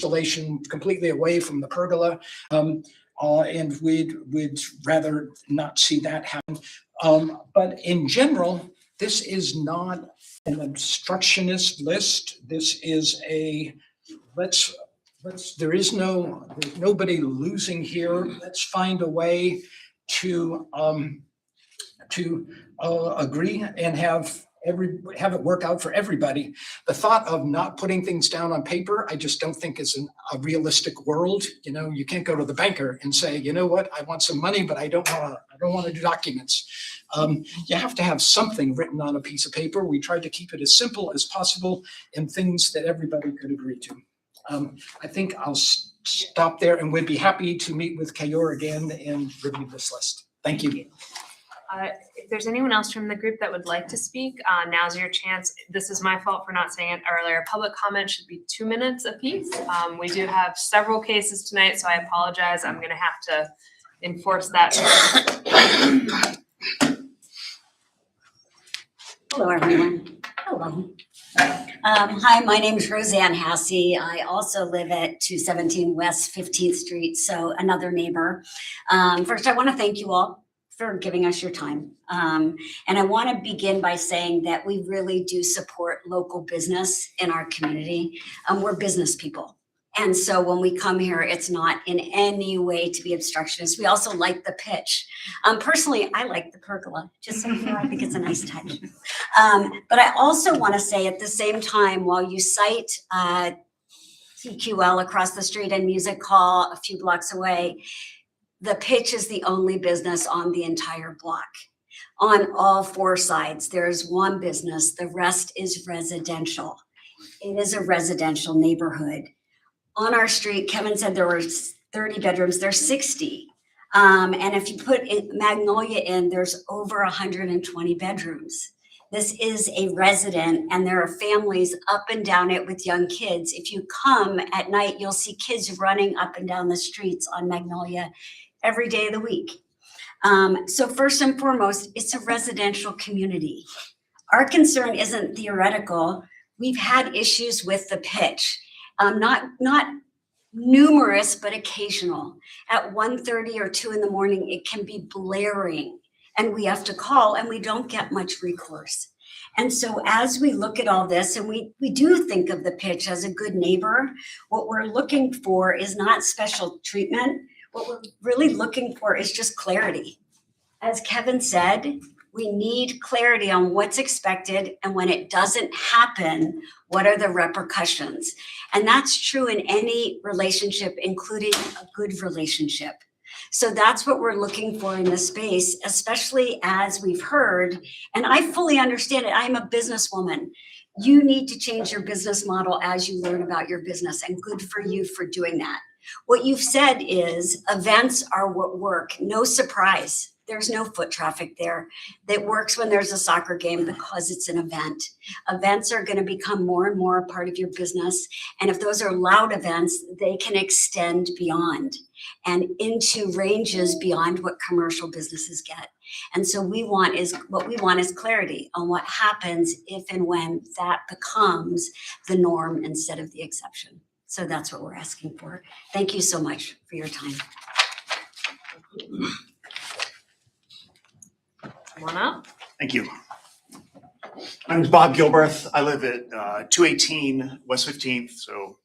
installation completely away from the pergola. And we'd rather not see that happen. But in general, this is not an obstructionist list. This is a there's nobody losing here. Let's find a way to agree and have it work out for everybody. The thought of not putting things down on paper, I just don't think is a realistic world. You know, you can't go to the banker and say, you know what, I want some money, but I don't want to do documents. You have to have something written on a piece of paper. We tried to keep it as simple as possible and things that everybody could agree to. I think I'll stop there, and we'd be happy to meet with Kayor again and review this list. Thank you. If there's anyone else from the group that would like to speak, now's your chance. This is my fault for not saying it earlier. Public comment should be 2 minutes apiece. We do have several cases tonight, so I apologize. I'm going to have to enforce that. Hello, everyone. Hello. Hi, my name is Roseanne Hassey. I also live at 217 West 15th Street, so another neighbor. First, I want to thank you all for giving us your time. And I want to begin by saying that we really do support local business in our community. We're business people. And so when we come here, it's not in any way to be obstructionist. We also like the pitch. Personally, I like the pergola, just so you know, I think it's a nice touch. But I also want to say at the same time, while you cite TQL across the street and Music Hall a few blocks away, the pitch is the only business on the entire block. On all 4 sides, there is one business. The rest is residential. It is a residential neighborhood. On our street, Kevin said there were 30 bedrooms. There's 60. And if you put Magnolia in, there's over 120 bedrooms. This is a resident, and there are families up and down it with young kids. If you come at night, you'll see kids running up and down the streets on Magnolia every day of the week. So first and foremost, it's a residential community. Our concern isn't theoretical. We've had issues with the pitch, not numerous, but occasional. At 1:30 or 2 in the morning, it can be blaring, and we have to call, and we don't get much recourse. And so as we look at all this, and we do think of the pitch as a good neighbor, what we're looking for is not special treatment. What we're really looking for is just clarity. As Kevin said, we need clarity on what's expected, and when it doesn't happen, what are the repercussions? And that's true in any relationship, including a good relationship. So that's what we're looking for in this space, especially as we've heard, and I fully understand it. I'm a businesswoman. You need to change your business model as you learn about your business, and good for you for doing that. What you've said is events are what work. No surprise. There's no foot traffic there. That works when there's a soccer game because it's an event. Events are going to become more and more a part of your business. And if those are loud events, they can extend beyond and into ranges beyond what commercial businesses get. And so what we want is clarity on what happens if and when that becomes the norm instead of the exception. So that's what we're asking for. Thank you so much for your time. Come on up. Thank you. My name is Bob Gilbreth. I live at 218 West 15th, so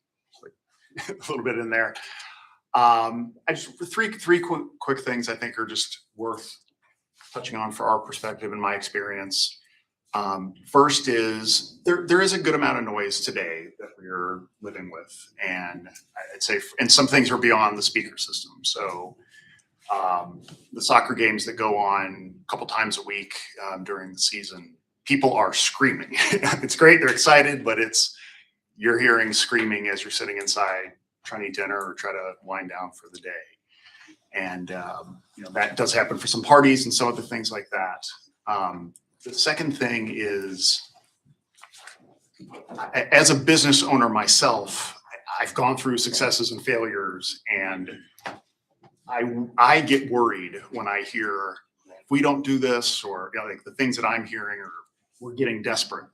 a little bit in there. I just three quick things I think are just worth touching on for our perspective and my experience. First is there is a good amount of noise today that we're living with, and I'd say, and some things are beyond the speaker system. So the soccer games that go on a couple times a week during the season, people are screaming. It's great, they're excited, but you're hearing screaming as you're sitting inside trying to eat dinner or try to wind down for the day. And that does happen for some parties and some other things like that. The second thing is, as a business owner myself, I've gone through successes and failures, and I get worried when I hear, if we don't do this, or like the things that I'm hearing, or we're getting desperate.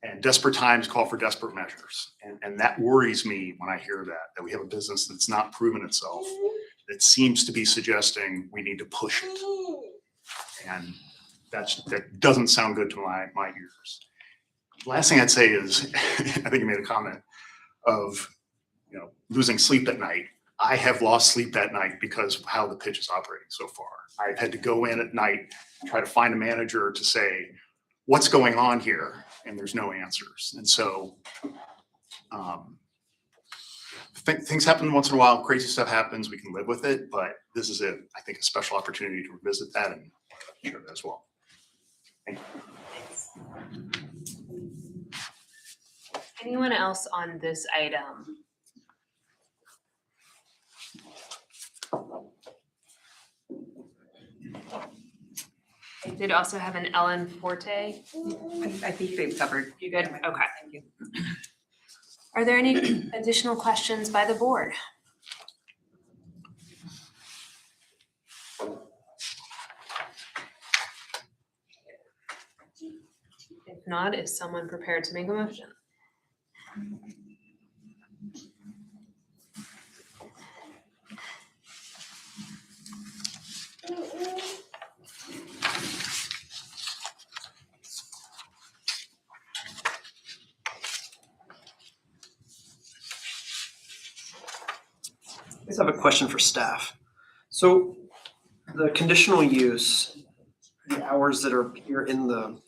And desperate times call for desperate measures. And that worries me when I hear that we have a business that's not proven itself, that seems to be suggesting we need to push it. And that doesn't sound good to my ears. Last thing I'd say is, I think you made a comment of, losing sleep at night. I have lost sleep at night because of how the pitch is operating so far. I've had to go in at night, try to find a manager to say, what's going on here? And there's no answers. And so things happen once in a while, crazy stuff happens, we can live with it, but this is I think a special opportunity to revisit that and share that as well. Thank you. Anyone else on this item? I did also have an Ellen Forte. I think they've covered. You good? Okay. Thank you. Are there any additional questions by the board? If not, is someone prepared to make a motion? I just have a question for staff. So the conditional use, the hours that are here in the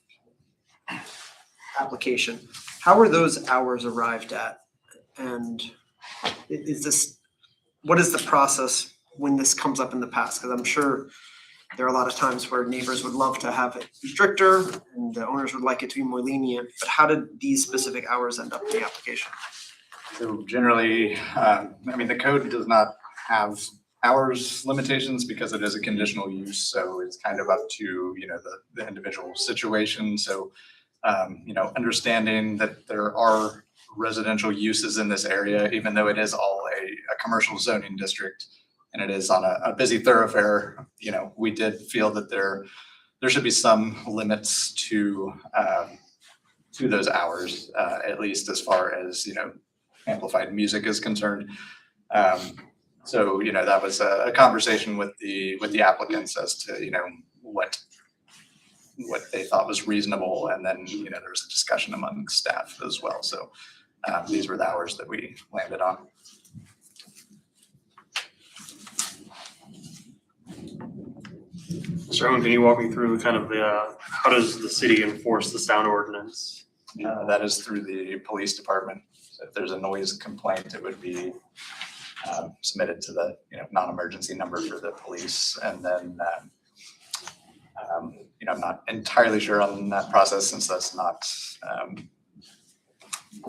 application, how are those hours arrived at? And what is the process when this comes up in the past? Because I'm sure there are a lot of times where neighbors would love to have it stricter and the owners would like it to be more lenient, but how did these specific hours end up in the application? So generally, the code does not have hours limitations because it is a conditional use. So it's kind of up to, the individual situation. So, understanding that there are residential uses in this area, even though it is all a commercial zoning district and it is on a busy thoroughfare, we did feel that there should be some limits to those hours, at least as far as, amplified music is concerned. So, that was a conversation with the applicants as to, what they thought was reasonable. And then, there was a discussion among staff as well. So these were the hours that we landed on. Mr. Owen, can you walk me through kind of how does the city enforce the sound ordinance? That is through the police department. So if there's a noise complaint, it would be submitted to the non-emergency number for the police. And then, I'm not entirely sure on that process since that's not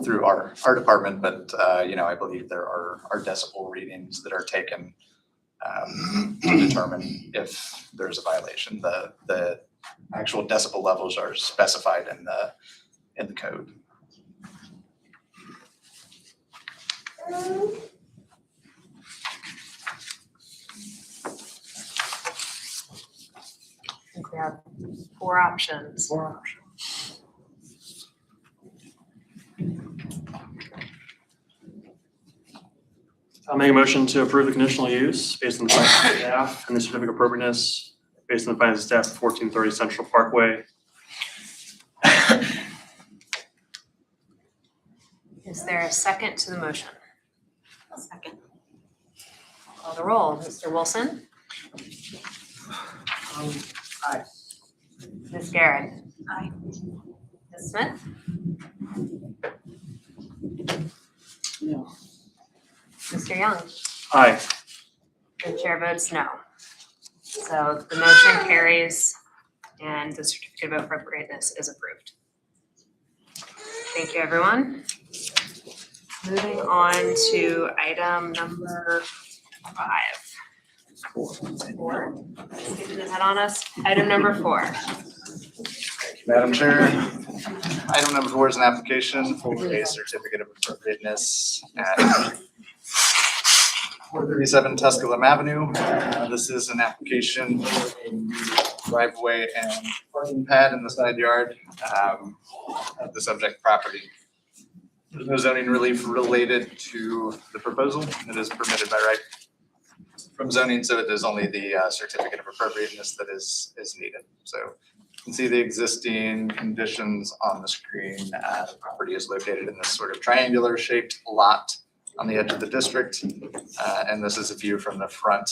through our department, but I believe there are decibel readings that are taken to determine if there's a violation. The actual decibel levels are specified in the code. I think we have four options. I'll make a motion to approve the conditional use based on the findings of staff and the certificate of appropriateness based on the findings of staff at 1430 Central Parkway. Is there a second to the motion? A second. Call the roll. Mr. Wilson? Aye. Ms. Garrett? Aye. Ms. Smith? No. Mr. Young? Aye. The chair votes no. So the motion carries and the certificate of appropriateness is approved. Thank you, everyone. Moving on to item number 5. Four. Skipping ahead on us. Item number 4. Madam Chair, item number 4 is an application for a certificate of appropriateness at 437 Tusculum Avenue. This is an application for a new driveway and parking pad in the side yard of the subject property. There's no zoning relief related to the proposal. It is permitted by right from zoning, so it is only the certificate of appropriateness that is needed. So you can see the existing conditions on the screen. The property is located in this sort of triangular shaped lot on the edge of the district. And this is a view from the front.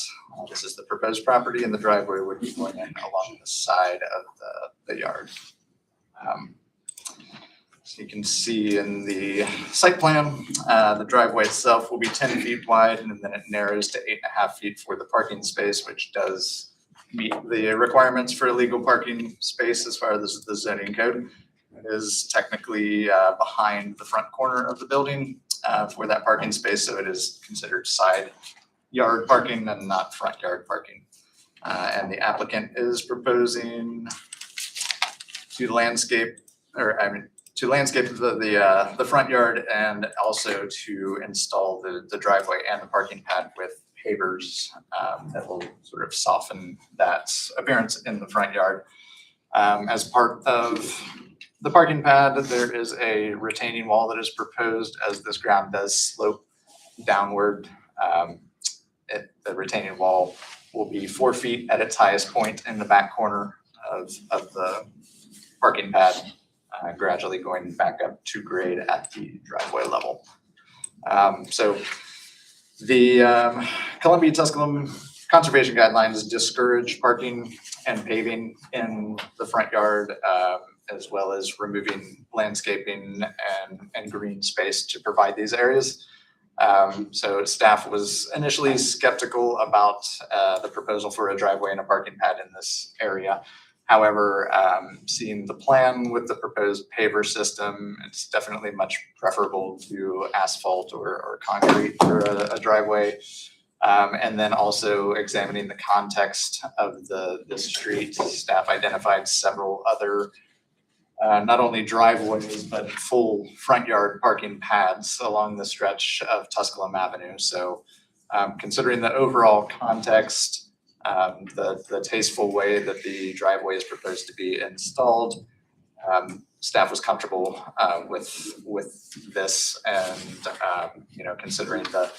This is the proposed property, and the driveway would be going in along the side of the yard. So you can see in the site plan, the driveway itself will be 10 feet wide, and then it narrows to 8.5 feet for the parking space, which does meet the requirements for a legal parking space as far as the zoning code. It is technically behind the front corner of the building for that parking space, so it is considered side yard parking and not front yard parking. And the applicant is proposing to landscape, the front yard, and also to install the driveway and the parking pad with pavers that will sort of soften that appearance in the front yard. As part of the parking pad, there is a retaining wall that is proposed as this ground does slope downward. The retaining wall will be 4 feet at its highest point in the back corner of the parking pad, gradually going back up to grade at the driveway level. So the Columbia Tusculum conservation guidelines discourage parking and paving in the front yard, as well as removing landscaping and green space to provide these areas. So staff was initially skeptical about the proposal for a driveway and a parking pad in this area. However, seeing the plan with the proposed paver system, it's definitely much preferable to asphalt or concrete for a driveway. And then also examining the context of the street, staff identified several other not only driveways, but full front yard parking pads along the stretch of Tusculum Avenue. So considering the overall context, the tasteful way that the driveway is proposed to be installed, staff was comfortable with this, and considering the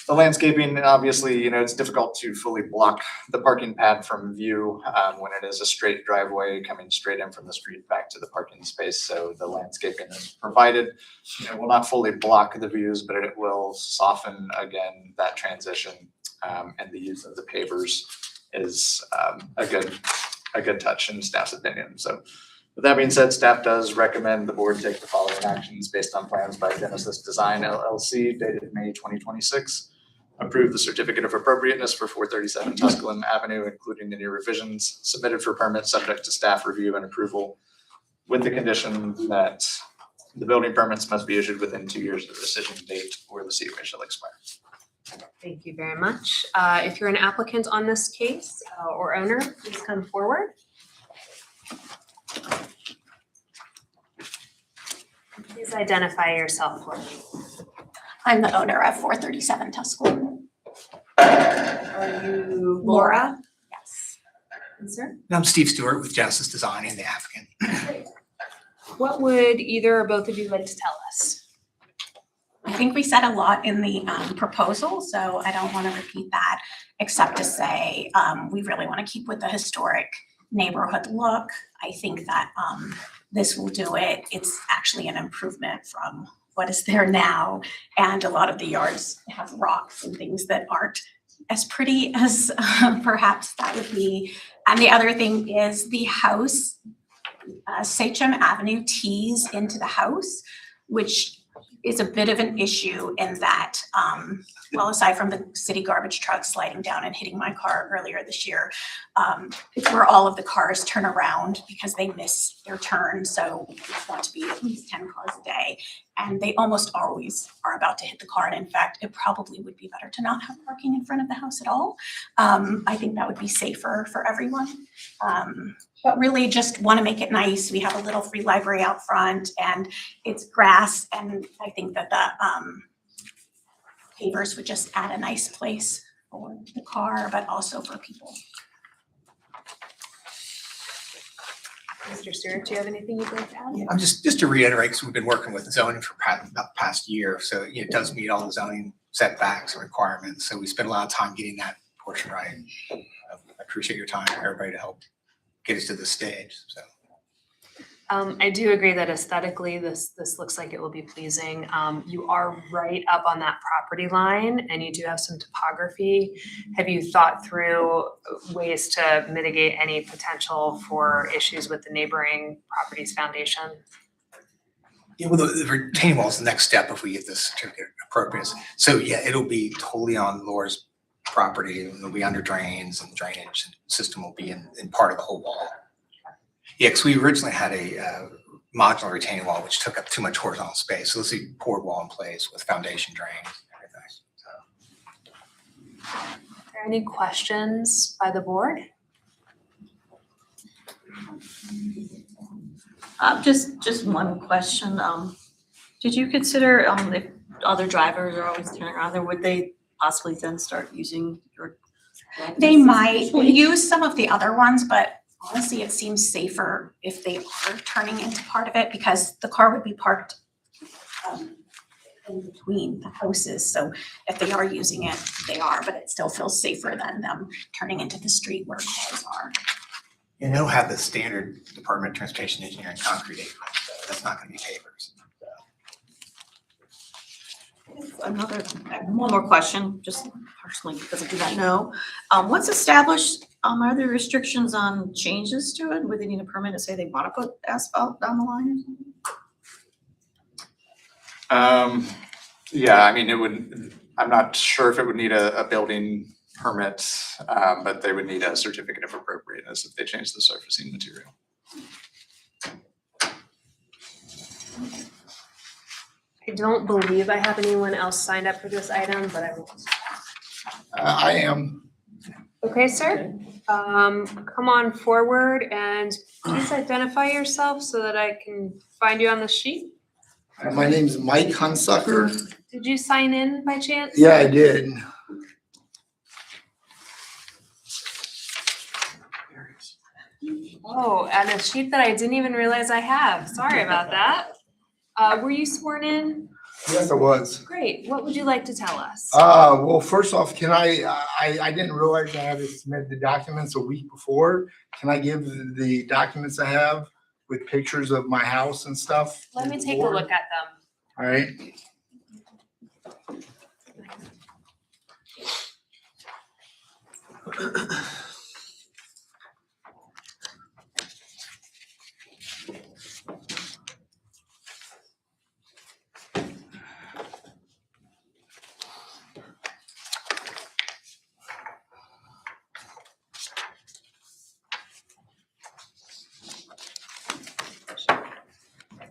landscaping. Obviously, it's difficult to fully block the parking pad from view when it is a straight driveway coming straight in from the street back to the parking space. So the landscaping is provided. Will not fully block the views, but it will soften again that transition. And the use of the pavers is a good touch in staff's opinion. So with that being said, staff does recommend the board take the following actions based on plans by Genesis Design LLC dated May 2026. Approve the certificate of appropriateness for 437 Tusculum Avenue, including any revisions submitted for permit subject to staff review and approval, with the condition that the building permits must be issued within 2 years of the decision date or the COA shall expire. Thank you very much. If you're an applicant on this case or owner, please come forward. Please identify yourself for me. I'm the owner of 437 Tusculum. Are you Laura? Yes. Yes, sir. I'm Steve Stewart with Genesis Design and the applicant. What would either or both of you like to tell us? I think we said a lot in the proposal, so I don't want to repeat that, except to say we really want to keep with the historic neighborhood look. I think that this will do it. It's actually an improvement from what is there now, and a lot of the yards have rocks and things that aren't as pretty as perhaps that would be. And the other thing is the house, Sachem Avenue tees into the house, which is a bit of an issue in that, well, aside from the city garbage truck sliding down and hitting my car earlier this year, it's where all of the cars turn around because they miss their turn. So we want to be at least 10 cars a day. And they almost always are about to hit the car. And in fact, it probably would be better to not have parking in front of the house at all. I think that would be safer for everyone. But really just want to make it nice. We have a little free library out front and it's grass. And I think that the pavers would just add a nice place for the car, but also for people. Mr. Stewart, do you have anything you'd like to add? I'm just to reiterate, because we've been working with zoning for about the past year, so it does meet all the zoning setbacks and requirements. So we spent a lot of time getting that portion right. I appreciate your time, everybody, to help get us to this stage, so. I do agree that aesthetically, this looks like it will be pleasing. You are right up on that property line and you do have some topography. Have you thought through ways to mitigate any potential for issues with the neighboring property's foundation? Yeah, well, the retaining wall is the next step if we get this certificate of appropriateness. So yeah, it'll be totally on Laura's property, and it'll be under drains, and the drainage system will be in part of the whole wall. Yeah, because we originally had a modular retaining wall, which took up too much horizontal space. So let's see, poured wall in place with foundation drains and everything. So. Are there any questions by the board? Just one question. Did you consider, if other drivers are always turning around there, would they possibly then start using your? They might use some of the other ones, but honestly, it seems safer if they are turning into part of it because the car would be parked in between the houses. So if they are using it, they are, but it still feels safer than them turning into the street where cars are. And it'll have the standard Department of Transportation Engineering concrete apron, so that's not gonna be pavers. One more question, just personally, because I do not know. Once established, are there restrictions on changes to it? Would they need a permit to say they want to put asphalt down the line or something? Yeah, I mean, it would, I'm not sure if it would need a building permit, but they would need a certificate of appropriateness if they change the surfacing material. I don't believe I have anyone else signed up for this item, but I will. I am. Okay, sir. Come on forward and please identify yourself so that I can find you on the sheet. My name is Mike Hunsucker. Did you sign in by chance? Yeah, I did. Oh, and a sheet that I didn't even realize I have. Sorry about that. Were you sworn in? Yes, I was. Great. What would you like to tell us? Well, first off, can I didn't realize I had to submit the documents a week before. Can I give the documents I have with pictures of my house and stuff? Let me take a look at them. All right.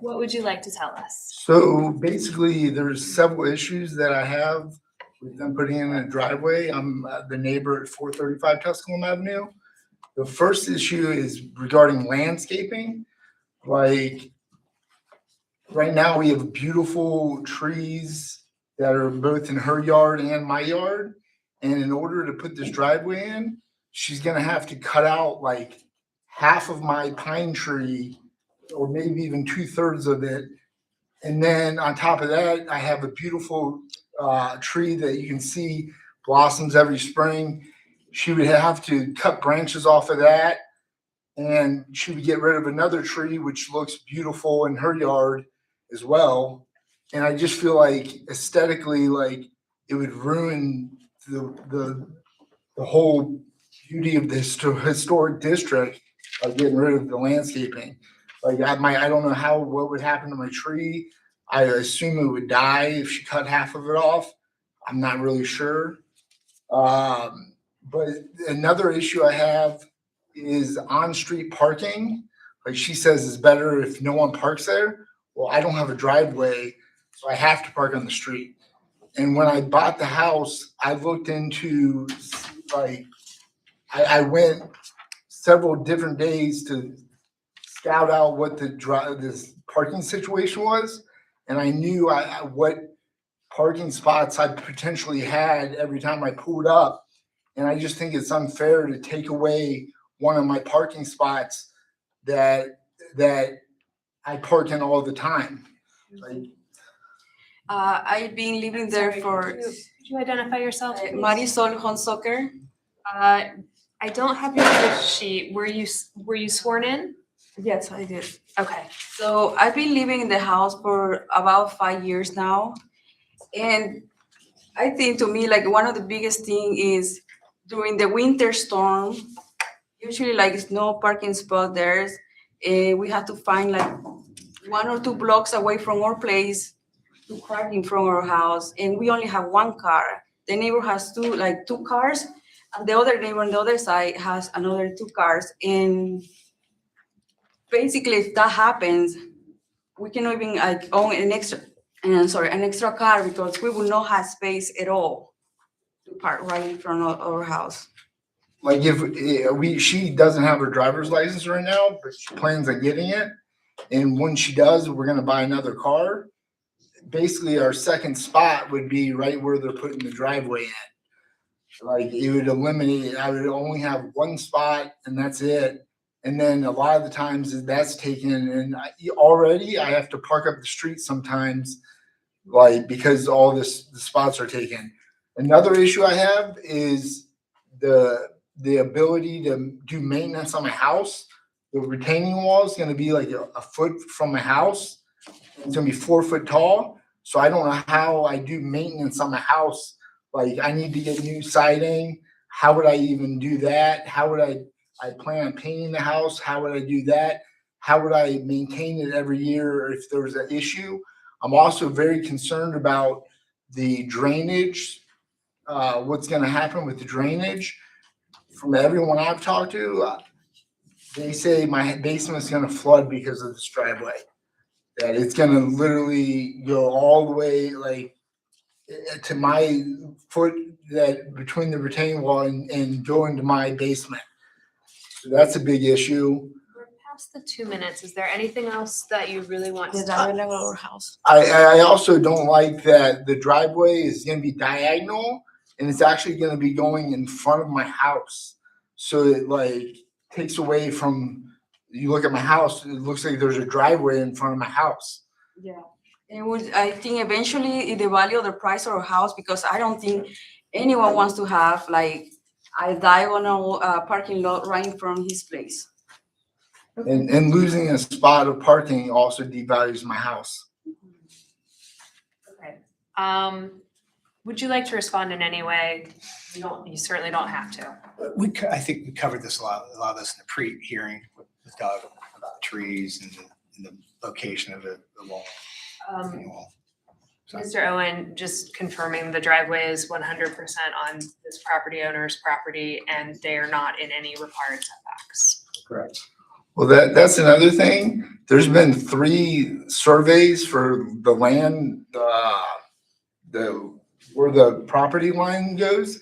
What would you like to tell us? So basically, there's several issues that I have with them putting in a driveway. I'm the neighbor at 435 Tusculum Avenue. The first issue is regarding landscaping. Like, right now, we have beautiful trees that are both in her yard and my yard. And in order to put this driveway in, she's gonna have to cut out like half of my pine tree, or maybe even 2/3 of it. And then on top of that, I have a beautiful tree that you can see blossoms every spring. She would have to cut branches off of that, and she would get rid of another tree, which looks beautiful in her yard as well. And I just feel like aesthetically, like it would ruin the whole beauty of this historic district by getting rid of the landscaping. Like I don't know what would happen to my tree. I assume it would die if she cut half of it off. I'm not really sure. But another issue I have is on-street parking. Like she says it's better if no one parks there. Well, I don't have a driveway, so I have to park on the street. And when I bought the house, I looked into like, I went several different days to scout out what this parking situation was, and I knew what parking spots I potentially had every time I pulled up. And I just think it's unfair to take away one of my parking spots that I park in all the time. Like, I've been living there Sorry, for could you identify yourself? please? Marisol Honsoker. I don't have your gift sheet. Were you sworn in? Yes, I did. Okay. So I've been living in the house for about 5 years now. And I think to me, like one of the biggest thing is during the winter storm, usually like it's no parking spot there. We have to find like 1 or 2 blocks away from our place to park in front of our house. And we only have 1 car. The neighbor has 2 cars, and the other neighbor on the other side has another 2 cars. And basically, if that happens, we cannot even like own an extra car because we will not have space at all to park right in front of our house. Like if she doesn't have her driver's license right now, but she plans on getting it. And when she does, we're gonna buy another car. Basically, our second spot would be right where they're putting the driveway in. Like it would eliminate, I would only have 1 spot and that's it. And then a lot of the times that's taken and already I have to park up the street sometimes, like because the spots are taken. Another issue I have is the ability to do maintenance on my house. The retaining wall is gonna be like a foot from my house. It's gonna be 4 foot tall. So I don't know how I do maintenance on my house. Like I need to get new siding. How would I even do that? How would I plan on painting the house? How would I do that? How would I maintain it every year if there was an issue? I'm also very concerned about the drainage, what's gonna happen with the drainage. From everyone I've talked to, they say my basement is gonna flood because of this driveway. That it's gonna literally go all the way like to my foot that between the retaining wall and go into my basement. So that's a big issue. We're past the 2 minutes. Is there anything else that you really want to Yes, talk I live at our house. I also don't like that the driveway is gonna be diagonal and it's actually gonna be going in front of my house. So it like takes away from, you look at my house, it looks like there's a driveway in front of my house. Yeah. It would, I think eventually it devalue the price of our house because I don't think anyone wants to have like a diagonal parking lot right in front of his place. And losing a spot of parking also devalues my house. Okay. Would you like to respond in any way? You certainly don't have to. I think we covered this a lot of this in the pre-hearing with Doug about trees and the location of the wall. So- Mr. Owen, just confirming the driveway is 100% on this property owner's property and they are not in any required setbacks. Correct. Well, that's another thing. There's been 3 surveys for the land, where the property line goes.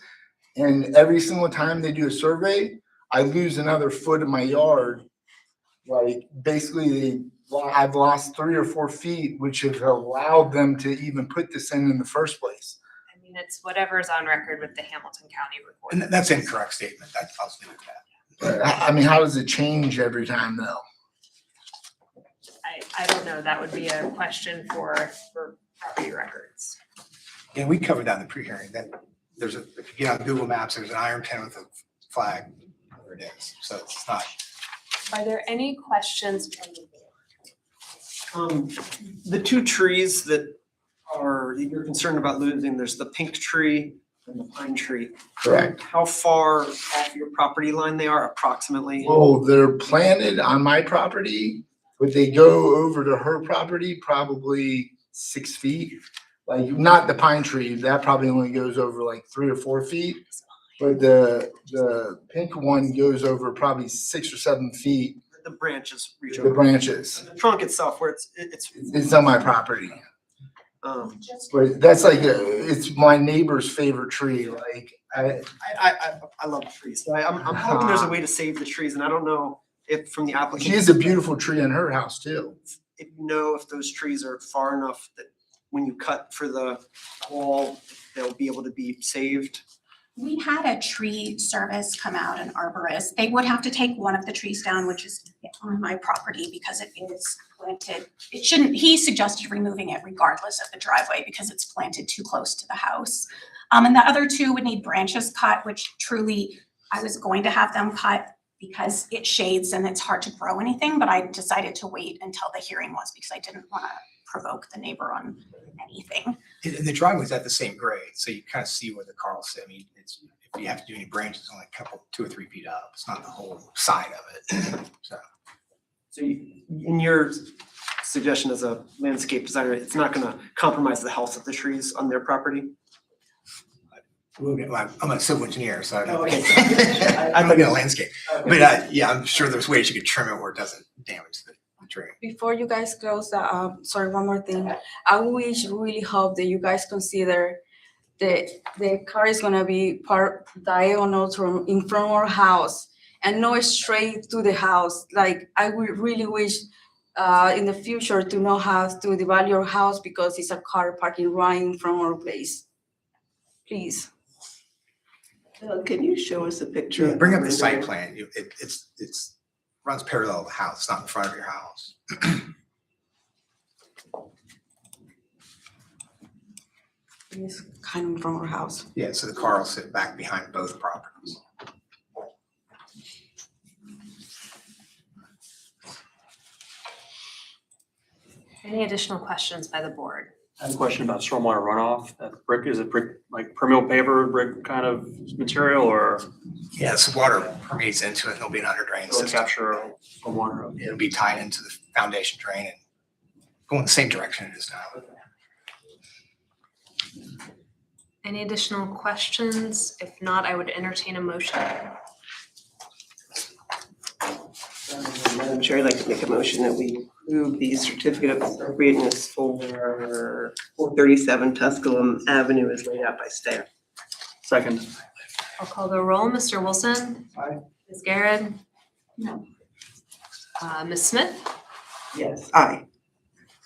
And every single time they do a survey, I lose another foot in my yard. Like basically I've lost 3 or 4 feet, which have allowed them to even put this in the first place. I mean, it's whatever's on record with the Hamilton County report. And that's an incorrect statement. I'll do with that. But, I mean, how does it change every time though? I don't know. That would be a question for property records. Yeah, we covered that in the pre-hearing, that if you get on Google Maps, there's an iron pin with a flag, where it is, so it's not. Are there any questions from the board? The 2 trees that you're concerned about losing, there's the pink tree and the pine tree. Correct. How far off your property line they are approximately? Oh, they're planted on my property, but they go over to her property probably 6 feet. Like not the pine tree, that probably only goes over like 3 or 4 feet. But the pink one goes over probably 6 or 7 feet, The branches reach the over. branches. The trunk itself, where It's on my property. um, But that's like, it's my neighbor's favorite tree, like, I love trees. So I'm hoping there's a way to save the trees, and I don't know if from the applicant. she has a beautiful tree in her house too. If you know if those trees are far enough that when you cut for the wall, they'll be able to be saved? We had a tree service come out, an arborist. They would have to take one of the trees down, which is on my property because it is planted. It shouldn't, he suggested removing it regardless of the driveway because it's planted too close to the house. And the other two would need branches cut, which truly I was going to have them cut because it shades and it's hard to grow anything, but I decided to wait until the hearing was because I didn't want to provoke the neighbor on anything. And the driveway's at the same grade, so you kind of see where the Carl said, I mean, it's, if you have to do any branches, it's only a couple, 2 or 3 feet up. It's not the whole side of it, so. So in your suggestion as a landscape designer, it's not gonna compromise the health of the trees on their property? I'm a civil engineer, so I Oh, don't okay. think, I'm not gonna landscape. But yeah, I'm sure there's ways you could trim it where it doesn't damage the tree. Before you guys close, sorry, one more thing. I really hope that you guys consider the car is gonna be parked diagonal in front of our house and no straight to the house. Like, I would really wish in the future to not have to devalue your house because it's a car parking right in front of our place. Please. Can you show us a picture? Yeah, of bring the up the window? site plan. It's runs parallel to the house, it's not in front of your house. It's kind of in front of our house. Yeah, so the car will sit back behind both properties. Any additional questions by the board? I have a question about stormwater runoff. Brick, is it brick, like permeable paver, brick kind of material, or Yeah, so water permeates into it, and there'll be an under drain will it system. capture stormwater? It'll be tied into the foundation drain and go in the same direction it is now. Any additional questions? If not, I would entertain a motion. Madam Chair, I'd like to make a motion that we approve the certificate of appropriateness for 437 Tusculum Avenue as laid out by staff. Second. I'll call the roll. Mr. Wilson? Aye. Ms. Garrett? No. Ms. Smith? Yes. Aye.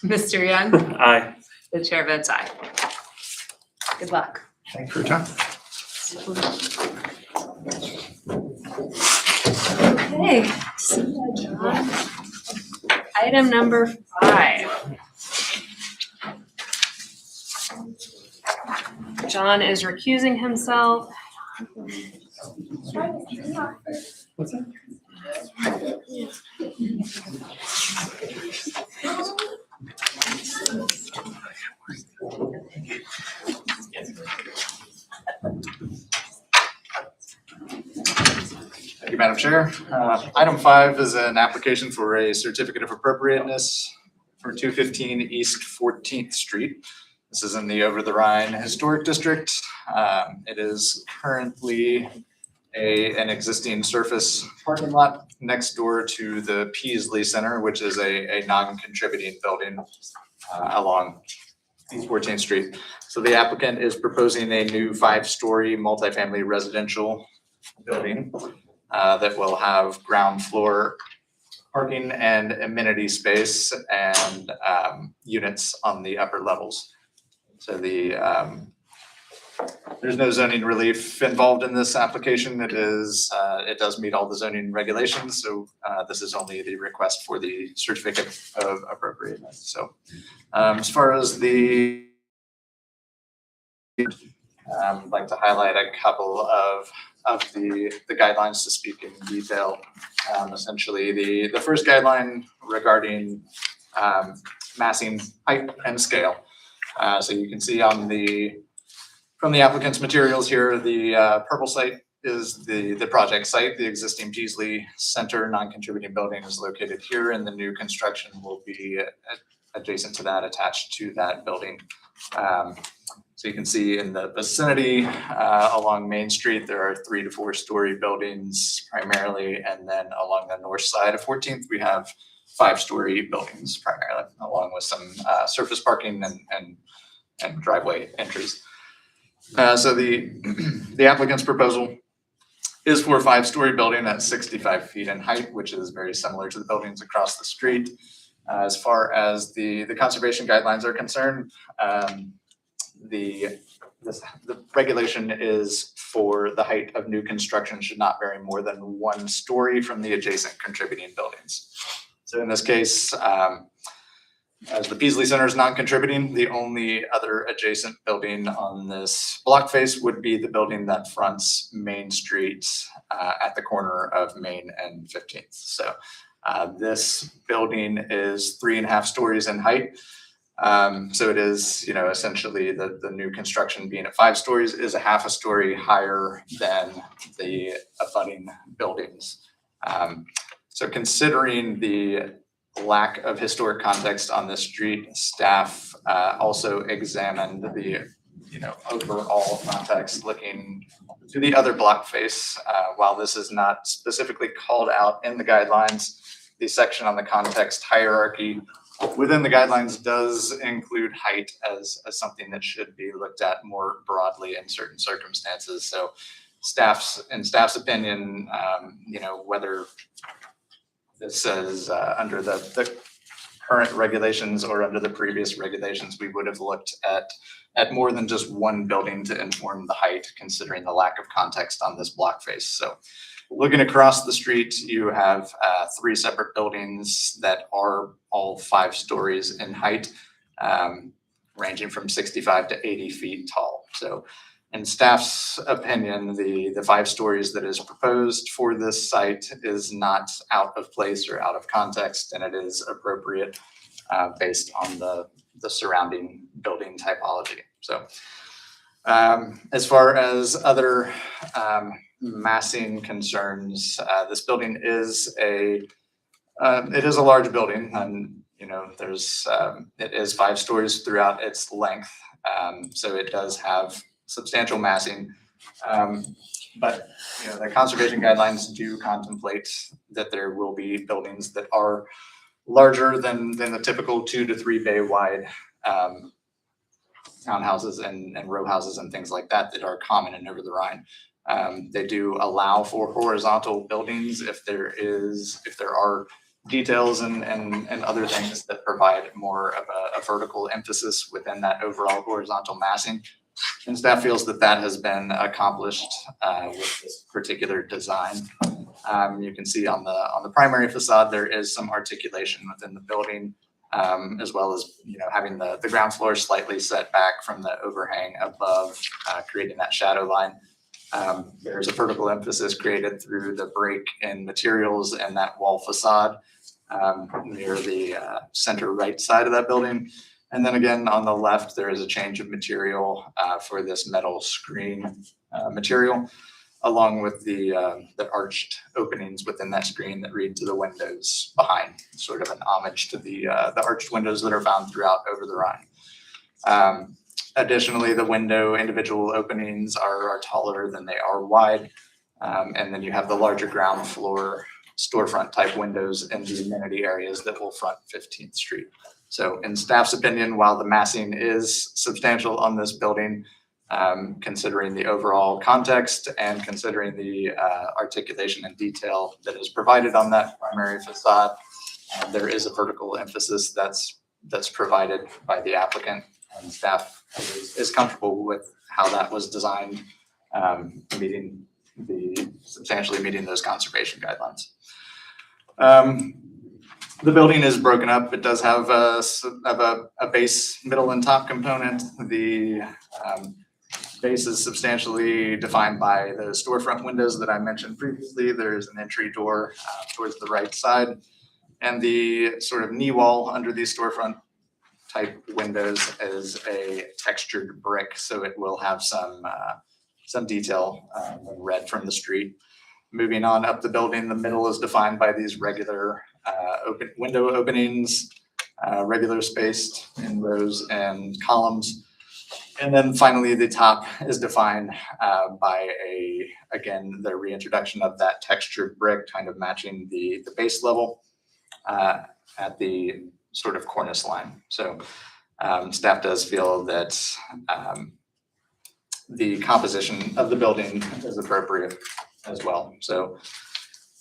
Mr. Young? Aye. The chair votes aye. Good luck. Thanks for your time. Okay. See you, John. Item number 5. John is recusing himself. What's that? Thank you, Madam Chair. Item 5 is an application for a certificate of appropriateness for 215 East 14th Street. This is in the Over the Rhine Historic District. It is currently an existing surface parking lot next door to the Peasley Center, which is a non-contributing building along East 14th Street. So the applicant is proposing a new 5-story multifamily residential building that will have ground floor parking and amenity space and units on the upper levels. So there's no zoning relief involved in this application. It does meet all the zoning regulations. So this is only the request for the certificate of appropriateness. So as far as I'd like to highlight a couple of the guidelines to speak in detail. Essentially, the first guideline regarding massing height and scale. So you can see from the applicant's materials here, the purple site is the project site. The existing Peasley Center non-contributing building is located here, and the new construction will be adjacent to that, attached to that building. So you can see in the vicinity along Main Street, there are 3 to 4-story buildings primarily, and then along the north side of 14th, we have 5-story buildings primarily, along with some surface parking and driveway entries. So the applicant's proposal is for a 5-story building at 65 feet in height, which is very similar to the buildings across the street. As far as the conservation guidelines are concerned, the regulation is for the height of new construction should not vary more than 1 story from the adjacent contributing buildings. So in this case, as the Peasley Center is non-contributing, the only other adjacent building on this block face would be the building that fronts Main Street at the corner of Main and 15th. So this building is 3.5 stories in height. So it is, essentially the new construction being at 5 stories is a half a story higher than the abutting buildings. So considering the lack of historic context on this street, staff also examined the, overall context looking to the other block face. While this is not specifically called out in the guidelines, the section on the context hierarchy within the guidelines does include height as something that should be looked at more broadly in certain circumstances. So staff's opinion, whether this is under the current regulations or under the previous regulations, we would have looked at more than just one building to inform the height, considering the lack of context on this block face. So looking across the street, you have 3 separate buildings that are all 5 stories in height, ranging from 65 to 80 feet tall. So in staff's opinion, the 5 stories that is proposed for this site is not out of place or out of context, and it is appropriate based on the surrounding building typology. So as far as other massing concerns, this building is it is a large building, and it is 5 stories throughout its length, so it does have substantial massing, but the conservation guidelines do contemplate that there will be buildings that are larger than the typical 2 to 3 bay wide townhouses and row houses and things like that are common in Over the Rhine. They do allow for horizontal buildings if there are details and other things that provide more of a vertical emphasis within that overall horizontal massing. And staff feels that has been accomplished with this particular design. You can see on the primary facade there is some articulation within the building, as well as having the ground floor slightly set back from the overhang above, creating that shadow line. There's a vertical emphasis created through the break in materials and that wall facade near the center right side of that building. And then again, on the left, there is a change of material for this metal screen material, along with the arched openings within that screen that read to the windows behind, sort of an homage to the arched windows that are found throughout Over the Rhine. Additionally, the window individual openings are taller than they are wide. And then you have the larger ground floor storefront type windows in the amenity areas that will front 15th Street. So in staff's opinion, while the massing is substantial on this building, considering the overall context and considering the articulation and detail that is provided on that primary facade, there is a vertical emphasis that's provided by the applicant, and staff is comfortable with how that was designed, substantially meeting those conservation guidelines. The building is broken up. It does have a base, middle, and top component. The base is substantially defined by the storefront windows that I mentioned previously. There's an entry door towards the right side, and the sort of knee wall under these storefront type windows is a textured brick, so it will have some detail red from the street. Moving on up the building, the middle is defined by these regular window openings, regular spaced in rows and columns. And then finally, the top is defined by again, the reintroduction of that textured brick, kind of matching the base level at the sort of cornice line. So staff does feel that the composition of the building is appropriate as well. So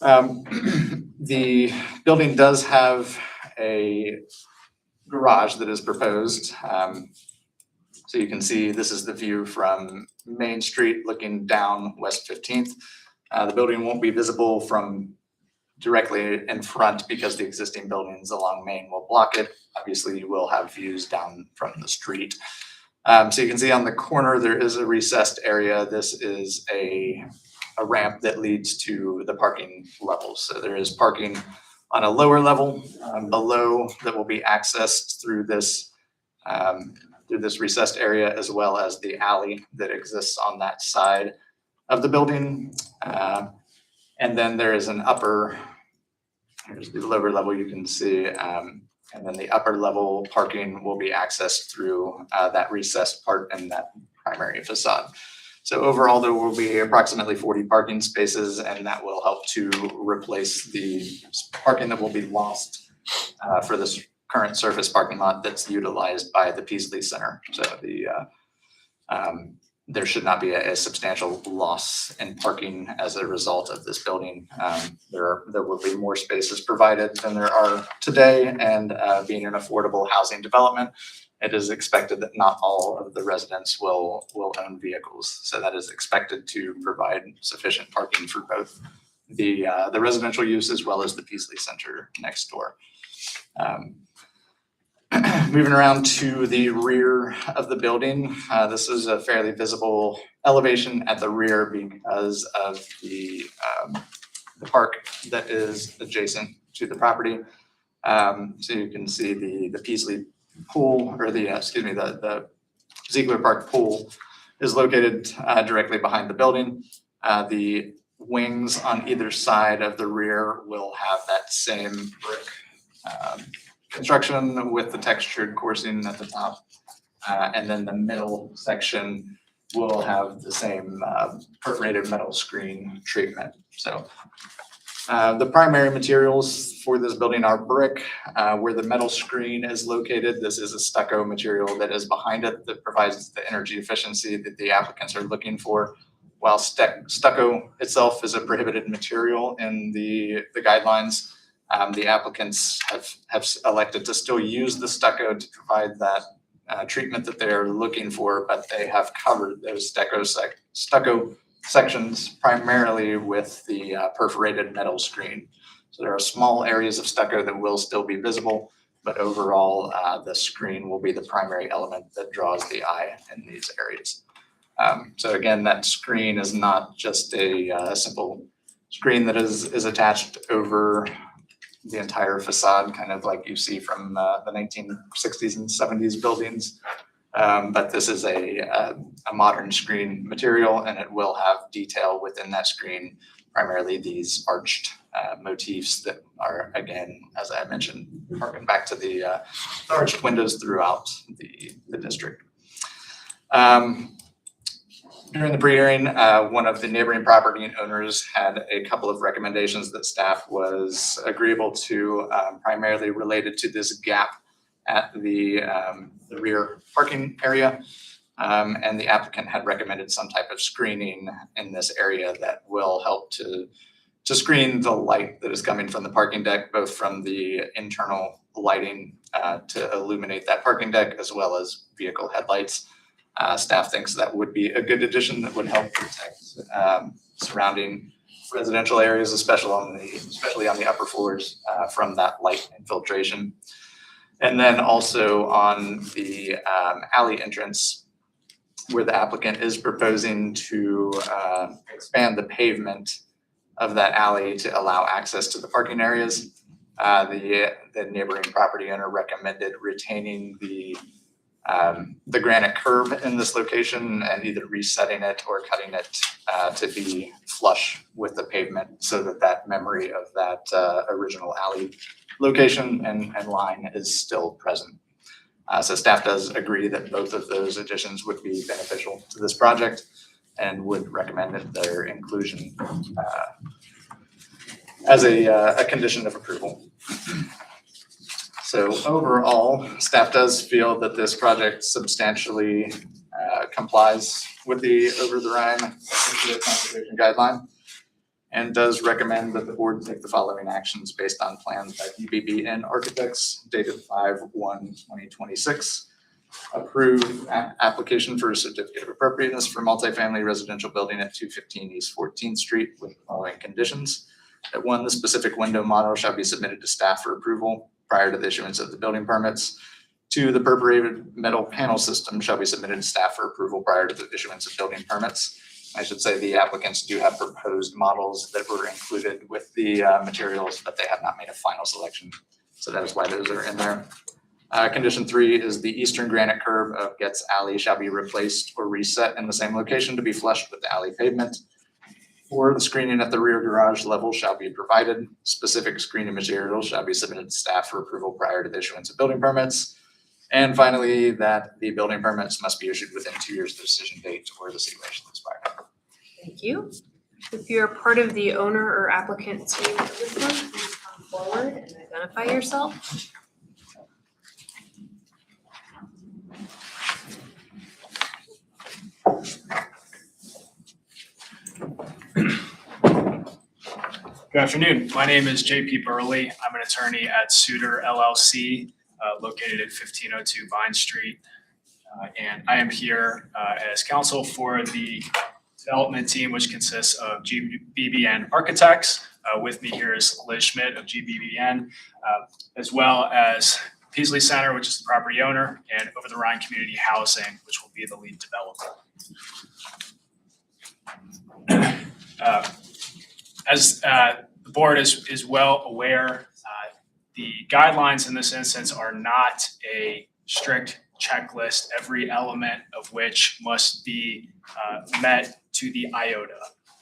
the building does have a garage that is proposed. So you can see this is the view from Main Street looking down West 15th. The building won't be visible from directly in front because the existing buildings along Main will block it. Obviously, you will have views down from the street. So you can see on the corner, there is a recessed area. This is a ramp that leads to the parking levels. So there is parking on a lower level below that will be accessed through this recessed area, as well as the alley that exists on that side of the building. And then there is an upper, here's the lower level you can see, and then the upper level parking will be accessed through that recessed part in that primary facade. So overall, there will be approximately 40 parking spaces, and that will help to replace the parking that will be lost for this current surface parking lot that's utilized by the Peasley Center. So there should not be a substantial loss in parking as a result of this building. There will be more spaces provided than there are today, and being an affordable housing development, it is expected that not all of the residents will own vehicles. So that is expected to provide sufficient parking for both the residential use as well as the Peasley Center next door. Moving around to the rear of the building, this is a fairly visible elevation at the rear because of the park that is adjacent to the property. So you can see the Peasley pool, or the Ziegler Park pool is located directly behind the building. The wings on either side of the rear will have that same brick construction with the textured coursing at the top. And then the middle section will have the same perforated metal screen treatment. So the primary materials for this building are brick. Where the metal screen is located, this is a stucco material that is behind it that provides the energy efficiency that the applicants are looking for. While stucco itself is a prohibited material in the guidelines, the applicants have elected to still use the stucco to provide that treatment that they're looking for, but they have covered those stucco sections primarily with the perforated metal screen. So there are small areas of stucco that will still be visible, but overall the screen will be the primary element that draws the eye in these areas. So again, that screen is not just a simple screen that is attached over the entire facade, kind of like you see from the 1960s and 70s buildings. But this is a modern screen material, and it will have detail within that screen, primarily these arched motifs that are, again, as I mentioned, harken back to the arched windows throughout the district. During the pre-hearing, one of the neighboring property owners had a couple of recommendations that staff was agreeable to, primarily related to this gap at the rear parking area. And the applicant had recommended some type of screening in this area that will help to screen the light that is coming from the parking deck, both from the internal lighting to illuminate that parking deck, as well as vehicle headlights. Staff thinks that would be a good addition that would help protect surrounding residential areas, especially on the upper floors from that light infiltration. And then also on the alley entrance, where the applicant is proposing to expand the pavement of that alley to allow access to the parking areas. The neighboring property owner recommended retaining the granite curb in this location and either resetting it or cutting it to be flush with the pavement, so that memory of that original alley location and line is still present. So staff does agree that both of those additions would be beneficial to this project and would recommend that their inclusion as a condition of approval. So overall, staff does feel that this project substantially complies with the over the Rhine conservation guideline. and does recommend that the board take the following actions based on plans by BBN Architects dated 5/1/2026. Approve application for a certificate of appropriateness for multifamily residential building at 215 East 14th Street with the following conditions. That one, the specific window model shall be submitted to staff for approval prior to the issuance of the building permits. Two, the perforated metal panel system shall be submitted to staff for approval prior to the issuance of building permits. I should say the applicants do have proposed models that were included with the materials, but they have not made a final selection. So that is why those are in there. Condition 3 is the eastern granite curb of Getz Alley shall be replaced or reset in the same location to be flushed with the alley pavement. 4, the screening at the rear garage level shall be provided. Specific screening materials shall be submitted to staff for approval prior to the issuance of building permits. And finally, that the building permits must be issued within 2 years of the decision date or the COA shall expire. Thank you. If you're part of the owner or applicant team of this one, please come forward and identify yourself. Good afternoon. My name is JP Burley. I'm an attorney at Suter LLC, located at 1502 Vine Street. And I am here as counsel for the development team, which consists of GBBN Architects. With me here is Liz Schmidt of GBBN, as well as Peasley Center, which is the property owner, and Over the Rhine Community Housing, which will be the lead developer. As the board is well aware, the guidelines in this instance are not a strict checklist, every element of which must be met to the iota.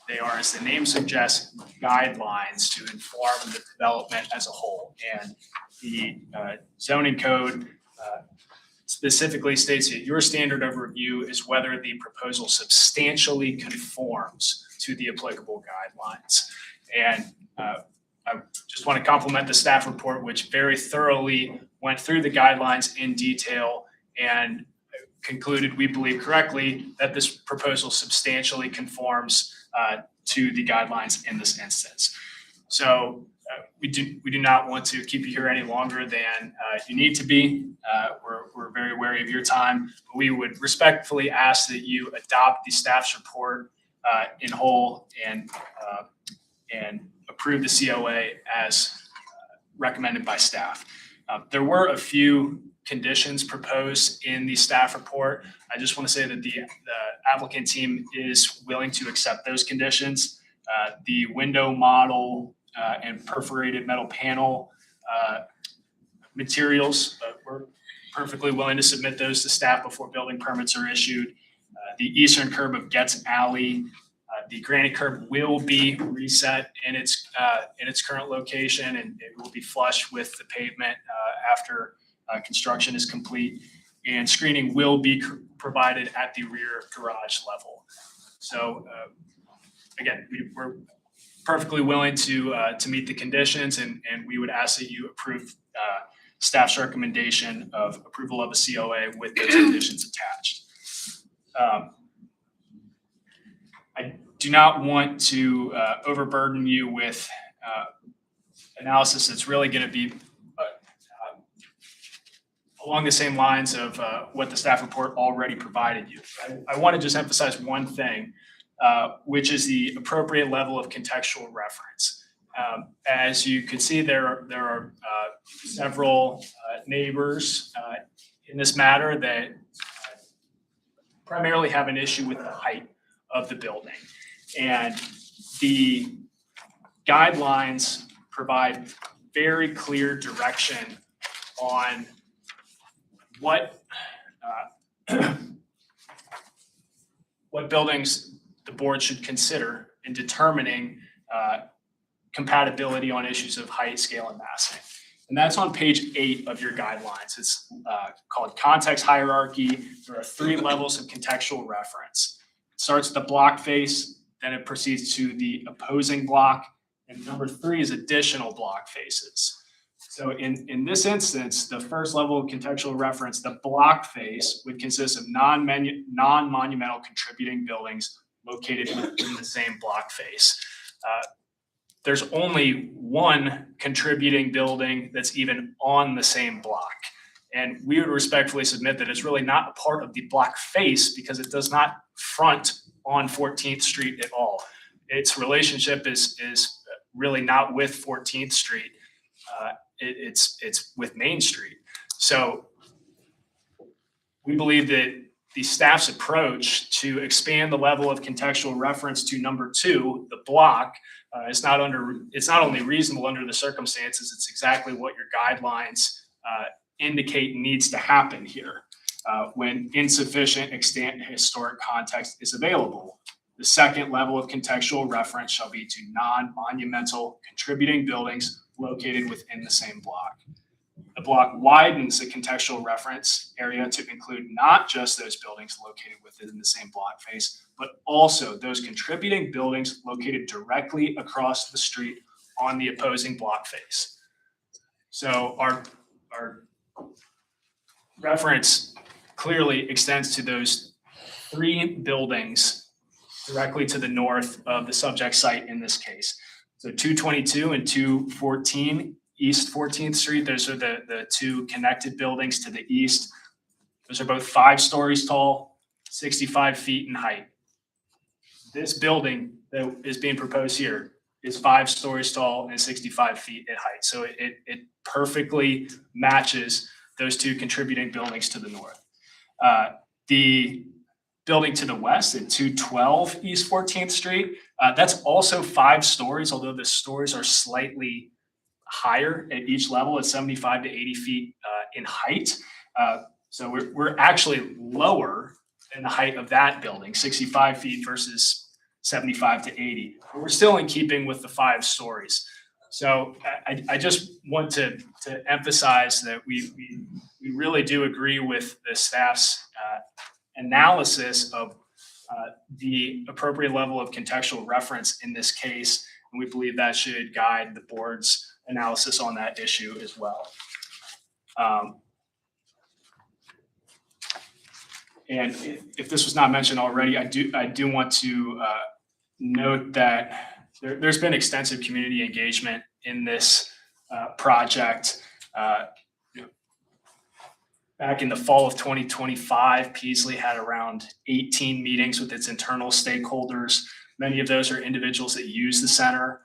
They are, as the name suggests, guidelines to inform the development as a whole. And the zoning code specifically states that your standard of review is whether the proposal substantially conforms to the applicable guidelines. And I just want to compliment the staff report, which very thoroughly went through the guidelines in detail and concluded, we believe correctly, that this proposal substantially conforms to the guidelines in this instance. So we do not want to keep you here any longer than you need to be. We're very wary of your time. But we would respectfully ask that you adopt the staff's report in whole and approve the COA as recommended by staff. There were a few conditions proposed in the staff report. I just want to say that the applicant team is willing to accept those conditions. The window model and perforated metal panel materials, we're perfectly willing to submit those to staff before building permits are issued. The eastern curb of Getz Alley, the granite curb will be reset in its current location, and it will be flush with the pavement after construction is complete. And screening will be provided at the rear garage level. So again, we're perfectly willing to meet the conditions, and we would ask that you approve staff's recommendation of approval of a COA with those conditions attached. I do not want to overburden you with analysis that's really going to be along the same lines of what the staff report already provided you. I want to just emphasize one thing, which is the appropriate level of contextual reference. As you can see, there are several neighbors in this matter that primarily have an issue with the height of the building. And the guidelines provide very clear direction on what buildings the board should consider in determining compatibility on issues of height, scale, and massing. And that's on page 8 of your guidelines. It's called context hierarchy. There are 3 levels of contextual reference. It starts at the block face, then it proceeds to the opposing block, and number 3 is additional block faces. So in this instance, the first level of contextual reference, the block face would consist of non-monumental contributing buildings located within the same block face. there's only one contributing building that's even on the same block. And we would respectfully submit that it's really not a part of the block face because it does not front on 14th Street at all. Its relationship is really not with 14th Street. It's with Main Street. So we believe that the staff's approach to expand the level of contextual reference to number 2, the block, it's not only reasonable under the circumstances, it's exactly what your guidelines indicate needs to happen here. When insufficient extant historic context is available. The second level of contextual reference shall be to non-monumental contributing buildings located within the same block. The block widens the contextual reference area to include not just those buildings located within the same block face, but also those contributing buildings located directly across the street on the opposing block face. So our reference clearly extends to those 3 buildings directly to the north of the subject site in this case. So 222 and 214 East 14th Street, those are the 2 connected buildings to the east. Those are both 5 stories tall, 65 feet in height. This building that is being proposed here is 5 stories tall and 65 feet in height. So it perfectly matches those 2 contributing buildings to the north. The building to the west at 212 East 14th Street, that's also 5 stories, although the stories are slightly higher at each level at 75 to 80 feet in height. So we're actually lower than the height of that building, 65 feet versus 75 to 80. But we're still in keeping with the 5 stories. So I just want to emphasize that we really do agree with the staff's analysis of the appropriate level of contextual reference in this case. And we believe that should guide the board's analysis on that issue as well. And if this was not mentioned already, I do want to note that there's been extensive community engagement in this project. Back in the fall of 2025, Peaslee had around 18 meetings with its internal stakeholders. Many of those are individuals that use the center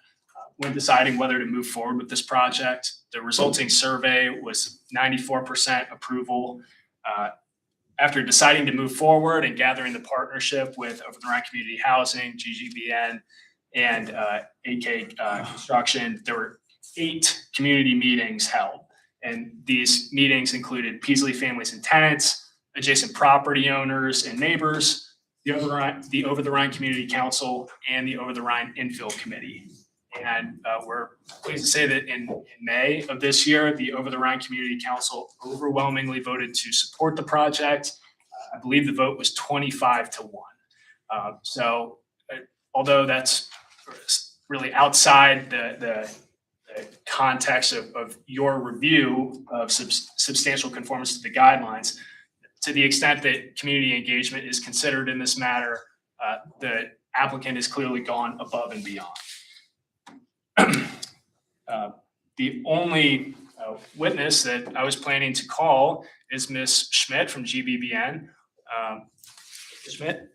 when deciding whether to move forward with this project. The resulting survey was 94% approval. After deciding to move forward and gathering the partnership with Over the Rhine Community Housing, GGBN, and AK Construction, there were 8 community meetings held. And these meetings included Peaslee families and tenants, adjacent property owners and neighbors, the Over the Rhine Community Council, and the Over the Rhine Infill Committee. And we're pleased to say that in May of this year, the Over the Rhine Community Council overwhelmingly voted to support the project. I believe the vote was 25-1. So although that's really outside the context of your review of substantial conformance to the guidelines, to the extent that community engagement is considered in this matter, the applicant has clearly gone above and beyond. The only witness that I was planning to call is Ms. Schmidt from GBBN. Schmidt,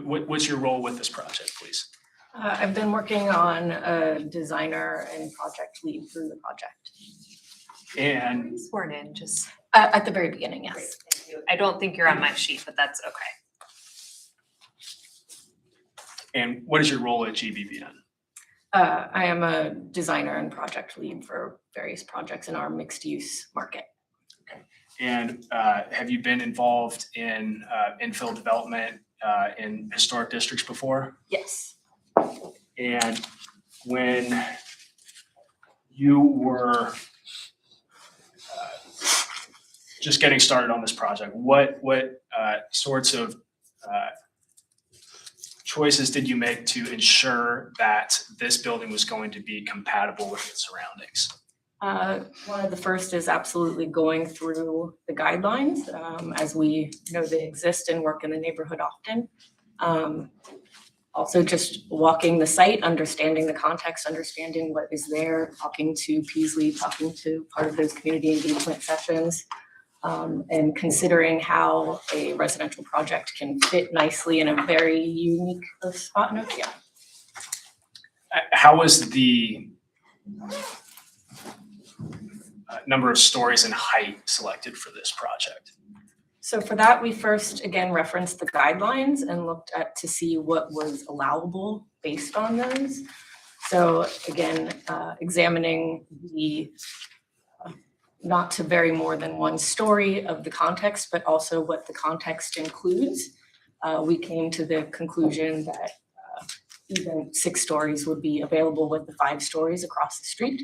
what's your role with this project, please? I've been working on a designer and project lead through the project. And Sworn in, just. At the very beginning, yes. Great, thank you. I don't think you're on my sheet, but that's okay. And what is your role at GBBN? I am a designer and project lead for various projects in our mixed use market. And have you been involved in infill development in historic districts before? Yes. And when you were just getting started on this project, what sorts of choices did you make to ensure that this building was going to be compatible with its surroundings? One of the first is absolutely going through the guidelines, as we know they exist and work in the neighborhood often. Also just walking the site, understanding the context, understanding what is there, talking to Peasley, talking to part of those community engagement sessions, and considering how a residential project can fit nicely in a very unique spot in OTR. How was the number of stories and height selected for this project? So for that, we first again referenced the guidelines and looked at to see what was allowable based on those. So again, examining the not to vary more than one story of the context, but also what the context includes. We came to the conclusion that even 6 stories would be available with the 5 stories across the street.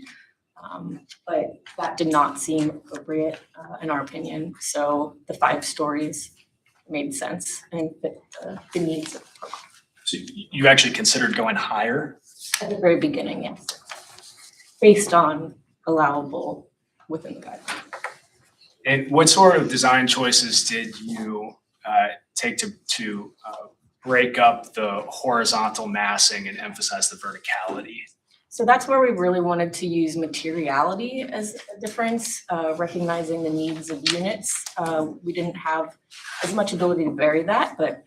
But that did not seem appropriate in our opinion. So the 5 stories made sense and fit the needs of the program. So you actually considered going higher? At the very beginning, yes. Based on allowable within the guidelines. And what sort of design choices did you take to break up the horizontal massing and emphasize the verticality? So that's where we really wanted to use materiality as a difference, recognizing the needs of units. We didn't have as much ability to vary that, but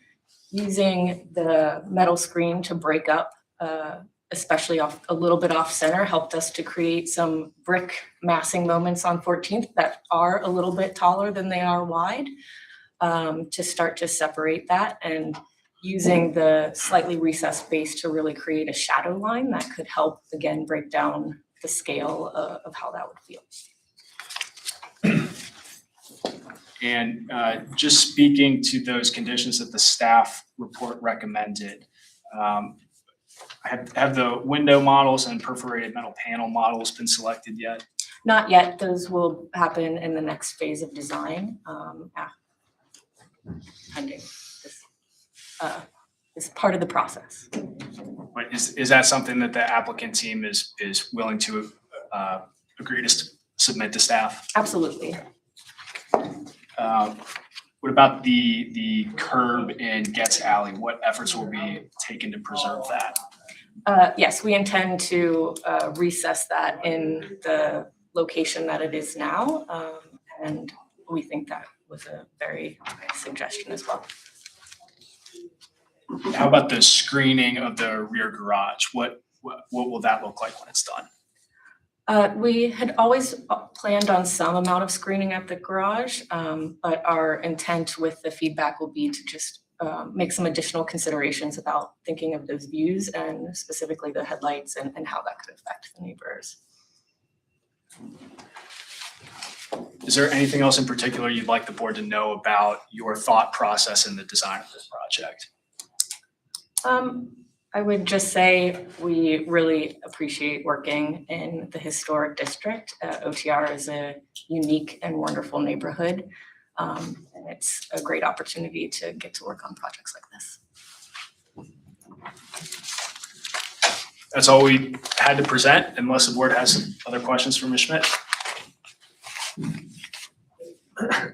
using the metal screen to break up, especially off a little bit off center, helped us to create some brick massing moments on 14th that are a little bit taller than they are wide, to start to separate that, and using the slightly recessed base to really create a shadow line that could help, again, break down the scale of how that would feel. And just speaking to those conditions that the staff report recommended, have the window models and perforated metal panel models been selected yet? Not yet. Those will happen in the next phase of design, pending is part of the process. But is that something that the applicant team is willing to agree to submit to staff? Absolutely. What about the curb in Getz Alley? What efforts will be taken to preserve that? Yes, we intend to recess that in the location that it is now, and we think that was a very nice suggestion as well. How about the screening of the rear garage? What will that look like when it's done? We had always planned on some amount of screening at the garage, but our intent with the feedback will be to just make some additional considerations about thinking of those views and specifically the headlights and how that could affect the neighbors. Is there anything else in particular you'd like the board to know about your thought process in the design of this project? I would just say we really appreciate working in the historic district. OTR is a unique and wonderful neighborhood. And it's a great opportunity to get to work on projects like this. That's all we had to present, unless the board has some other questions for Ms. Schmidt.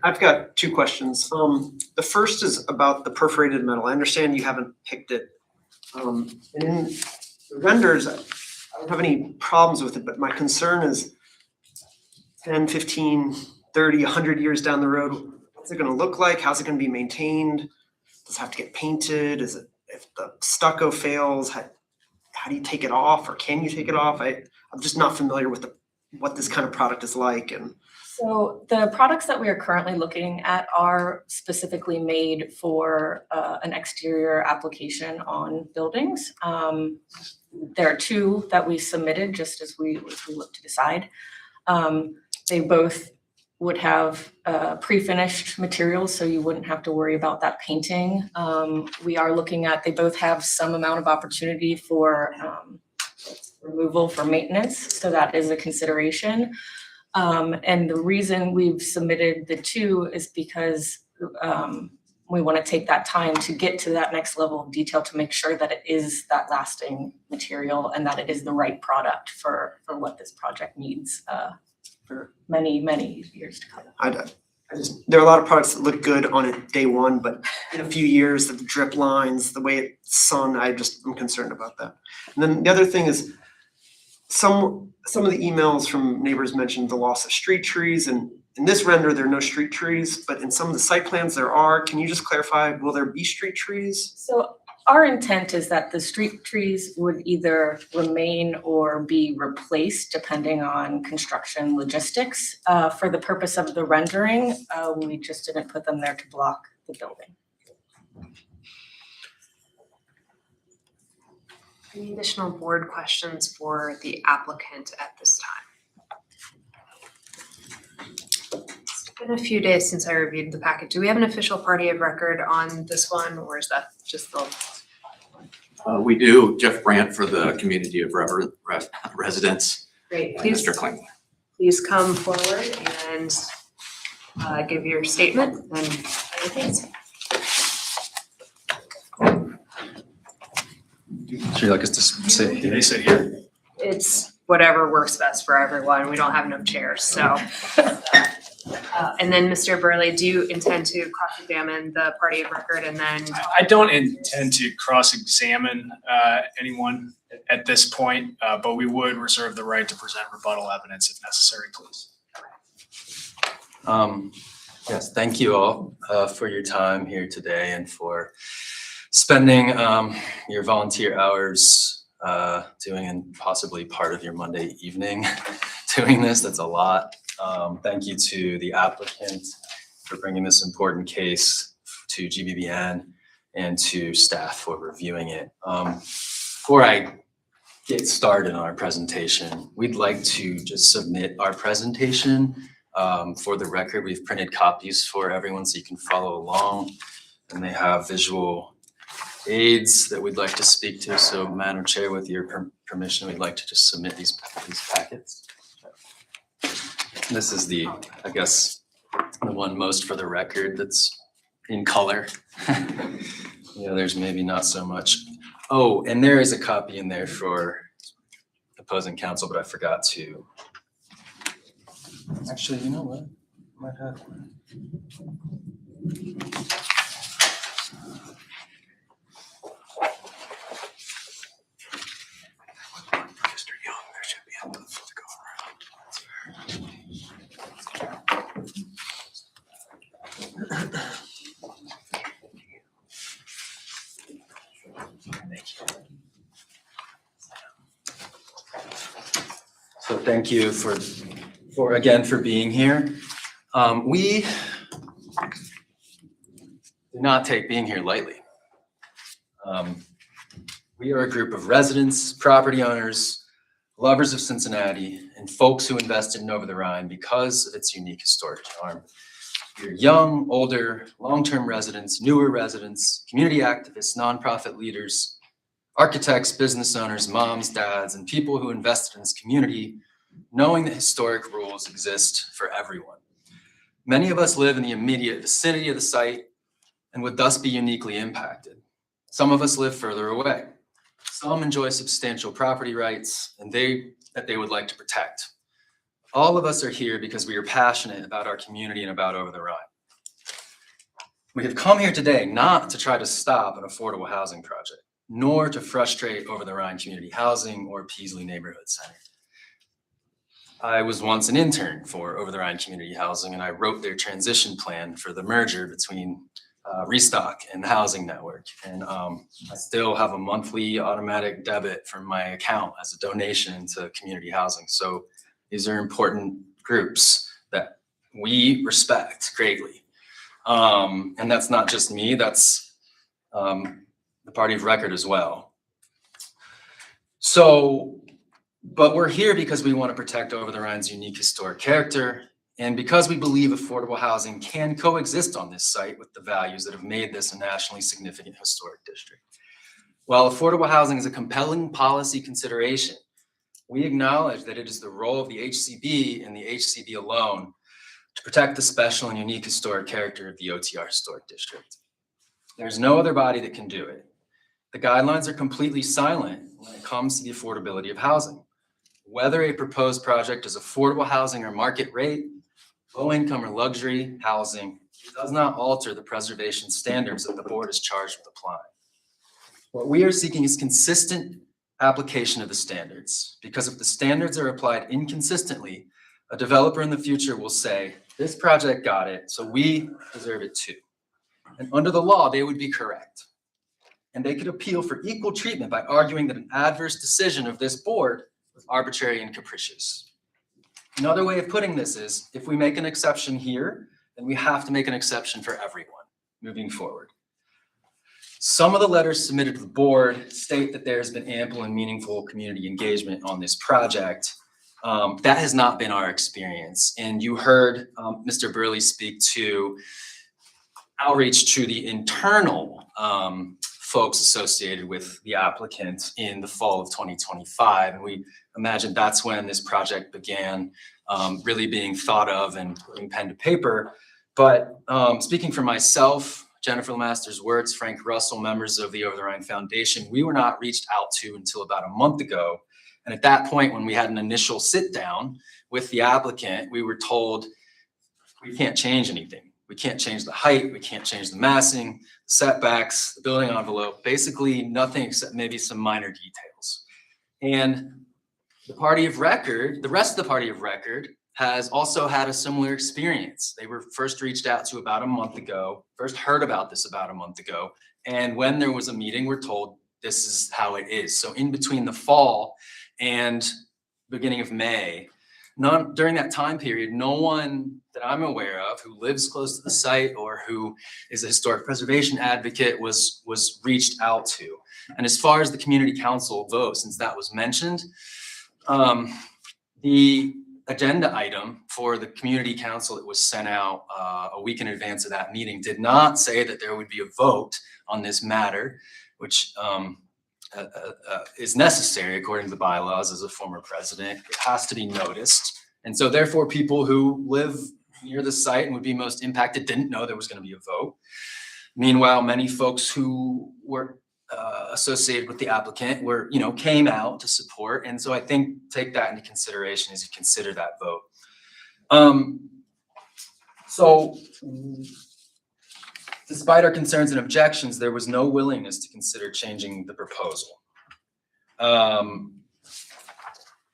I've got 2 questions. The first is about the perforated metal. I understand you haven't picked it. And in the renders, I don't have any problems with it, but my concern is 10, 15, 30, 100 years down the road, what's it gonna look like? How's it gonna be maintained? Does it have to get painted? Is it, if the stucco fails, how do you take it off, or can you take it off? I'm just not familiar with what this kind of product is like. And So the products that we are currently looking at are specifically made for an exterior application on buildings. There are 2 that we submitted just as we look to decide. They both would have pre-finished materials, so you wouldn't have to worry about that painting. We are looking at, they both have some amount of opportunity for removal for maintenance, so that is a consideration. And the reason we've submitted the 2 is because we want to take that time to get to that next level of detail to make sure that it is that lasting material and that it is the right product for what this project needs for many, many years to come. there are a lot of products that look good on it day one, but in a few years, the drip lines, the way it's sung, I'm concerned about that. And then the other thing is some of the emails from neighbors mentioned the loss of street trees, and in this render, there are no street trees, but in some of the site plans there are. Can you just clarify, will there be street trees? So our intent is that the street trees would either remain or be replaced depending on construction logistics. For the purpose of the rendering, we just didn't put them there to block the building. Any additional board questions for the applicant at this time? It's been a few days since I reviewed the packet. Do we have an official party of record on this one, or is that just the? We do. Jeff Brandt for the Community of Residents. Great, and please. Mr. Kling. Please come forward and give your statement and everything. So you'd like us to sit here? They sit here. It's whatever works best for everyone. We don't have enough chairs, so. And then Mr. Burley, do you intend to cross-examine the party of record and then? I don't intend to cross-examine anyone at this point, but we would reserve the right to present rebuttal evidence if necessary, please. Yes, thank you all for your time here today and for spending your volunteer hours doing and possibly part of your Monday evening doing this. That's a lot. Thank you to the applicant for bringing this important case to GBBN and to staff for reviewing it. Before I get started on our presentation, we'd like to just submit our presentation for the record. We've printed copies for everyone so you can follow along, and they have visual aids that we'd like to speak to. So Madam Chair, with your permission, we'd like to just submit these packets. This is the, I guess, the one most for the record that's in color. Yeah, there's maybe not so much. Oh, and there is a copy in there for opposing counsel, but I forgot to. Actually, you know what? I might have one. Mr. Young, there should be enough to go around. That's fair. So thank you for again for being here. We do not take being here lightly. We are a group of residents, property owners, lovers of Cincinnati, and folks who invested in Over the Rhine because of its unique historic charm. We're young, older, long-term residents, newer residents, community activists, nonprofit leaders, architects, business owners, moms, dads, and people who invested in this community, knowing that historic rules exist for everyone. Many of us live in the immediate vicinity of the site and would thus be uniquely impacted. Some of us live further away. Some enjoy substantial property rights and that they would like to protect. All of us are here because we are passionate about our community and about Over the Rhine. We have come here today not to try to stop an affordable housing project, nor to frustrate Over the Rhine Community Housing or Peaslee Neighborhood Center. I was once an intern for Over the Rhine Community Housing, and I wrote their transition plan for the merger between Restock and the Housing Network. And I still have a monthly automatic debit from my account as a donation to community housing. So these are important groups that we respect greatly. And that's not just me, that's the party of record as well. So, but we're here because we want to protect Over the Rhine's unique historic character, and because we believe affordable housing can coexist on this site with the values that have made this a nationally significant historic district. While affordable housing is a compelling policy consideration, we acknowledge that it is the role of the HCB and the HCB alone to protect the special and unique historic character of the OTR Historic District. There's no other body that can do it. The guidelines are completely silent when it comes to the affordability of housing. Whether a proposed project is affordable housing or market rate, low-income or luxury housing, it does not alter the preservation standards that the board is charged with applying. What we are seeking is consistent application of the standards, because if the standards are applied inconsistently, a developer in the future will say, this project got it, so we deserve it too. And under the law, they would be correct. And they could appeal for equal treatment by arguing that an adverse decision of this board was arbitrary and capricious. Another way of putting this is, if we make an exception here, then we have to make an exception for everyone moving forward. Some of the letters submitted to the board state that there has been ample and meaningful community engagement on this project. That has not been our experience. And you heard Mr. Burley speak to outreach to the internal folks associated with the applicant in the fall of 2025. And we imagine that's when this project began really being thought of and putting pen to paper. But speaking for myself, Jennifer Lemasters Wirtz, Frank Russell, members of the Over the Rhine Foundation, we were not reached out to until about a month ago. And at that point, when we had an initial sit down with the applicant, we were told we can't change anything. We can't change the height, we can't change the massing, the setbacks, the building envelope, basically nothing except maybe some minor details. And the party of record, the rest of the party of record has also had a similar experience. They were first reached out to about a month ago, first heard about this about a month ago. And when there was a meeting, we're told this is how it is. So in between the fall and beginning of May, during that time period, no one that I'm aware of who lives close to the site or who is a historic preservation advocate was reached out to. And as far as the community council vote, since that was mentioned, the agenda item for the community council that was sent out a week in advance of that meeting did not say that there would be a vote on this matter, which is necessary according to the bylaws as a former president. It has to be noticed. And so therefore people who live near the site and would be most impacted didn't know there was going to be a vote. Meanwhile, many folks who were associated with the applicant were, came out to support. And so I think take that into consideration as you consider that vote. So despite our concerns and objections, there was no willingness to consider changing the proposal.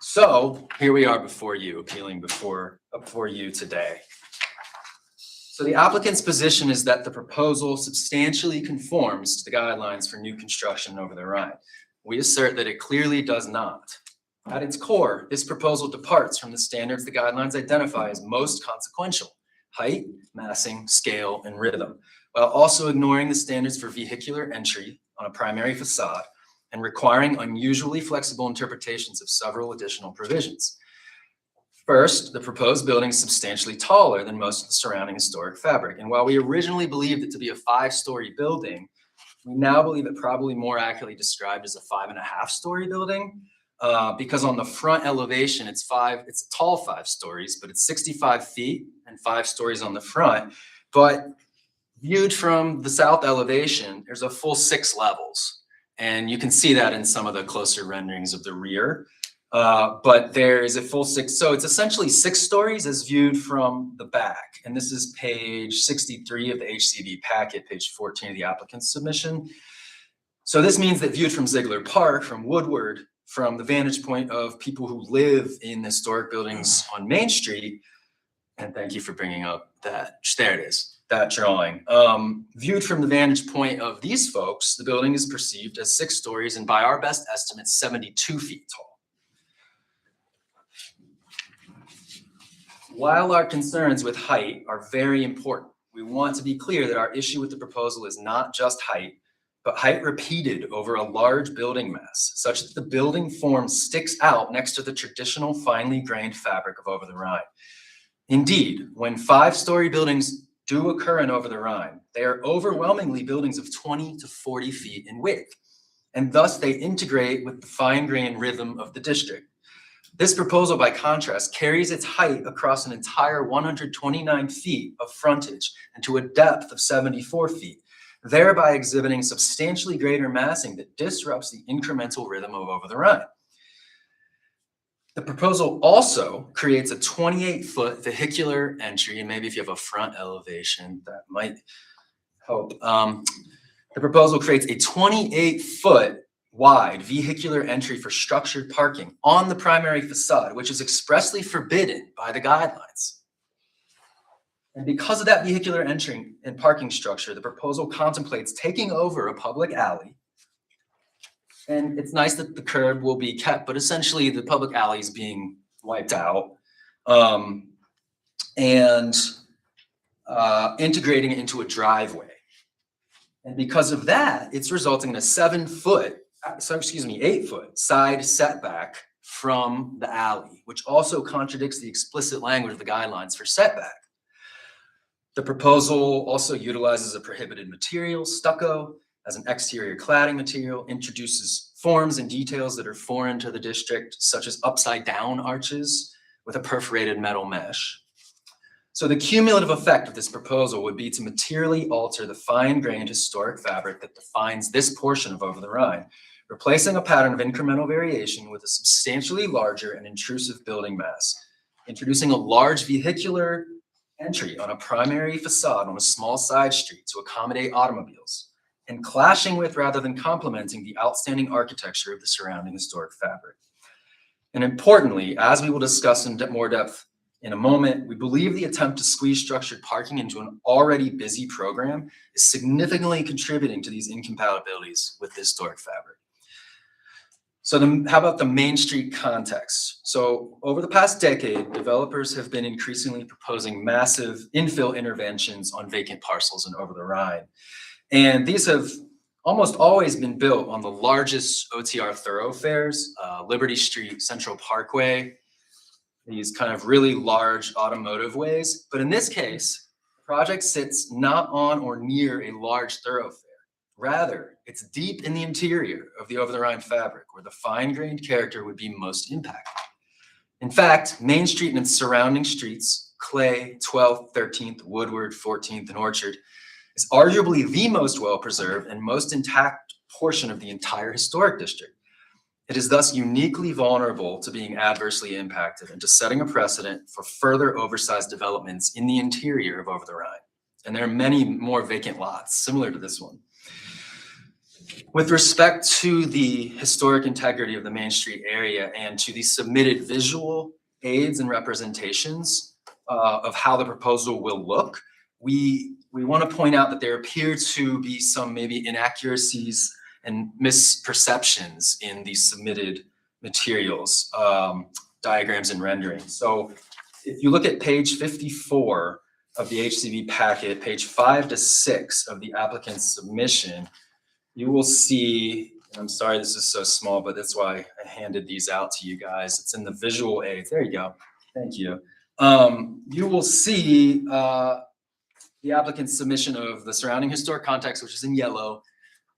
So here we are before you, appealing before you today. So the applicant's position is that the proposal substantially conforms to the guidelines for new construction over the Rhine. We assert that it clearly does not. At its core, this proposal departs from the standards the guidelines identify as most consequential: height, massing, scale, and rhythm, while also ignoring the standards for vehicular entry on a primary facade and requiring unusually flexible interpretations of several additional provisions. First, the proposed building is substantially taller than most of the surrounding historic fabric. And while we originally believed it to be a 5-story building, we now believe it probably more accurately described as a 5.5-story building, because on the front elevation, it's a tall 5 stories, but it's 65 feet and 5 stories on the front. But viewed from the south elevation, there's a full 6 levels. And you can see that in some of the closer renderings of the rear. But there is a full 6, so it's essentially 6 stories as viewed from the back. And this is page 63 of the HCD packet, page 14 of the applicant's submission. So this means that viewed from Ziegler Park, from Woodward, from the vantage point of people who live in historic buildings on Main Street, and thank you for bringing up that, there it is, that drawing. Viewed from the vantage point of these folks, the building is perceived as 6 stories and by our best estimates, 72 feet tall. While our concerns with height are very important, we want to be clear that our issue with the proposal is not just height, but height repeated over a large building mass, such that the building form sticks out next to the traditional finely grained fabric of Over the Rhine. Indeed, when 5-story buildings do occur in Over the Rhine, they are overwhelmingly buildings of 20 to 40 feet in width, and thus they integrate with the fine-grained rhythm of the district. This proposal, by contrast, carries its height across an entire 129 feet of frontage and to a depth of 74 feet, thereby exhibiting substantially greater massing that disrupts the incremental rhythm of Over the Rhine. The proposal also creates a 28-foot vehicular entry, and maybe if you have a front elevation, that might help. The proposal creates a 28-foot wide vehicular entry for structured parking on the primary facade, which is expressly forbidden by the guidelines. And because of that vehicular entry and parking structure, the proposal contemplates taking over a public alley. And it's nice that the curb will be kept, but essentially the public alley is being wiped out. And integrating it into a driveway. And because of that, it's resulting in a 8-foot side setback from the alley, which also contradicts the explicit language of the guidelines for setback. The proposal also utilizes a prohibited material, stucco, as an exterior cladding material, introduces forms and details that are foreign to the district, such as upside down arches with a perforated metal mesh. So the cumulative effect of this proposal would be to materially alter the fine-grained historic fabric that defines this portion of Over the Rhine, replacing a pattern of incremental variation with a substantially larger and intrusive building mass, introducing a large vehicular entry on a primary facade on a small side street to accommodate automobiles, and clashing with rather than complementing the outstanding architecture of the surrounding historic fabric. And importantly, as we will discuss in more depth in a moment, we believe the attempt to squeeze structured parking into an already busy program is significantly contributing to these incompatibilities with the historic fabric. So how about the Main Street context? So over the past decade, developers have been increasingly proposing massive infill interventions on vacant parcels in Over the Rhine. And these have almost always been built on the largest OTR thoroughfares, Liberty Street, Central Parkway, these kind of really large automotive ways. But in this case, the project sits not on or near a large thoroughfare. Rather, it's deep in the interior of the Over the Rhine fabric where the fine-grained character would be most impacted. In fact, Main Street and its surrounding streets, Clay, 12th, 13th, Woodward, 14th, and Orchard, is arguably the most well-preserved and most intact portion of the entire historic district. It is thus uniquely vulnerable to being adversely impacted and to setting a precedent for further oversized developments in the interior of Over the Rhine. And there are many more vacant lots similar to this one. With respect to the historic integrity of the Main Street area and to the submitted visual aids and representations of how the proposal will look, we want to point out that there appear to be some maybe inaccuracies and misperceptions in these submitted materials, diagrams and renderings. So if you look at page 54 of the HCV packet, page 5 to 6 of the applicant's submission, you will see, and I'm sorry this is so small, but that's why I handed these out to you guys. It's in the visual aids. There you go. Thank you. You will see the applicant's submission of the surrounding historic context, which is in yellow,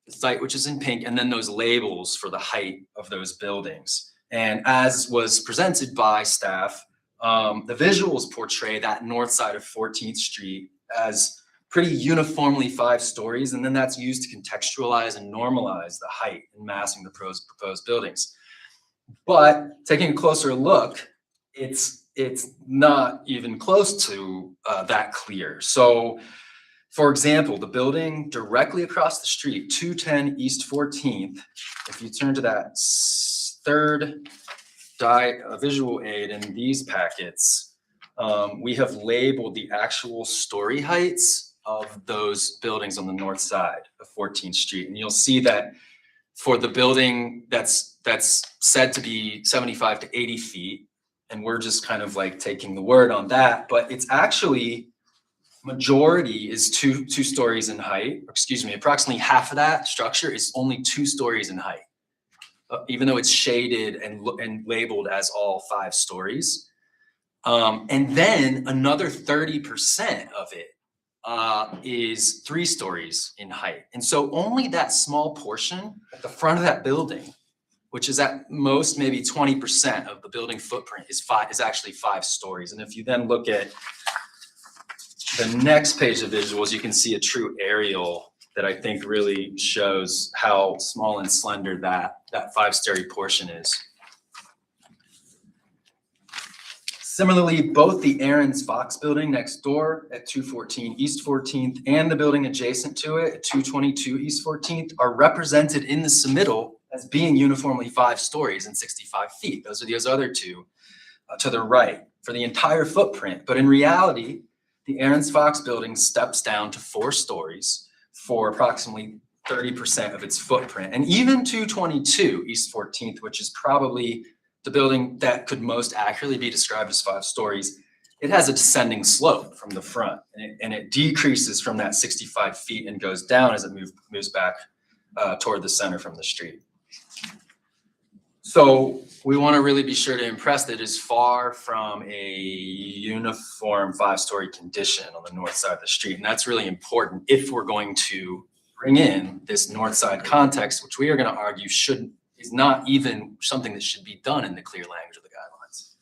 the site, which is in pink, and then those labels for the height of those buildings. And as was presented by staff, the visuals portray that north side of 14th Street as pretty uniformly 5 stories, and then that's used to contextualize and normalize the height and massing the proposed buildings. But taking a closer look, it's not even close to that clear. So, for example, the building directly across the street, 210 East 14th, if you turn to that third visual aid in these packets, we have labeled the actual story heights of those buildings on the north side of 14th Street. And you'll see that for the building that's said to be 75 to 80 feet, and we're just kind of like taking the word on that, but it's actually majority is two stories in height. Excuse me, approximately half of that structure is only 2 stories in height, even though it's shaded and labeled as all 5 stories. And then another 30% of it is 3 stories in height. And so only that small portion at the front of that building, which is at most maybe 20% of the building footprint, is actually 5 stories. And if you then look at the next page of visuals, you can see a true aerial that I think really shows how small and slender that 5-story portion is. Similarly, both the Aaron's Fox building next door at 214 East 14th and the building adjacent to it at 222 East 14th are represented in the submittal as being uniformly 5 stories and 65 feet. Those are those other two to the right for the entire footprint. But in reality, the Aaron's Fox building steps down to 4 stories for approximately 30% of its footprint. And even 222 East 14th, which is probably the building that could most accurately be described as 5 stories, it has a descending slope from the front, and it decreases from that 65 feet and goes down as it moves back toward the center from the street. So we want to really be sure to impress that it is far from a uniform 5-story condition on the north side of the street. And that's really important if we're going to bring in this north side context, which we are going to argue is not even something that should be done in the clear language of the guidelines.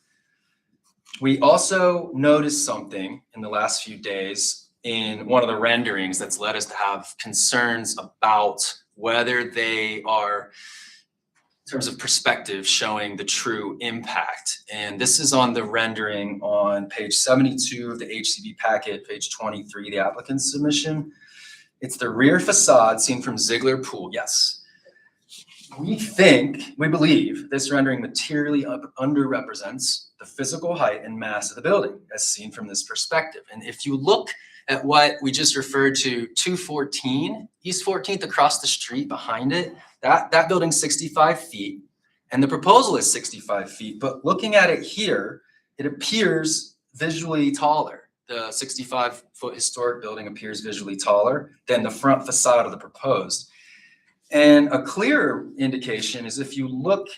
We also noticed something in the last few days in one of the renderings that's led us to have concerns about whether they are, in terms of perspective, showing the true impact. And this is on the rendering on page 72 of the HCB packet, page 23, the applicant's submission. It's the rear facade seen from Ziegler Pool, yes. We believe this rendering materially underrepresents the physical height and mass of the building as seen from this perspective. And if you look at what we just referred to, 214 East 14th across the street behind it, that building's 65 feet and the proposal is 65 feet. But looking at it here, it appears visually taller. The 65-foot historic building appears visually taller than the front facade of the proposed. And a clearer indication is if you look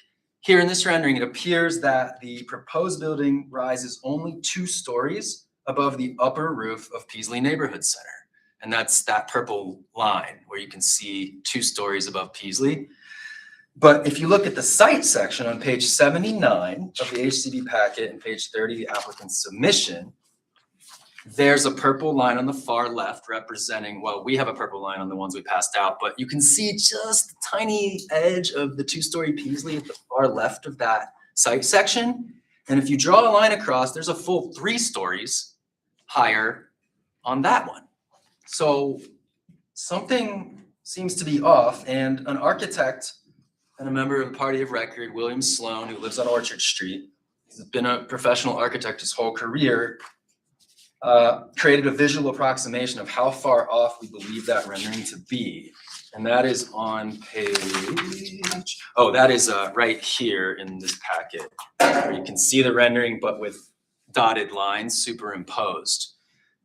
here in this rendering, it appears that the proposed building rises only 2 stories above the upper roof of Peaslee Neighborhood Center. And that's that purple line where you can see 2 stories above Peaslee. But if you look at the site section on page 79 of the HCB packet and page 30 of the applicant's submission, there's a purple line on the far left representing, well, we have a purple line on the ones we passed out, but you can see just the tiny edge of the 2-story Peaslee at the far left of that site section. And if you draw a line across, there's a full 3 stories higher on that one. So something seems to be off, and an architect and a member of the party of record, William Sloan, who lives on Orchard Street, he's been a professional architect his whole career, created a visual approximation of how far off we believe that rendering to be. And that is on page, that is right here in this packet, where you can see the rendering, but with dotted lines superimposed.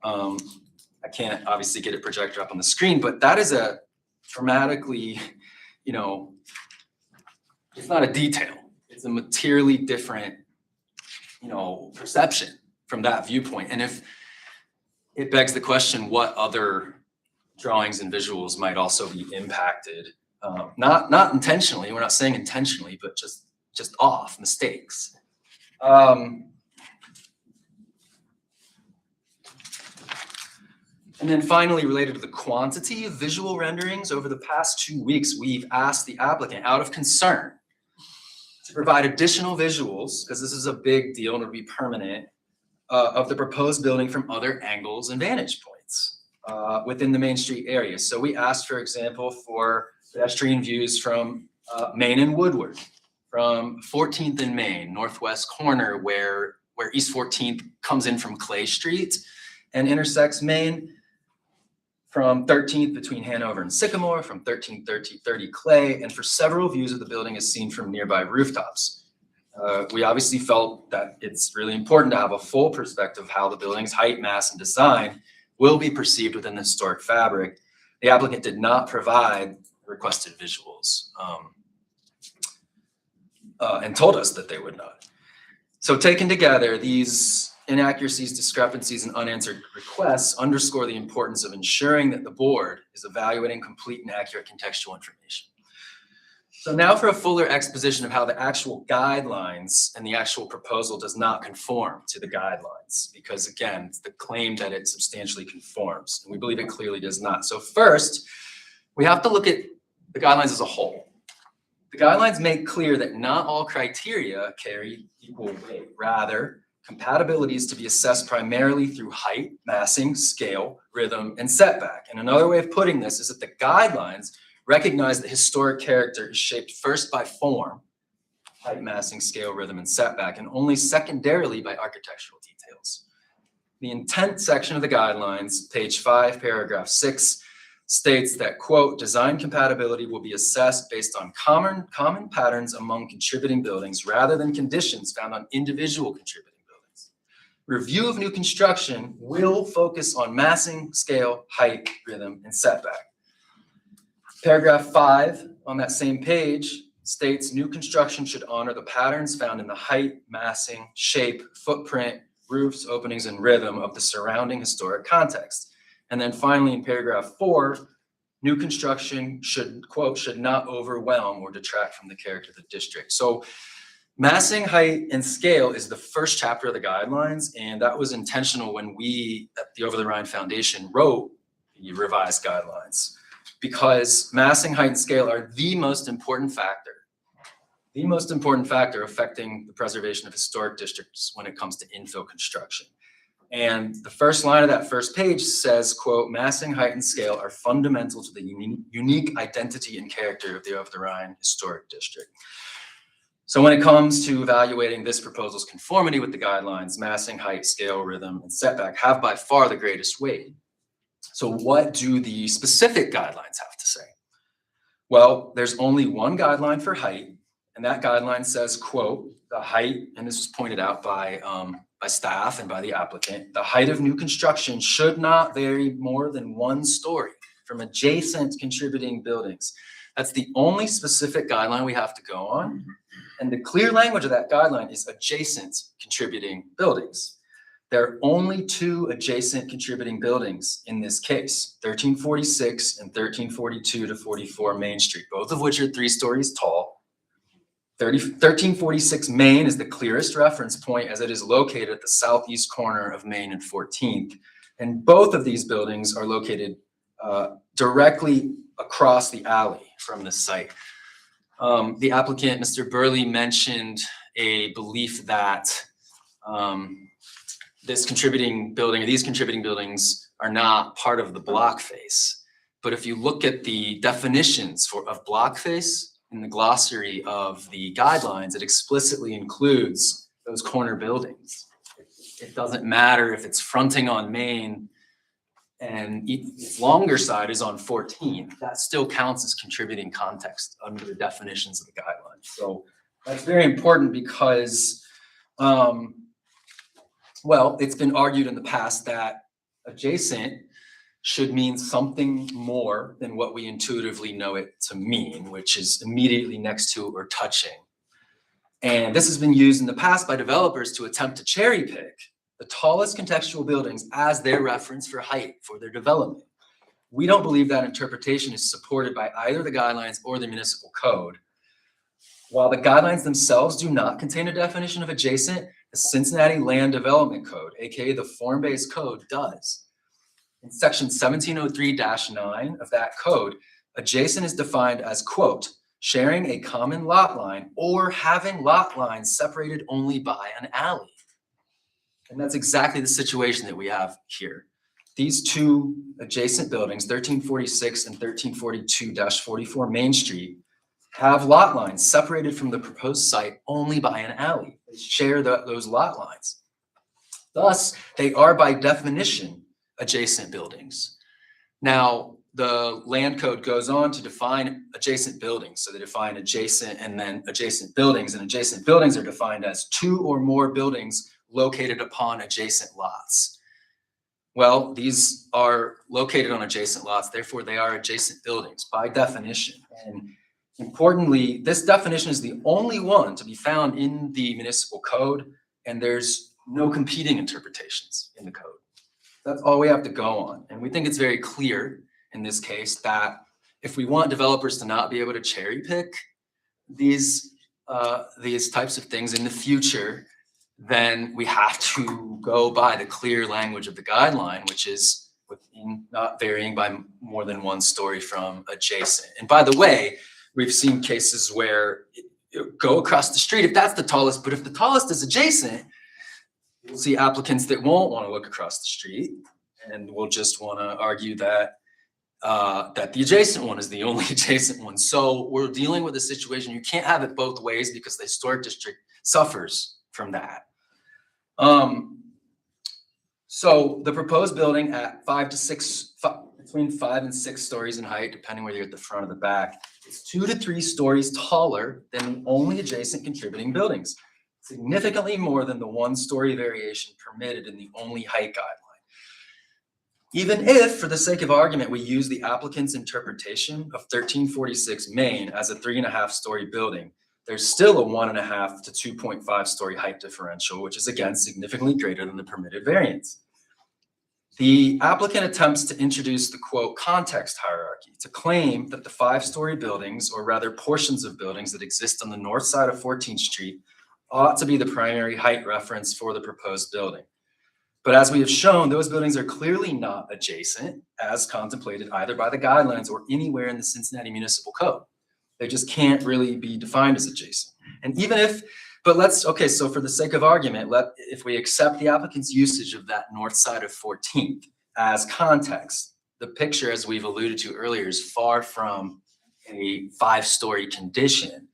I can't obviously get it projected up on the screen, but that is a dramatically, it's not a detail. It's a materially different, perception from that viewpoint. And if it begs the question, what other drawings and visuals might also be impacted? Not intentionally, we're not saying intentionally, but just off, mistakes. And then finally, related to the quantity of visual renderings, over the past 2 weeks, we've asked the applicant, out of concern, to provide additional visuals, because this is a big deal and it'll be permanent, of the proposed building from other angles and vantage points within the Main Street area. So we asked, for example, for pedestrian views from Main and Woodward, from 14th and Main, northwest corner where East 14th comes in from Clay Street and intersects Main, from 13th between Hanover and Sycamore, from 1330 Clay, and for several views of the building as seen from nearby rooftops. We obviously felt that it's really important to have a full perspective of how the building's height, mass, and design will be perceived within the historic fabric. The applicant did not provide requested visuals and told us that they would not. So taken together, these inaccuracies, discrepancies, and unanswered requests underscore the importance of ensuring that the board is evaluating complete and accurate contextual information. So now for a fuller exposition of how the actual guidelines and the actual proposal does not conform to the guidelines, because again, it's the claim that it substantially conforms, and we believe it clearly does not. So first, we have to look at the guidelines as a whole. The guidelines make clear that not all criteria carry equal weight. Rather, Compatibility is to be assessed primarily through height, massing, scale, rhythm, and setback. And another way of putting this is that the guidelines recognize that historic character is shaped first by form, height, massing, scale, rhythm, and setback, and only secondarily by architectural details. The intent section of the guidelines, page 5, paragraph 6, states that, quote, design compatibility will be assessed based on common patterns among contributing buildings rather than conditions found on individual contributing buildings. Review of new construction will focus on massing, scale, height, rhythm, and setback. Paragraph 5 on that same page states new construction should honor the patterns found in the height, massing, shape, footprint, roofs, openings, and rhythm of the surrounding historic context. And then finally, in paragraph 4, new construction should, quote, should not overwhelm or detract from the character of the district. So massing, height, and scale is the first chapter of the guidelines, and that was intentional when we at the Over the Rhine Foundation wrote the revised guidelines, because massing, height, and scale are the most important factor affecting the preservation of historic districts when it comes to infill construction. And the first line of that first page says, quote, massing, height, and scale are fundamental to the unique identity and character of the Over the Rhine Historic District. So when it comes to evaluating this proposal's conformity with the guidelines, massing, height, scale, rhythm, and setback have by far the greatest weight. So what do the specific guidelines have to say? Well, there's only one guideline for height, and that guideline says, quote, the height, and this was pointed out by staff and by the applicant, the height of new construction should not vary more than 1 story from adjacent contributing buildings. That's the only specific guideline we have to go on. And the clear language of that guideline is adjacent contributing buildings. There are only 2 adjacent contributing buildings in this case, 1346 and 1342 to 44 Main Street, both of which are 3 stories tall. 1346 Main is the clearest reference point as it is located at the southeast corner of Main and 14th. And both of these buildings are located directly across the alley from this site. The applicant, Mr. Burley, mentioned a belief that these contributing buildings are not part of the block face. But if you look at the definitions of block face in the glossary of the guidelines, it explicitly includes those corner buildings. It doesn't matter if it's fronting on Main and its longer side is on 14, that still counts as contributing context under the definitions of the guidelines. So that's very important because, well, it's been argued in the past that adjacent should mean something more than what we intuitively know it to mean, which is immediately next to or touching. And this has been used in the past by developers to attempt to cherry pick the tallest contextual buildings as their reference for height for their development. We don't believe that interpretation is supported by either the guidelines or the municipal code. While the guidelines themselves do not contain a definition of adjacent, the Cincinnati Land Development Code, aka the form-based code, does. In section 1703-9 of that code, adjacent is defined as, quote, sharing a common lot line or having lot lines separated only by an alley. And that's exactly the situation that we have here. These 2 adjacent buildings, 1346 and 1342-44 Main Street, have lot lines separated from the proposed site only by an alley. They share those lot lines. Thus, they are by definition adjacent buildings. Now, the land code goes on to define adjacent buildings. So they define adjacent and then adjacent buildings, and adjacent buildings are defined as 2 or more buildings located upon adjacent lots. Well, these are located on adjacent lots, therefore they are adjacent buildings by definition. And importantly, this definition is the only one to be found in the municipal code, and there's no competing interpretations in the code. That's all we have to go on. And we think it's very clear in this case that if we want developers to not be able to cherry pick these types of things in the future, then we have to go by the clear language of the guideline, which is within not varying by more than 1 story from adjacent. And by the way, we've seen cases where go across the street if that's the tallest, but if the tallest is adjacent, We'll see applicants that won't want to look across the street and will just want to argue that that the adjacent one is the only adjacent one. So we're dealing with a situation, you can't have it both ways because the historic district suffers from that. So the proposed building at between 5 and 6 stories in height, depending whether you're at the front or the back, is 2 to 3 stories taller than the only adjacent contributing buildings, significantly more than the 1-story variation permitted in the only height guideline. Even if, for the sake of argument, we use the applicant's interpretation of 1346 Main as a 3.5-story building, there's still a 1.5 to 2.5-story height differential, which is again significantly greater than the permitted variance. The applicant attempts to introduce the quote context hierarchy to claim that the 5-story buildings, or rather portions of buildings that exist on the north side of 14th Street, ought to be the primary height reference for the proposed building. But as we have shown, those buildings are clearly not adjacent as contemplated either by the guidelines or anywhere in the Cincinnati Municipal Code. They just can't really be defined as adjacent. And even if, okay, so for the sake of argument, if we accept the applicant's usage of that north side of 14th as context, the picture, as we've alluded to earlier, is far from a 5-story condition.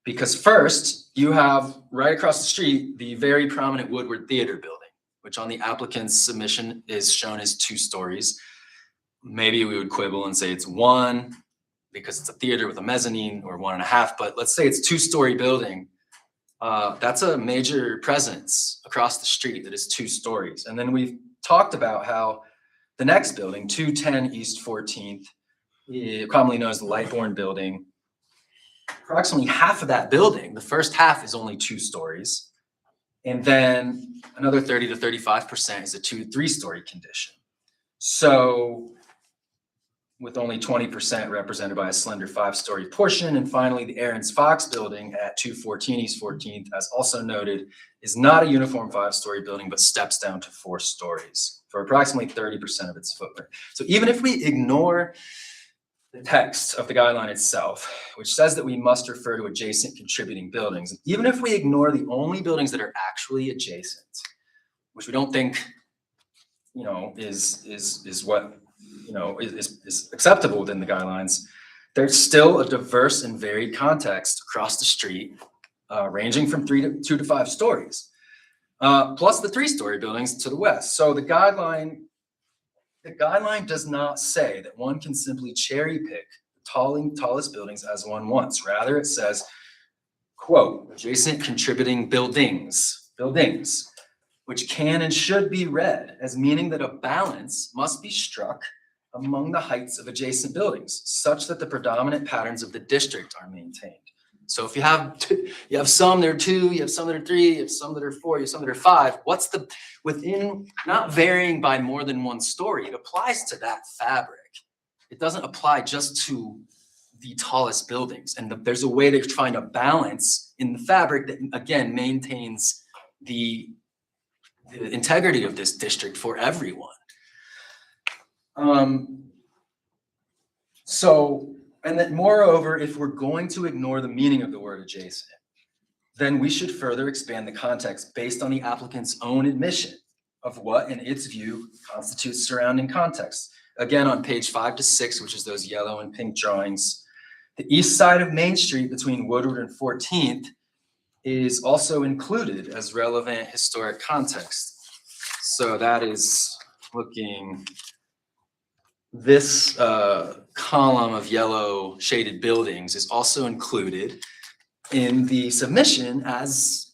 Because first, you have right across the street, the very prominent Woodward Theater building, which on the applicant's submission is shown as 2 stories. Maybe we would quibble and say it's 1 because it's a theater with a mezzanine, or 1.5, but let's say it's 2-story building. That's a major presence across the street that is 2 stories. And then we've talked about how the next building, 210 East 14th, commonly known as the Lightbourne building, approximately half of that building, the first half is only 2 stories. And then another 30 to 35% is a 2 to 3-story condition. So with only 20% represented by a slender 5-story portion. And finally, the Aaron's Fox building at 214 East 14th, as also noted, is not a uniform 5-story building, but steps down to 4 stories for approximately 30% of its footprint. So even if we ignore the text of the guideline itself, which says that we must refer to adjacent contributing buildings, even if we ignore the only buildings that are actually adjacent, which we don't think, is what is acceptable within the guidelines, there's still a diverse and varied context across the street, ranging from 2 to 5 stories, plus the 3-story buildings to the west. So the guideline does not say that one can simply cherry pick the tallest buildings as one wants. Rather, it says, quote, adjacent contributing buildings, which can and should be read as meaning that a balance must be struck among the heights of adjacent buildings, such that the predominant patterns of the district are maintained. So if you have some that are 2, you have some that are 3, you have some that are 4, you have some that are 5, within, not varying by more than 1 story, it applies to that fabric. It doesn't apply just to the tallest buildings. And there's a way to find a balance in the fabric that, again, maintains the integrity of this district for everyone. And that moreover, if we're going to ignore the meaning of the word adjacent, then we should further expand the context based on the applicant's own admission of what, in its view, constitutes surrounding context. Again, on page 5 to 6, which is those yellow and pink drawings, the east side of Main Street between Woodward and 14th is also included as relevant historic context. So that is looking, this column of yellow shaded buildings is also included in the submission as,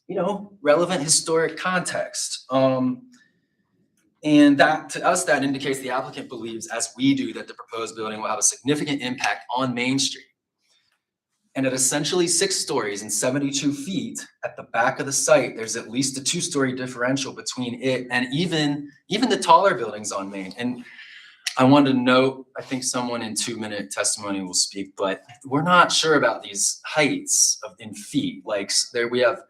relevant historic context. And that, to us, that indicates the applicant believes, as we do, that the proposed building will have a significant impact on Main Street. And at essentially 6 stories and 72 feet at the back of the site, there's at least a 2-story differential between it and even the taller buildings on Main. And I wanted to note, I think someone in 2-minute testimony will speak, but we're not sure about these heights in feet. Like there we have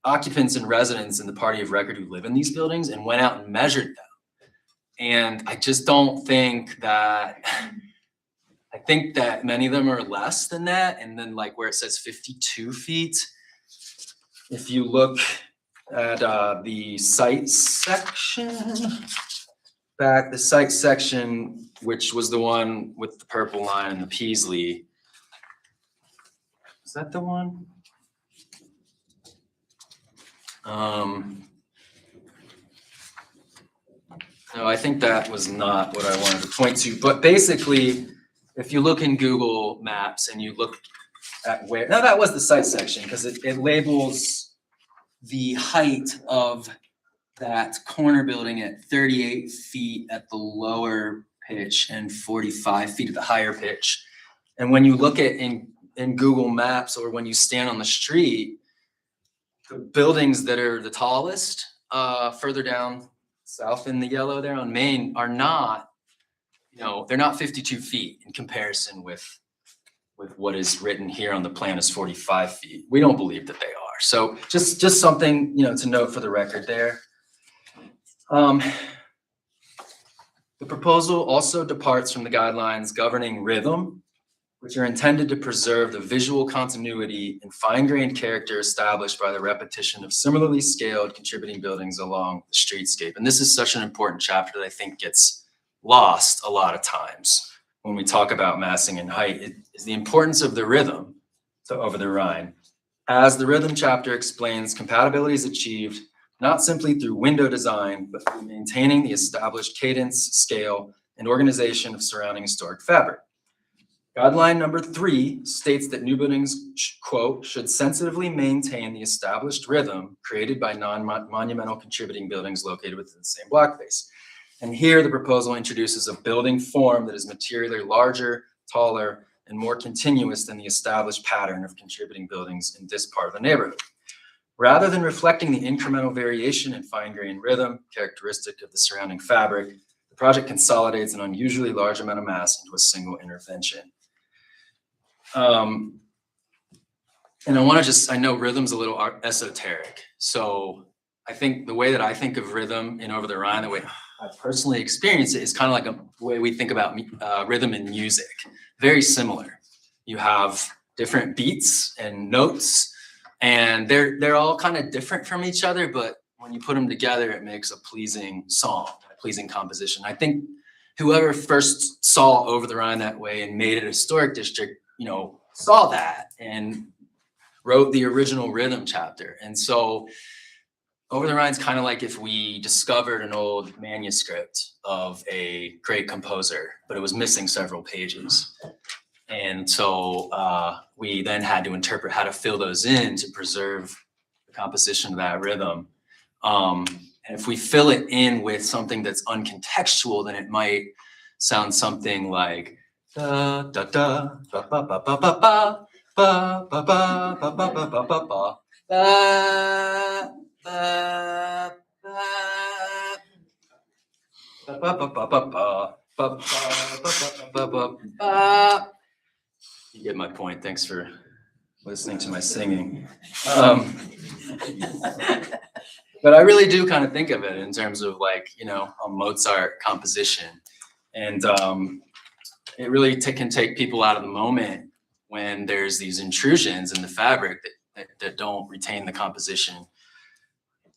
occupants and residents in the party of record who live in these buildings and went out and measured them. And I just don't think that, I think that many of them are less than that. And then like where it says 52 feet, if you look at the site section. Back, the site section, which was the one with the purple line and the Peasley. Is that the one? No, I think that was not what I wanted to point to, but basically, if you look in Google Maps and you look at where, no, that was the site section, because it labels the height of that corner building at 38 feet at the lower pitch and 45 feet at the higher pitch. And when you look at in Google Maps, or when you stand on the street, the buildings that are the tallest, further down south in the yellow there on Main, are not, they're not 52 feet in comparison with what is written here on the plan is 45 feet. We don't believe that they are. So just something, to note for the record there. The proposal also departs from the guidelines governing rhythm, which are intended to preserve the visual continuity and fine-grained character established by the repetition of similarly scaled contributing buildings along the streetscape. And this is such an important chapter that I think gets lost a lot of times when we talk about massing and height. It is the importance of the rhythm over the Rhine. As the rhythm chapter explains, compatibility is achieved not simply through window design, but through maintaining the established cadence, scale, and organization of surrounding historic fabric. Guideline number 3 states that new buildings, quote, should sensitively maintain the established rhythm created by non-monumental contributing buildings located within the same block face. And here the proposal introduces a building form that is materially larger, taller, and more continuous than the established pattern of contributing buildings in this part of the neighborhood. Rather than reflecting the incremental variation in fine-grained rhythm characteristic of the surrounding fabric, the project consolidates an unusually large amount of mass into a single intervention. And I know rhythm's a little esoteric. So I think the way that I think of rhythm in Over the Rhine, the way I personally experience it, is kind of like a way we think about rhythm in music. Very similar. You have different beats and notes, and they're all kind of different from each other, but when you put them together, it makes a pleasing song, a pleasing composition. I think whoever first saw Over the Rhine that way and made it a historic district, saw that and wrote the original rhythm chapter. And so Over the Rhine's kind of like if we discovered an old manuscript of a great composer, but it was missing several pages. And so we then had to interpret how to fill those in to preserve the composition of that rhythm. And if we fill it in with something that's uncontextual, then it might sound something like da da da ba ba ba ba ba ba ba ba ba ba ba ba ba ba ba ba. You get my point. Thanks for listening to my singing. But I really do kind of think of it in terms of like, a Mozart composition. And it really can take people out of the moment when there's these intrusions in the fabric that don't retain the composition.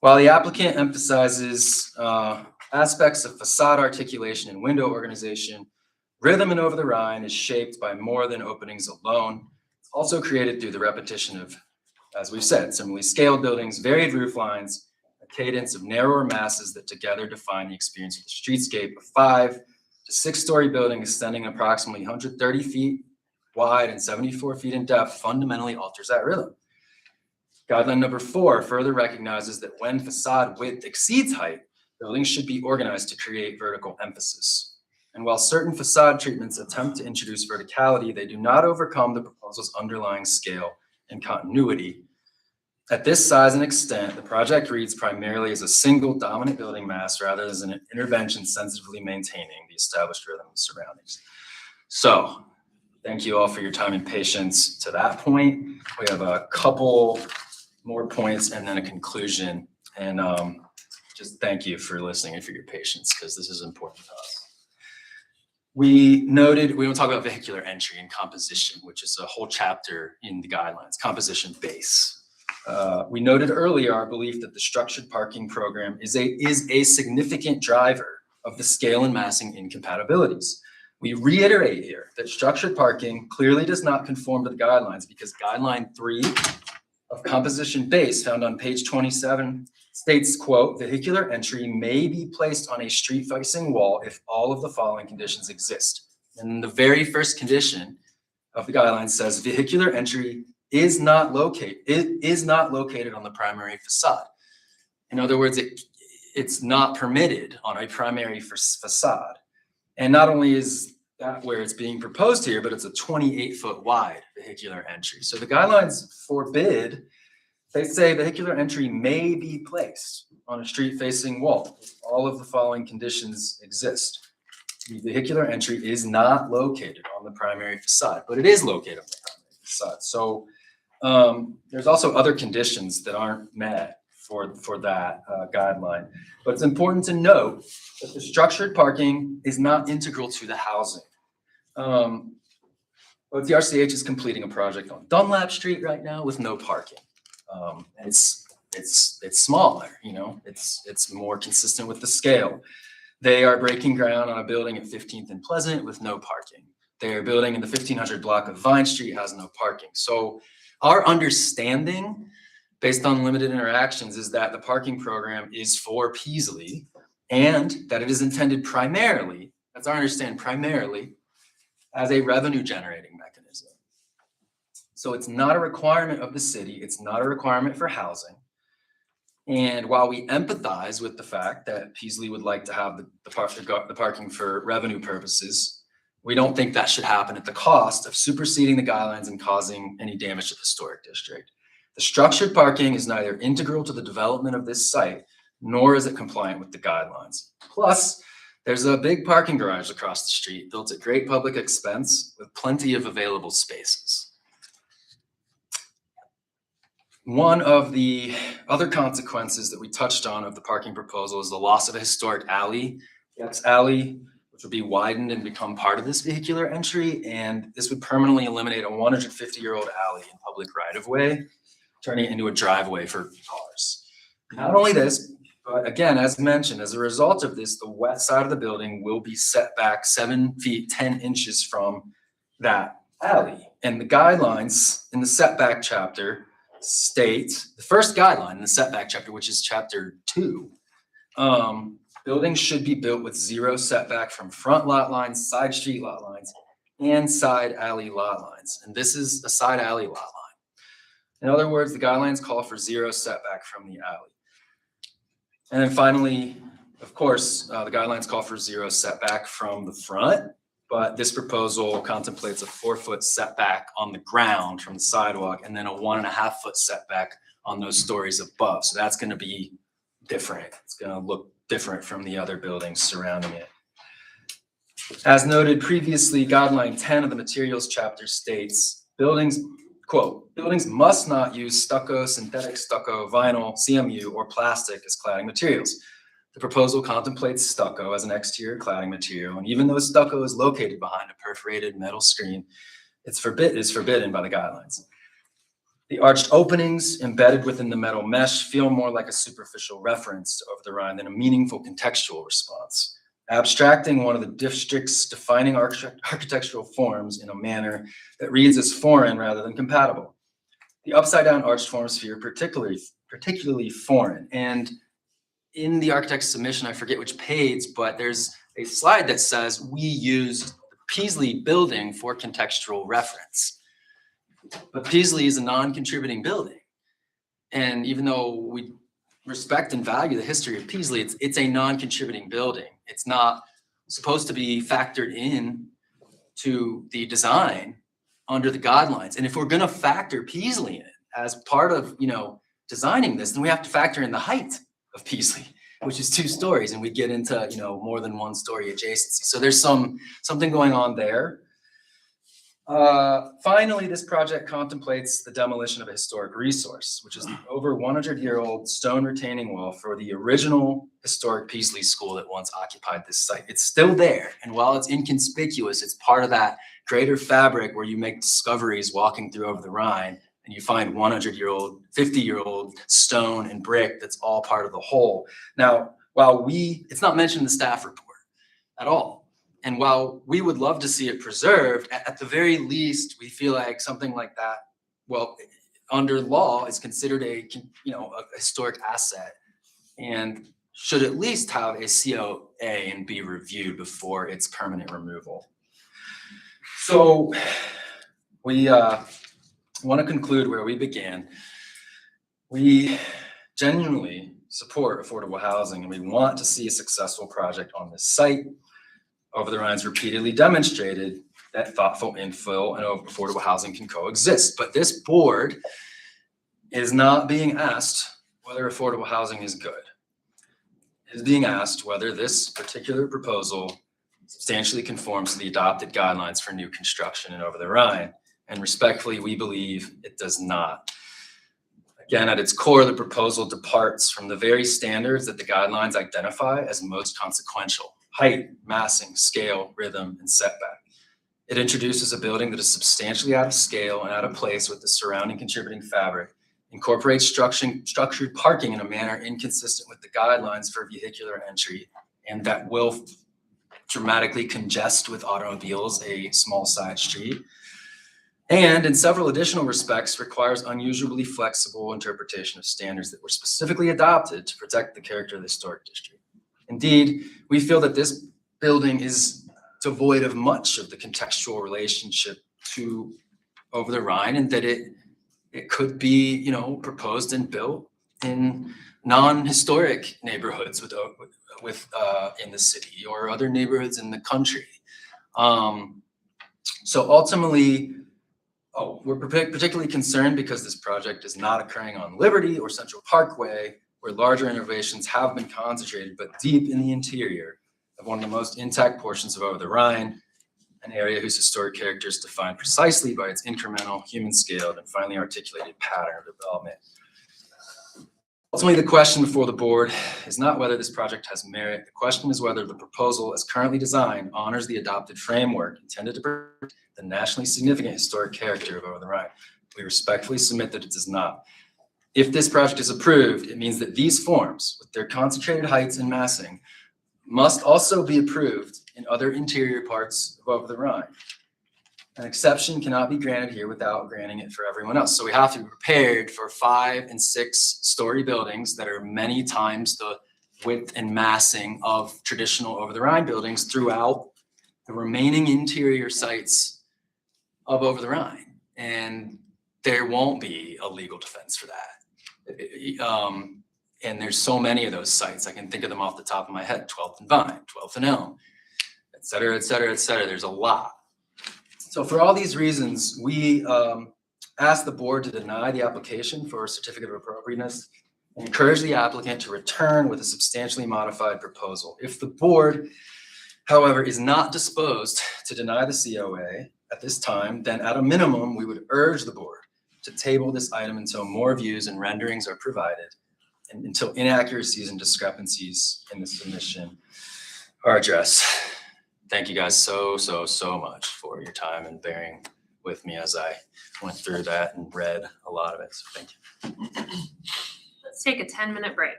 While the applicant emphasizes aspects of facade articulation and window organization, rhythm in Over the Rhine is shaped by more than openings alone. It's also created through the repetition of, as we've said, similarly scaled buildings, varied roof lines, a cadence of narrower masses that together define the experience of the streetscape. A 5 to 6-story building extending approximately 130 feet wide and 74 feet in depth fundamentally alters that rhythm. Guideline number 4 further recognizes that when facade width exceeds height, buildings should be organized to create vertical emphasis. And while certain facade treatments attempt to introduce verticality, they do not overcome the proposal's underlying scale and continuity. At this size and extent, the project reads primarily as a single dominant building mass rather than an intervention sensitively maintaining the established rhythm of surroundings. So, thank you all for your time and patience to that point. We have a couple more points and then a conclusion. And just thank you for listening and for your patience, because this is important to us. We noted, we don't talk about vehicular entry and composition, which is a whole chapter in the guidelines, composition base. We noted earlier our belief that the structured parking program is a significant driver of the scale and massing incompatibilities. We reiterate here that structured parking clearly does not conform to the guidelines because guideline 3 of composition base found on page 27 states, quote, vehicular entry may be placed on a street facing wall if all of the following conditions exist. And the very first condition of the guidelines says vehicular entry is not located on the primary facade. In other words, it's not permitted on a primary facade. And not only is that where it's being proposed here, but it's a 28-foot wide vehicular entry. So the guidelines forbid, they say vehicular entry may be placed on a street-facing wall if all of the following conditions exist. The vehicular entry is not located on the primary facade, but it is located on the primary facade. So there's also other conditions that aren't met for that guideline. But it's important to note that the structured parking is not integral to the housing. OTRCH is completing a project on Dunlap Street right now with no parking. And it's smaller, you know, it's more consistent with the scale. They are breaking ground on a building at 15th and Pleasant with no parking. They are building in the 1500 block of Vine Street, has no parking. So our understanding, based on limited interactions, is that the parking program is for Peaslee and that it is intended primarily, that's our understanding, primarily as a revenue generating mechanism. So it's not a requirement of the city. It's not a requirement for housing. And while we empathize with the fact that Peaslee would like to have the parking for revenue purposes, we don't think that should happen at the cost of superseding the guidelines and causing any damage to the historic district. The structured parking is neither integral to the development of this site, nor is it compliant with the guidelines. Plus, there's a big parking garage across the street built at great public expense with plenty of available spaces. One of the other consequences that we touched on of the parking proposal is the loss of a historic alley. Yes, alley, which would be widened and become part of this vehicular entry. And this would permanently eliminate a 150-year-old alley in public right-of-way, turning it into a driveway for cars. Not only this, but again, as mentioned, as a result of this, the west side of the building will be set back 7 feet, 10 inches from that alley. And the guidelines in the setback chapter state, the first guideline in the setback chapter, which is chapter 2, buildings should be built with 0 setback from front lot lines, side street lot lines, and side alley lot lines. And this is a side alley lot line. In other words, the guidelines call for 0 setback from the alley. And then finally, of course, the guidelines call for 0 setback from the front, but this proposal contemplates a 4-foot setback on the ground from the sidewalk and then a 1.5-foot setback on those stories above. So that's going to be different. It's going to look different from the other buildings surrounding it. As noted previously, guideline 10 of the materials chapter states buildings, quote, buildings must not use stucco, synthetic stucco, vinyl, CMU, or plastic as cladding materials. The proposal contemplates stucco as an exterior cladding material, and even though stucco is located behind a perforated metal screen, it's forbidden by the guidelines. The arched openings embedded within the metal mesh feel more like a superficial reference to Over the Rhine than a meaningful contextual response, abstracting one of the district's defining architectural forms in a manner that reads as foreign rather than compatible. The upside-down arched form sphere particularly foreign, and in the architect's submission, I forget which page, but there's a slide that says we use the Peaslee building for contextual reference. But Peaslee is a non-contributing building. And even though we respect and value the history of Peaslee, it's a non-contributing building. It's not supposed to be factored in to the design under the guidelines. And if we're gonna factor Peaslee in as part of, designing this, then we have to factor in the height of Peaslee, which is 2 stories, and we get into, more than 1 story adjacency. So there's something going on there. Finally, this project contemplates the demolition of a historic resource, which is the over 100-year-old stone retaining wall for the original historic Peaslee School that once occupied this site. It's still there, and while it's inconspicuous, it's part of that greater fabric where you make discoveries walking through Over the Rhine and you find 100-year-old, 50-year-old stone and brick that's all part of the whole. Now, while it's not mentioned in the staff report at all. And while we would love to see it preserved, at the very least, we feel like something like that, well, under law is considered a historic asset and should at least have a COA and be reviewed before its permanent removal. So we want to conclude where we began. We genuinely support affordable housing, and we want to see a successful project on this site. Over the Rhine's repeatedly demonstrated that thoughtful infill and affordable housing can coexist. But this board is not being asked whether affordable housing is good. It is being asked whether this particular proposal substantially conforms to the adopted guidelines for new construction in Over the Rhine. And respectfully, we believe it does not. Again, at its core, the proposal departs from the very standards that the guidelines identify as most consequential: height, massing, scale, rhythm, and setback. It introduces a building that is substantially out of scale and out of place with the surrounding contributing fabric, incorporates structured parking in a manner inconsistent with the guidelines for vehicular entry, and that will dramatically congest with automobiles a small side street. And in several additional respects, requires unusually flexible interpretation of standards that were specifically adopted to protect the character of the historic district. Indeed, we feel that this building is devoid of much of the contextual relationship to Over the Rhine, and that it could be, proposed and built in non-historic neighborhoods in the city or other neighborhoods in the country. So ultimately, we're particularly concerned because this project is not occurring on Liberty or Central Parkway, where larger innovations have been concentrated, but deep in the interior of one of the most intact portions of Over the Rhine, an area whose historic character is defined precisely by its incremental, human-scaled, and finely articulated pattern of development. Ultimately, the question before the board is not whether this project has merit. The question is whether the proposal, as currently designed, honors the adopted framework intended to protect the nationally significant historic character of Over the Rhine. We respectfully submit that it does not. If this project is approved, it means that these forms, with their concentrated heights and massing, must also be approved in other interior parts of Over the Rhine. An exception cannot be granted here without granting it for everyone else. So we have to be prepared for 5- and 6-story buildings that are many times the width and massing of traditional Over the Rhine buildings throughout the remaining interior sites of Over the Rhine. And there won't be a legal defense for that. And there's so many of those sites. I can think of them off the top of my head: 12th and Vine, 12th and Elm, et cetera, et cetera, et cetera. There's a lot. So for all these reasons, we ask the board to deny the application for a certificate of appropriateness and encourage the applicant to return with a substantially modified proposal. If the board, however, is not disposed to deny the COA at this time, then at a minimum, we would urge the board to table this item until more views and renderings are provided and until inaccuracies and discrepancies in the submission are addressed. Thank you guys so much for your time and bearing with me as I went through that and read a lot of it. So thank you. Let's take a 10-minute break.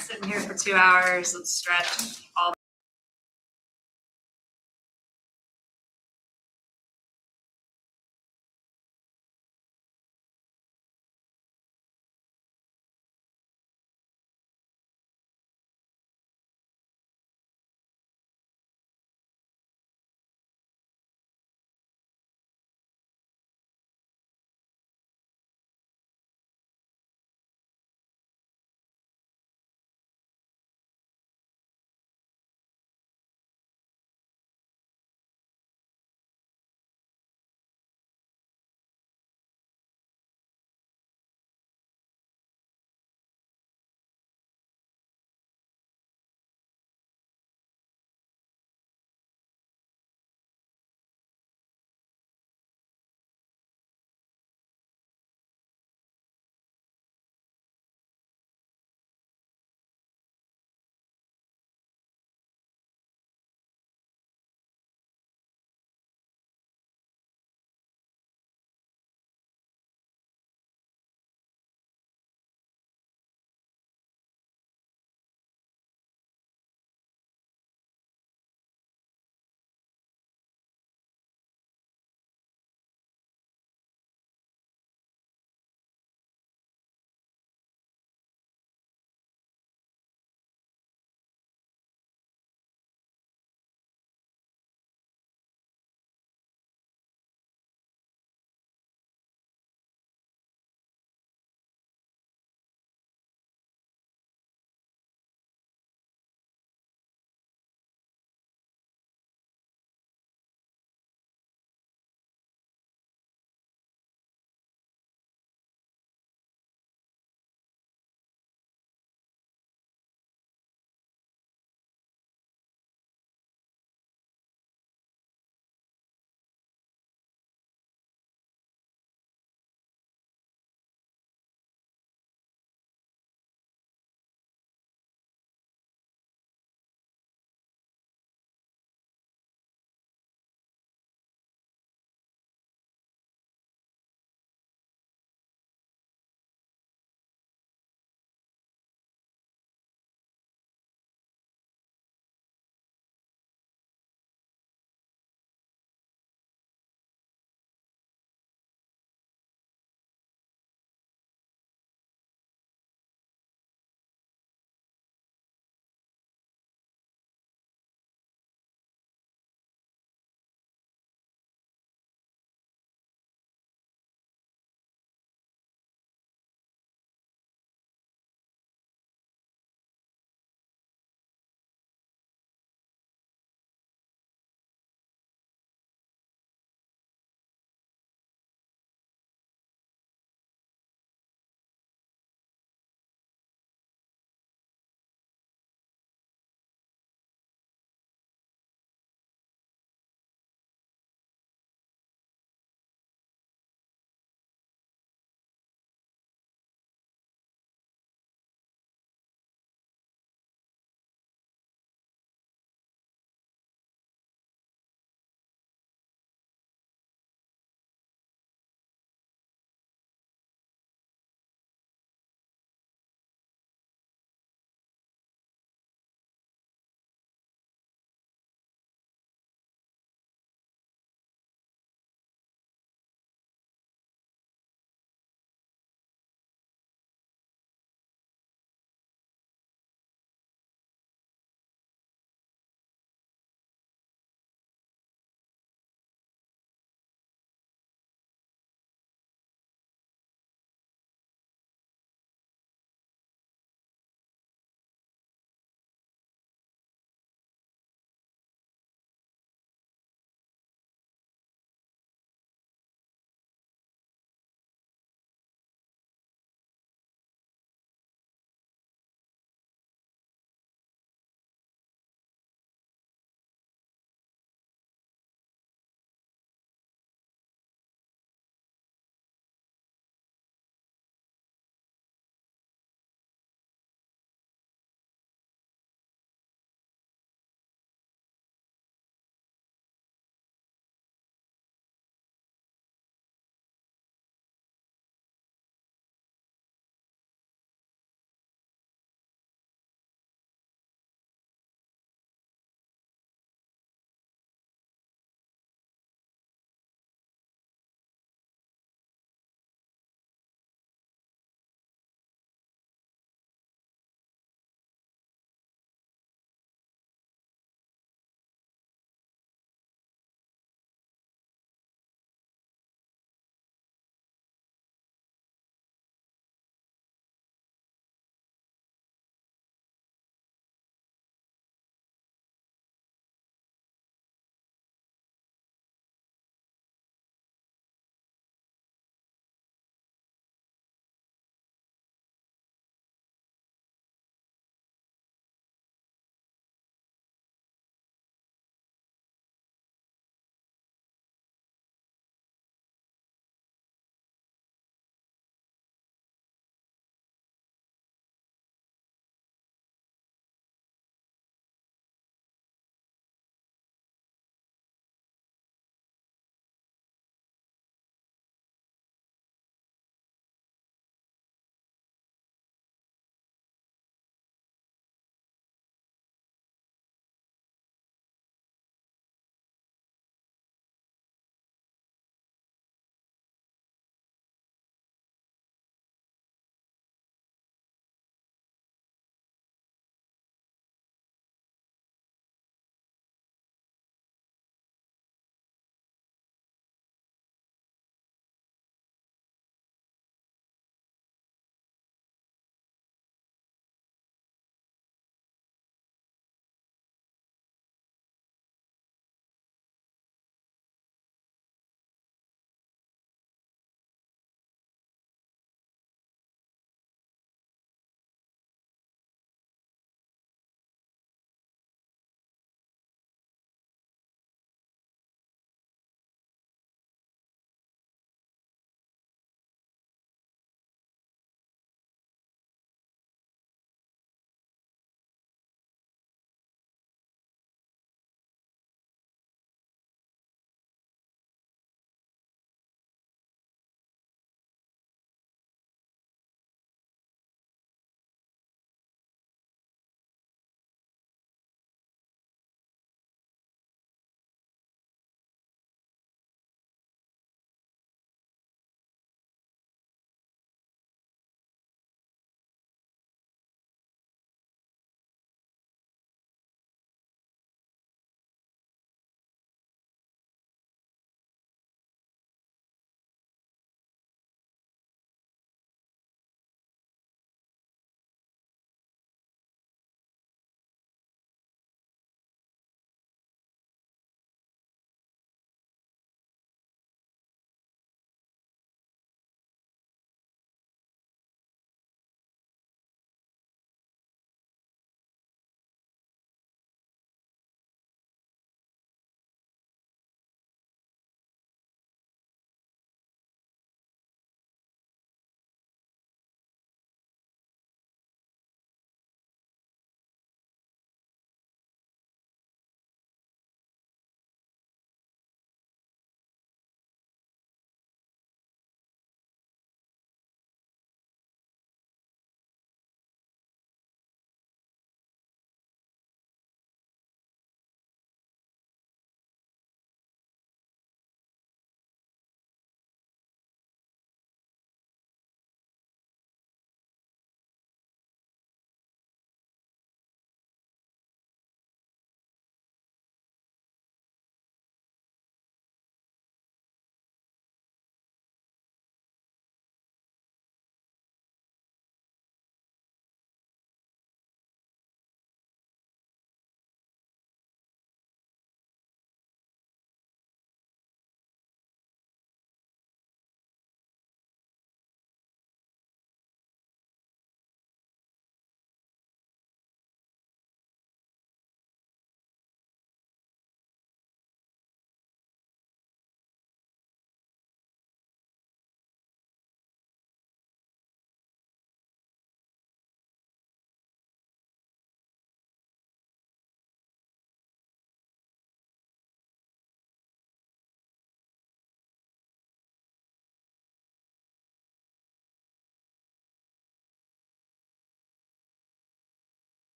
Sitting here for 2 hours, let's stretch all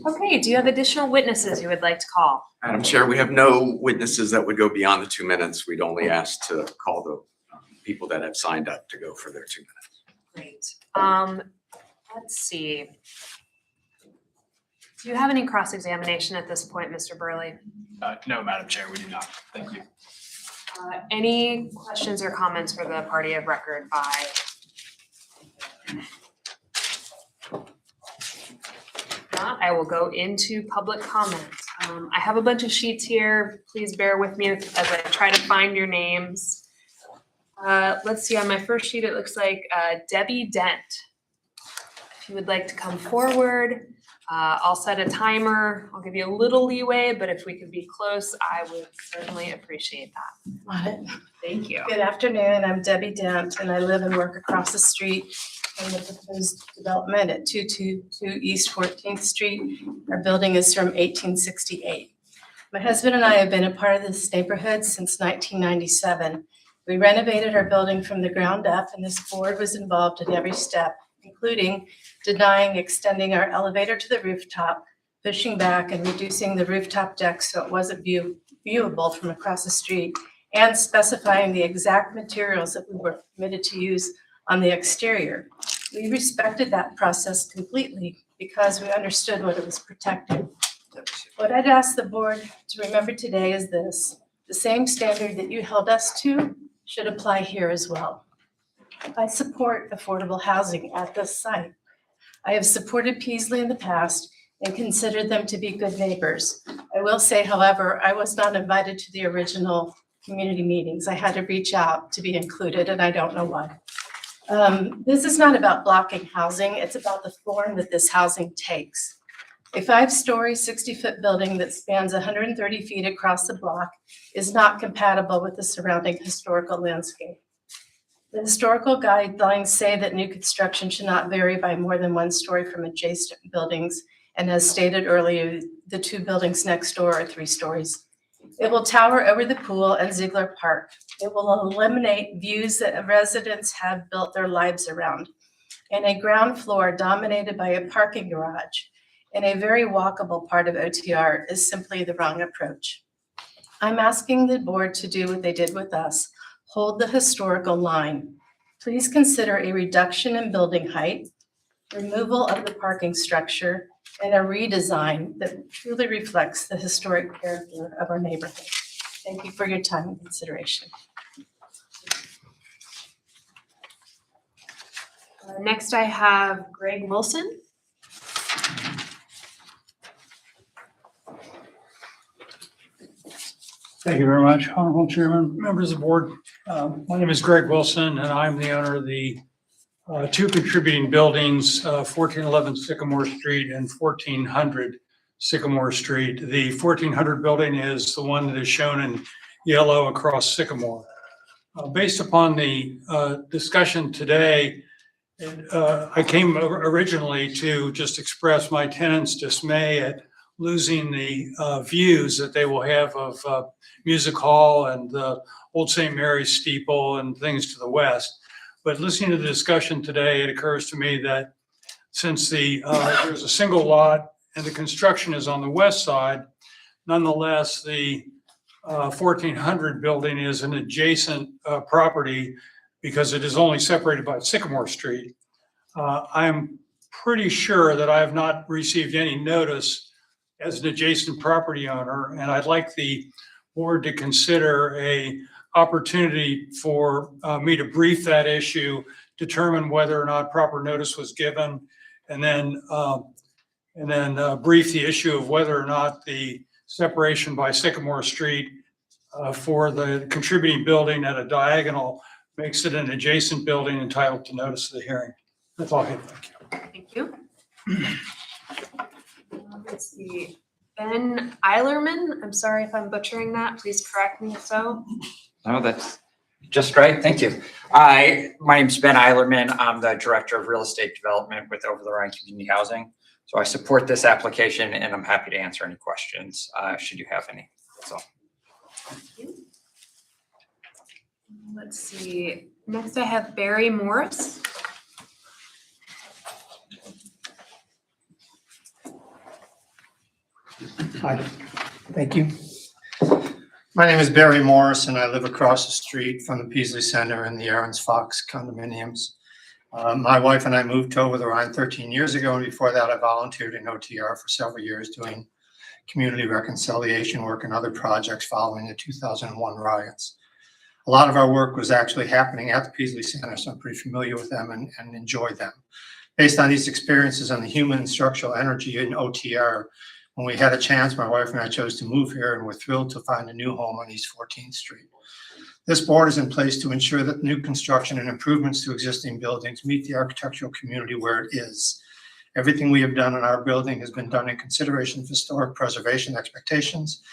Okay, do you have additional witnesses you would like to call? Madam Chair, we have no witnesses that would go beyond the 2 minutes. We'd only ask to call the people that have signed up to go for their 2 minutes. Great. Let's see. Do you have any cross-examination at this point, Mr. Burley? No, Madam Chair, we do not. Thank you. Any questions or comments for the party of record by? Not, I will go into public comment. I have a bunch of sheets here. Please bear with me as I try to find your names. Let's see, on my first sheet, it looks like Debbie Dent. If you would like to come forward, I'll set a timer. I'll give you a little leeway, but if we could be close, I would certainly appreciate that. Thank you. Good afternoon, I'm Debbie Dent, and I live and work across the street from the proposed development at 222 East 14th Street. Our building is from 1868. My husband and I have been a part of this neighborhood since 1997. We renovated our building from the ground up, and this board was involved at every step, including denying extending our elevator to the rooftop, pushing back and reducing the rooftop deck so it wasn't viewable from across the street, and specifying the exact materials that we were permitted to use on the exterior. We respected that process completely because we understood what it was protecting. What I'd ask the board to remember today is this: the same standard that you held us to should apply here as well. I support affordable housing at this site. I have supported Peasley in the past and considered them to be good neighbors. I will say, however, I was not invited to the original community meetings. I had to reach out to be included, and I don't know why. This is not about blocking housing. It's about the form that this housing takes. A 5-story, 60-foot building that spans 130 feet across the block is not compatible with the surrounding historical landscape. The historical guidelines say that new construction should not vary by more than 1 story from adjacent buildings. And as stated earlier, the 2 buildings next door are 3 stories. It will tower over the pool and Ziegler Park. It will eliminate views that residents have built their lives around. And a ground floor dominated by a parking garage in a very walkable part of OTR is simply the wrong approach. I'm asking the board to do what they did with us: hold the historical line. Please consider a reduction in building height, removal of the parking structure, and a redesign that truly reflects the historic character of our neighborhood. Thank you for your time and consideration. Next, I have Greg Wilson. Thank you very much, Honorable Chairman, members of the board. My name is Greg Wilson, and I'm the owner of the 2 contributing buildings, 1411 Sycamore Street and 1400 Sycamore Street. The 1400 building is the one that is shown in yellow across Sycamore. Based upon the discussion today, I came originally to just express my tenants' dismay at losing the views that they will have of Music Hall and the Old St. Mary's steeple and things to the west. But listening to the discussion today, it occurs to me that since there's a single lot and the construction is on the west side, nonetheless, the 1400 building is an adjacent property because it is only separated by Sycamore Street. I'm pretty sure that I have not received any notice as an adjacent property owner, and I'd like the board to consider a opportunity for me to brief that issue, determine whether or not proper notice was given, and then brief the issue of whether or not the separation by Sycamore Street for the contributing building at a diagonal makes it an adjacent building entitled to notice of the hearing. That's all I have. Thank you. Thank you. Let's see, Ben Eilerman. I'm sorry if I'm butchering that. Please correct me if so. No, that's just right. Thank you. My name's Ben Eilerman. I'm the Director of Real Estate Development with Over the Rhine Community Housing. So I support this application and I'm happy to answer any questions should you have any. That's all. Thank you. Let's see. Next I have Barry Morris. Hi, thank you. My name is Barry Morris, and I live across the street from the Peasley Center and the Aaron's Fox condominiums. My wife and I moved to Over the Rhine 13 years ago, and before that, I volunteered in OTR for several years doing community reconciliation work and other projects following the 2001 riots. A lot of our work was actually happening at the Peasley Center, so I'm pretty familiar with them and enjoy them. Based on these experiences on the human and structural energy in OTR, when we had a chance, my wife and I chose to move here, and we're thrilled to find a new home on East 14th Street. This board is in place to ensure that new construction and improvements to existing buildings meet the architectural community where it is. Everything we have done in our building has been done in consideration of historic preservation expectations,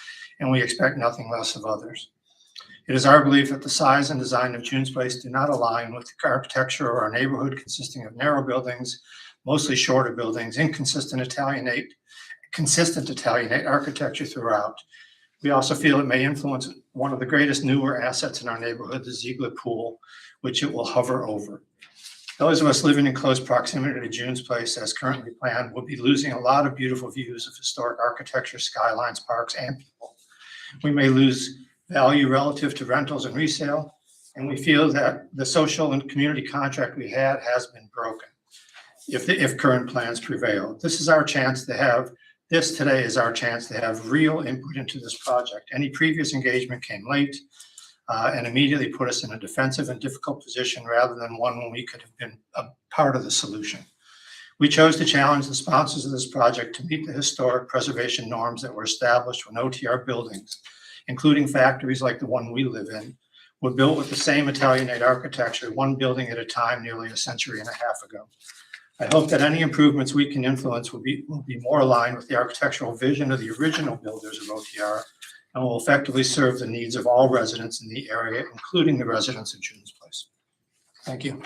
and we expect nothing less of others. It is our belief that the size and design of June's Place do not align with the architecture of our neighborhood, consisting of narrow buildings, mostly shorter buildings, inconsistent Italianate architecture throughout. We also feel it may influence one of the greatest newer assets in our neighborhood, the Ziegler Pool, which it will hover over. Those of us living in close proximity to June's Place, as currently planned, will be losing a lot of beautiful views of historic architecture, skylines, parks, and people. We may lose value relative to rentals and resale, and we feel that the social and community contract we had has been broken if current plans prevail. This is our chance to have Today is our chance to have real input into this project. Any previous engagement came late and immediately put us in a defensive and difficult position rather than one when we could have been a part of the solution. We chose to challenge the sponsors of this project to meet the historic preservation norms that were established when OTR buildings, including factories like the one we live in, were built with the same Italianate architecture, one building at a time nearly a century and a half ago. I hope that any improvements we can influence will be more aligned with the architectural vision of the original builders of OTR and will effectively serve the needs of all residents in the area, including the residents of June's Place. Thank you.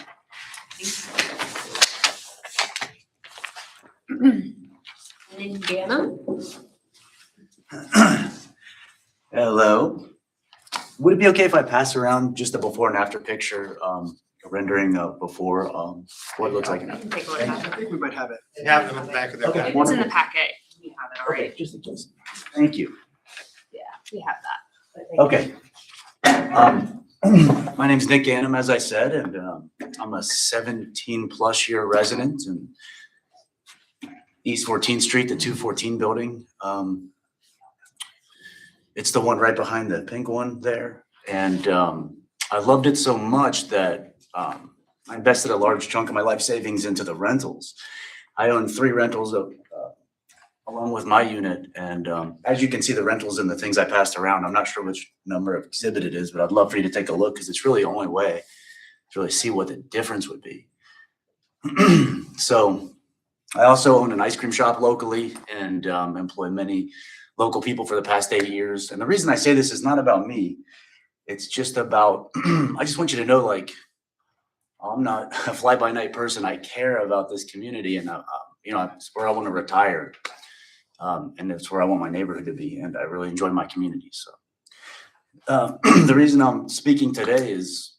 Nick Gannon? Hello. Would it be okay if I pass around just a before and after picture, a rendering of before, what it looks like? You can take a look at I think we might have it. They have them in the back of their Okay, packet. It's in the wonderful. packet. We have it already. Okay, just, thank you. Yeah, we have that. Okay. My name's Nick Ganem, as I said, and I'm a 17+ year resident in East 14th Street, the 214 building. It's the one right behind the pink one there. And I loved it so much that I invested a large chunk of my life savings into the rentals. I own 3 rentals along with my unit. And as you can see, the rentals and the things I passed around, I'm not sure which number of exhibit it is, but I'd love for you to take a look because it's really the only way to really see what the difference would be. So I also own an ice cream shop locally and employ many local people for the past 8 years. And the reason I say this is not about me. It's just about, I just want you to know, like, I'm not a fly-by-night person. I care about this community and, you know, it's where I want to retire. And it's where I want my neighborhood to be. And I really enjoy my community. So the reason I'm speaking today is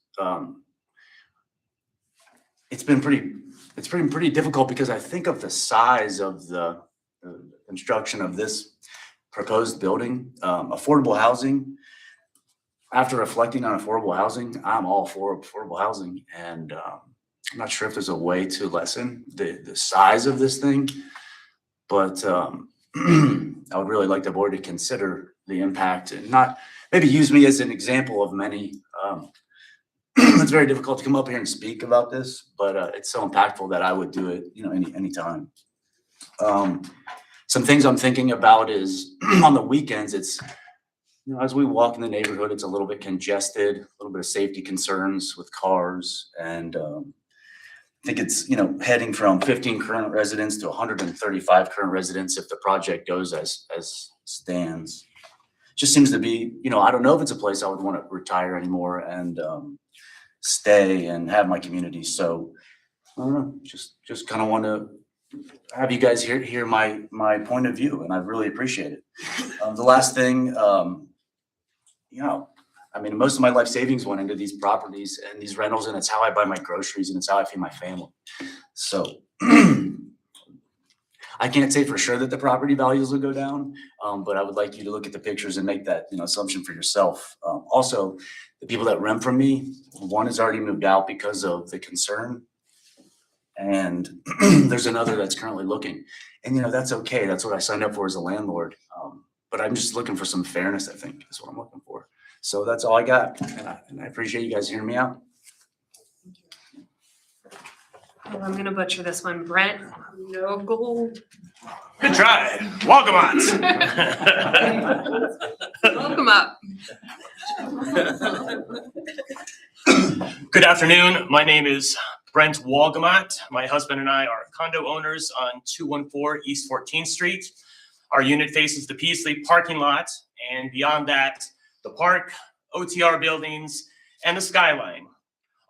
it's been pretty difficult because I think of the size of the construction of this proposed building, affordable housing. After reflecting on affordable housing, I'm all for affordable housing, and I'm not sure if there's a way to lessen the size of this thing, but I would really like the board to consider the impact and not maybe use me as an example of many. It's very difficult to come up here and speak about this, but it's so impactful that I would do it, you know, anytime. Some things I'm thinking about is on the weekends, it's, you know, as we walk in the neighborhood, it's a little bit congested, a little bit of safety concerns with cars. And I think it's, you know, heading from 15 current residents to 135 current residents if the project goes as stands. Just seems to be, you know, I don't know if it's a place I would want to retire anymore and stay and have my community. So I don't know, just kind of want to have you guys hear my point of view, and I really appreciate it. The last thing, you know, I mean, most of my life savings went into these properties and these rentals, and it's how I buy my groceries and it's how I feed my family. So I I can't say for sure that the property values will go down, but I would like you to look at the pictures and make that, assumption for yourself. Also, the people that rent from me, one has already moved out because of the concern. And there's another that's currently looking. And that's okay. That's what I signed up for as a landlord. But I'm just looking for some fairness, I think, is what I'm looking for. So that's all I got. And I appreciate you guys hearing me out. Oh, I'm gonna butcher this one. Brent Nogel. Good try. Walgamot. Welcome up. Good afternoon. My name is Brent Walgamot. My husband and I are condo owners on 214 East 14th Street. Our unit faces the Peasley parking lot, and beyond that, the park, OTR buildings, and the skyline,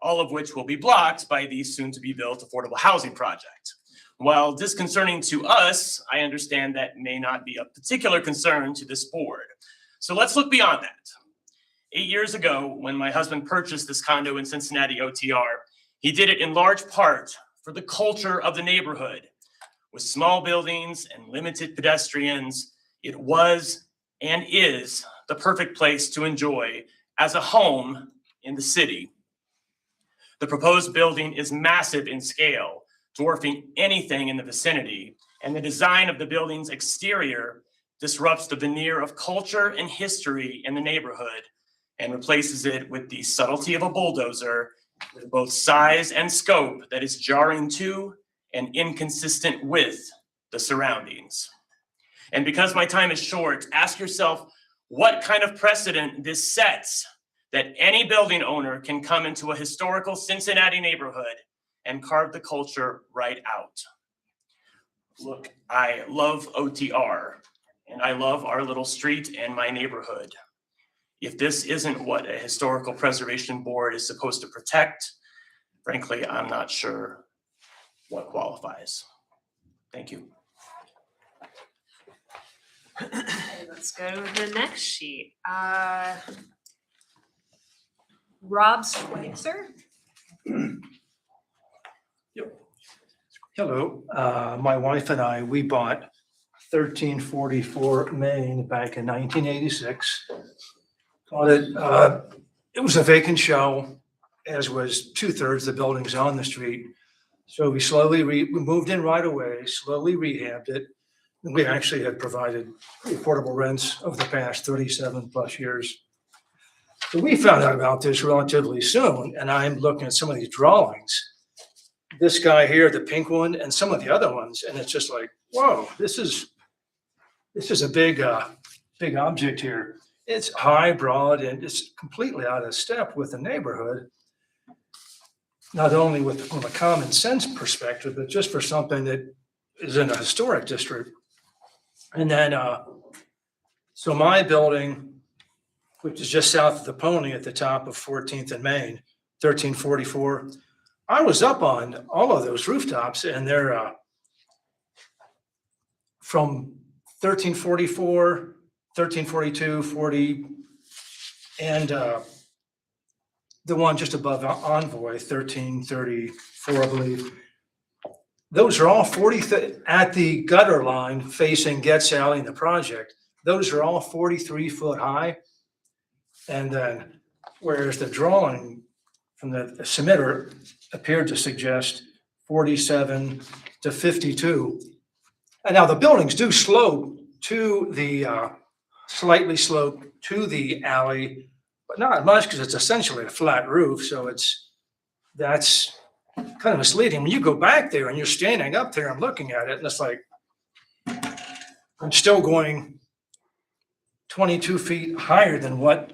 all of which will be blocked by the soon-to-be-built affordable housing project. While disconcerting to us, I understand that may not be of particular concern to this board. So let's look beyond that. 8 years ago, when my husband purchased this condo in Cincinnati OTR, he did it in large part for the culture of the neighborhood. With small buildings and limited pedestrians, it was and is the perfect place to enjoy as a home in the city. The proposed building is massive in scale, dwarfing anything in the vicinity, and the design of the building's exterior disrupts the veneer of culture and history in the neighborhood and replaces it with the subtlety of a bulldozer with both size and scope that is jarring to and inconsistent with the surroundings. And because my time is short, ask yourself what kind of precedent this sets that any building owner can come into a historical Cincinnati neighborhood and carve the culture right out. Look, I love OTR, and I love our little street and my neighborhood. If this isn't what a historical preservation board is supposed to protect, frankly, I'm not sure what qualifies. Thank you. Okay, let's go to the next sheet. Rob Schweitzer. Hello, my wife and I, we bought 1344 Main back in 1986. Bought it, it was a vacant shell, as was 2/3 the buildings on the street. So we slowly, we moved in right away, slowly rehabbed it. And we actually had provided affordable rents over the past 37 plus years. So we found out about this relatively soon, and I'm looking at some of these drawings. This guy here, the pink one, and some of the other ones, and it's just like, whoa, this is a big object here. It's high, broad, and it's completely out of step with the neighborhood. Not only from a common sense perspective, but just for something that is in a historic district. And then, so my building, which is just south of the Pony at the top of 14th and Main, 1344, I was up on all of those rooftops, and they're from 1344, 1342, 40, and the one just above Envoy, 1334, I believe. Those are all 40, at the gutter line facing Getz Alley and the project. Those are all 43 foot high. And then, whereas the drawing from the submitter appeared to suggest 47 to 52. And now the buildings do slope to the, slightly slope to the alley, but not much because it's essentially a flat roof. So that's kind of misleading. When you go back there and you're standing up there and looking at it, and it's like, I'm still going 22 feet higher than what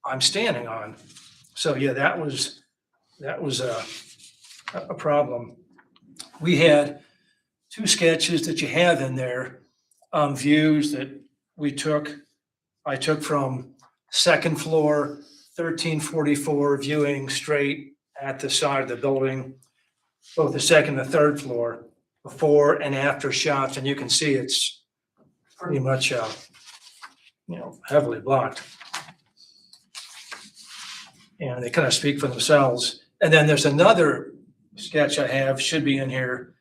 I'm standing on. So yeah, that was a problem. We had two sketches that you have in there, views that I took from second floor, 1344, viewing straight at the side of the building, both the second and third floor, before and after shots, and you can see it's pretty much, heavily blocked. And they kind of speak for themselves. And then there's another sketch I have, should be in here.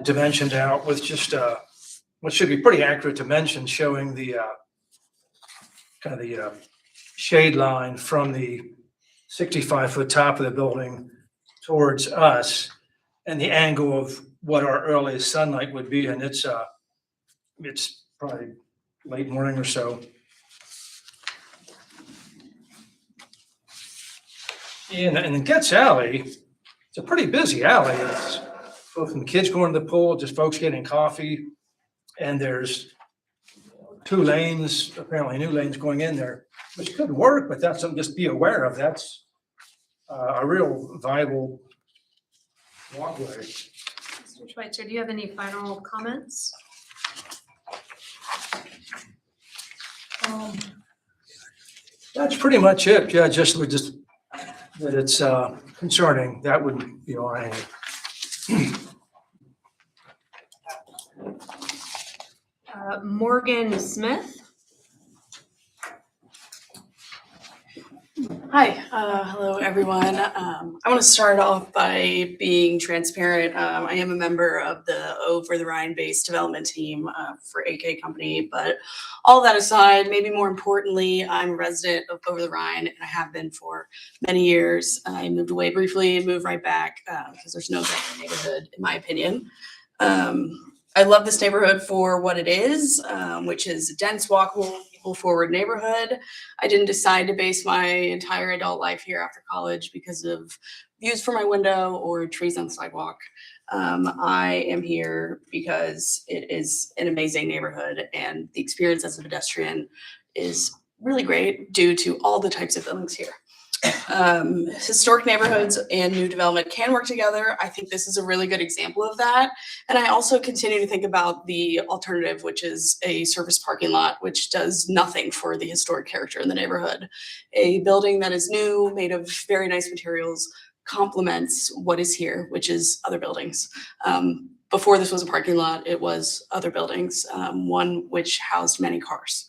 dimensioned out with just what should be pretty accurate dimensions showing the kind of the shade line from the 65-foot top of the building towards us and the angle of what our earliest sunlight would be. And it's probably late morning or so. And in Getz Alley, it's a pretty busy alley. It's both from the kids going to the pool, just folks getting coffee. And there's 2 lanes, apparently new lanes going in there, which could work, but that's something just be aware of. That's a real viable walkway. Mr. Schweitzer, do you have any final comments? That's pretty much it. Yeah, just that it's concerning. That would be all I have. Morgan Smith. Hi, hello everyone. I want to start off by being transparent. I am a member of the Over the Rhine based development team for AK Company, but all that aside, maybe more importantly, I'm a resident of Over the Rhine and I have been for many years. I moved away briefly and moved right back because there's no better neighborhood in my opinion. I love this neighborhood for what it is, which is a dense, walkable, people-forward neighborhood. I didn't decide to base my entire adult life here after college because of views from my window or trees on the sidewalk. I am here because it is an amazing neighborhood and the experience as a pedestrian is really great due to all the types of buildings here. Historic neighborhoods and new development can work together. I think this is a really good example of that. And I also continue to think about the alternative, which is a surface parking lot, which does nothing for the historic character in the neighborhood. A building that is new, made of very nice materials, complements what is here, which is other buildings. Before this was a parking lot, it was other buildings, one which housed many cars.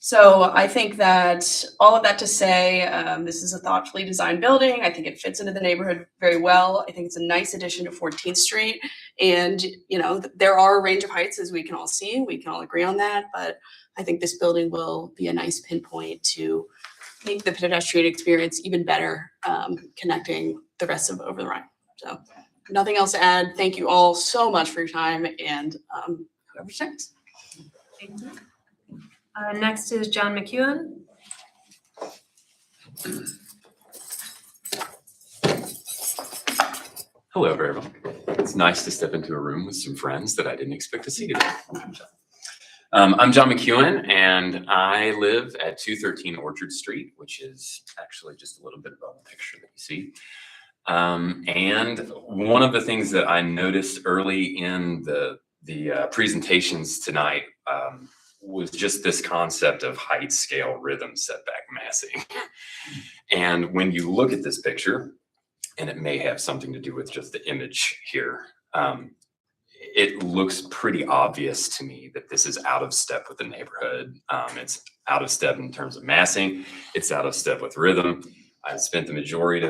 So I think that all of that to say, this is a thoughtfully designed building. I think it fits into the neighborhood very well. I think it's a nice addition to 14th Street. And, you know, there are a range of heights as we can all see. We can all agree on that. But I think this building will be a nice pinpoint to make the pedestrian experience even better, connecting the rest of Over the Rhine. So nothing else to add. Thank you all so much for your time and whoever's next. Thank you. Next is John McEwen. Hello, everyone. It's nice to step into a room with some friends that I didn't expect to see today. I'm John McEwen, and I live at 213 Orchard Street, which is actually just a little bit above the picture that you see. And one of the things that I noticed early in the presentations tonight was just this concept of height, scale, rhythm, setback, massing. And when you look at this picture, and it may have something to do with just the image here, it looks pretty obvious to me that this is out of step with the neighborhood. It's out of step in terms of massing. It's out of step with rhythm. I spent the majority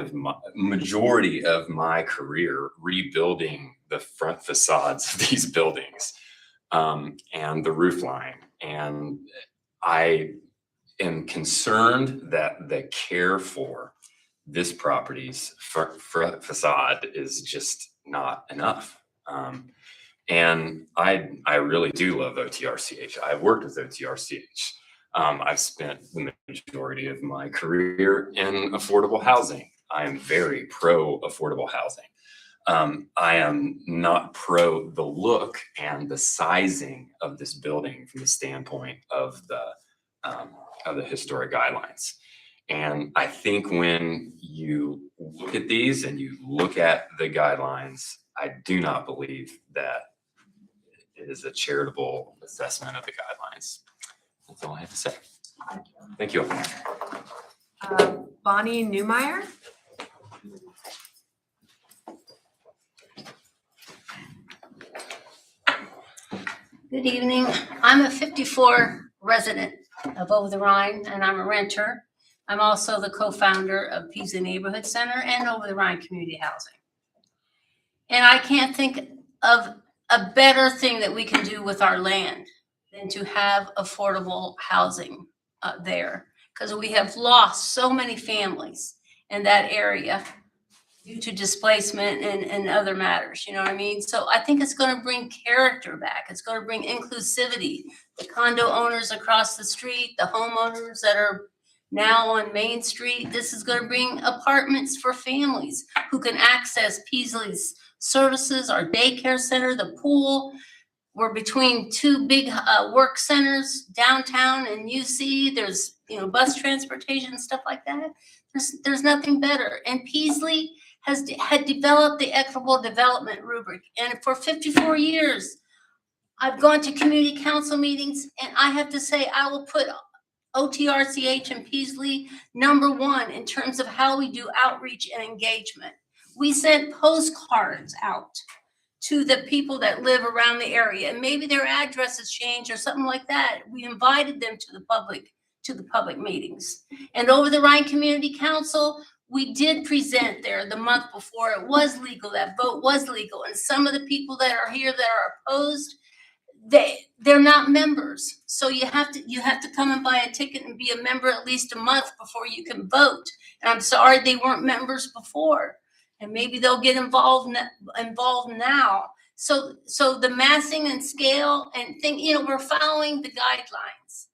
of my career rebuilding the front facades of these buildings and the roof line. And I am concerned that the care for this property's facade is just not enough. And I really do love OTRCH. I've worked with OTRCH. I've spent the majority of my career in affordable housing. I am very pro affordable housing. I am not pro the look and the sizing of this building from the standpoint of the historic guidelines. And I think when you look at these and you look at the guidelines, I do not believe that it is a charitable assessment of the guidelines. That's all I have to say. Thank you. Bonnie Newmeyer. Good evening. I'm a 54 resident of Over the Rhine and I'm a renter. I'm also the co-founder of Pisa Neighborhood Center and Over the Rhine Community Housing. And I can't think of a better thing that we can do with our land than to have affordable housing there. Because we have lost so many families in that area due to displacement and other matters, you know what I mean? So I think it's gonna bring character back. It's gonna bring inclusivity. The condo owners across the street, the homeowners that are now on Main Street, this is gonna bring apartments for families who can access Peasley's services, our daycare center, the pool. We're between two big work centers downtown in UC. There's, you know, bus transportation, stuff like that. There's nothing better. And Peasley had developed the equitable development rubric. And for 54 years, I've gone to community council meetings, and I have to say, I will put OTRCH and Peasley #1 in terms of how we do outreach and engagement. We sent postcards out to the people that live around the area, and maybe their addresses changed or something like that. We invited them to the public meetings. And over the Rhine Community Council, we did present there the month before it was legal, that vote was legal. And some of the people that are here that are opposed, they're not members. So you have to come and buy a ticket and be a member at least a month before you can vote. And I'm sorry they weren't members before. And maybe they'll get involved now. So the massing and scale and thing, you know, we're following the guidelines.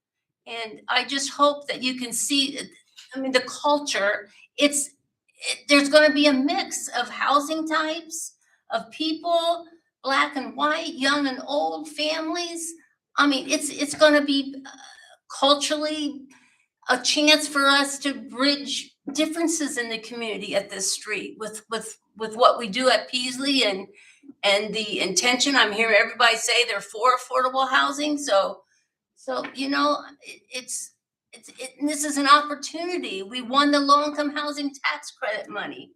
And I just hope that you can see, I mean, the culture, there's gonna be a mix of housing types, of people, Black and white, young and old, families. I mean, it's gonna be culturally a chance for us to bridge differences in the community at this street with what we do at Peasley and the intention. I'm hearing everybody say they're for affordable housing. So you know, this is an opportunity. We won the low-income housing tax credit money.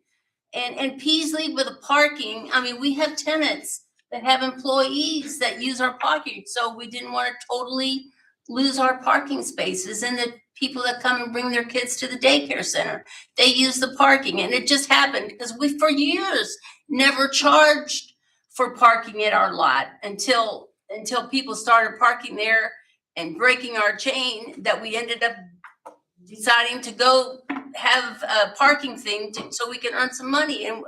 And Peasley with the parking, I mean, we have tenants that have employees that use our parking. So we didn't want to totally lose our parking spaces. And the people that come and bring their kids to the daycare center, they use the parking. And it just happened because we, for years, never charged for parking at our lot until people started parking there and breaking our chain, that we ended up deciding to go have a parking thing so we can earn some money. And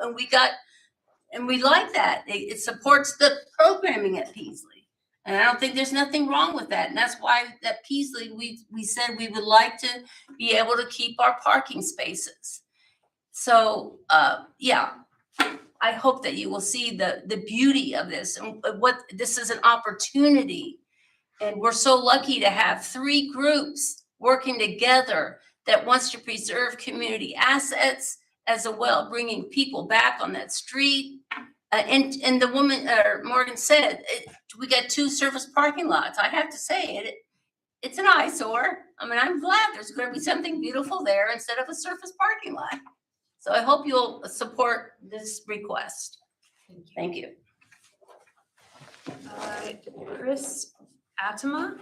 we like that. It supports the programming at Peasley. And I don't think there's nothing wrong with that. And that's why at Peasley, we said we would like to be able to keep our parking spaces. So, yeah, I hope that you will see the beauty of this and what this is an opportunity. And we're so lucky to have 3 groups working together that wants to preserve community assets as well, bringing people back on that street. And the woman, Morgan said, we got 2 surface parking lots. I have to say, it's an eyesore. I mean, I'm glad there's going to be something beautiful there instead of a surface parking lot. So I hope you'll support this request. Thank you. Chris Atema,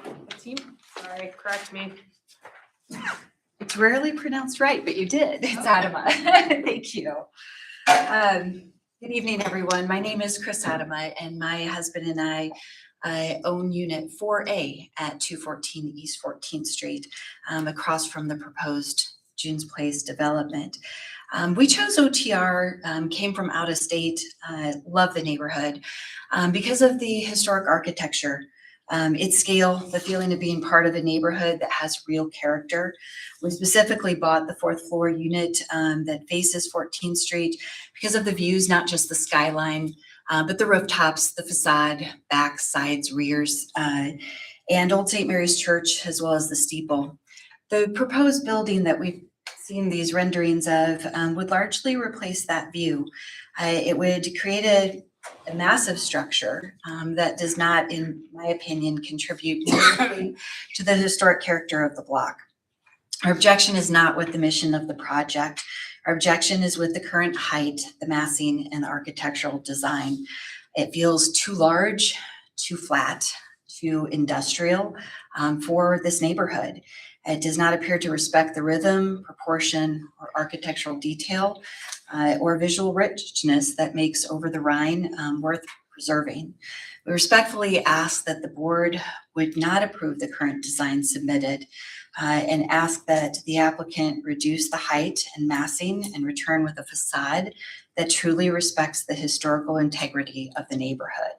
sorry, correct me. It's rarely pronounced right, but you did. It's Adama. Thank you. Good evening, everyone. My name is Chris Adama, and my husband and I own Unit 4A at 214 East 14th Street, across from the proposed June's Place development. We chose OTR, came from out of state, love the neighborhood because of the historic architecture. Its scale, the feeling of being part of a neighborhood that has real character. We specifically bought the 4th floor unit that faces 14th Street because of the views, not just the skyline, but the rooftops, the facade, back, sides, rears, and Old St. Mary's Church, as well as the steeple. The proposed building that we've seen these renderings of would largely replace that view. It would create a massive structure that does not, in my opinion, contribute meaningfully to the historic character of the block. Our objection is not with the mission of the project. Our objection is with the current height, the massing, and the architectural design. It feels too large, too flat, too industrial for this neighborhood. It does not appear to respect the rhythm, proportion, or architectural detail or visual richness that makes Over the Rhine worth preserving. We respectfully ask that the board would not approve the current design submitted and ask that the applicant reduce the height and massing and return with a facade that truly respects the historical integrity of the neighborhood.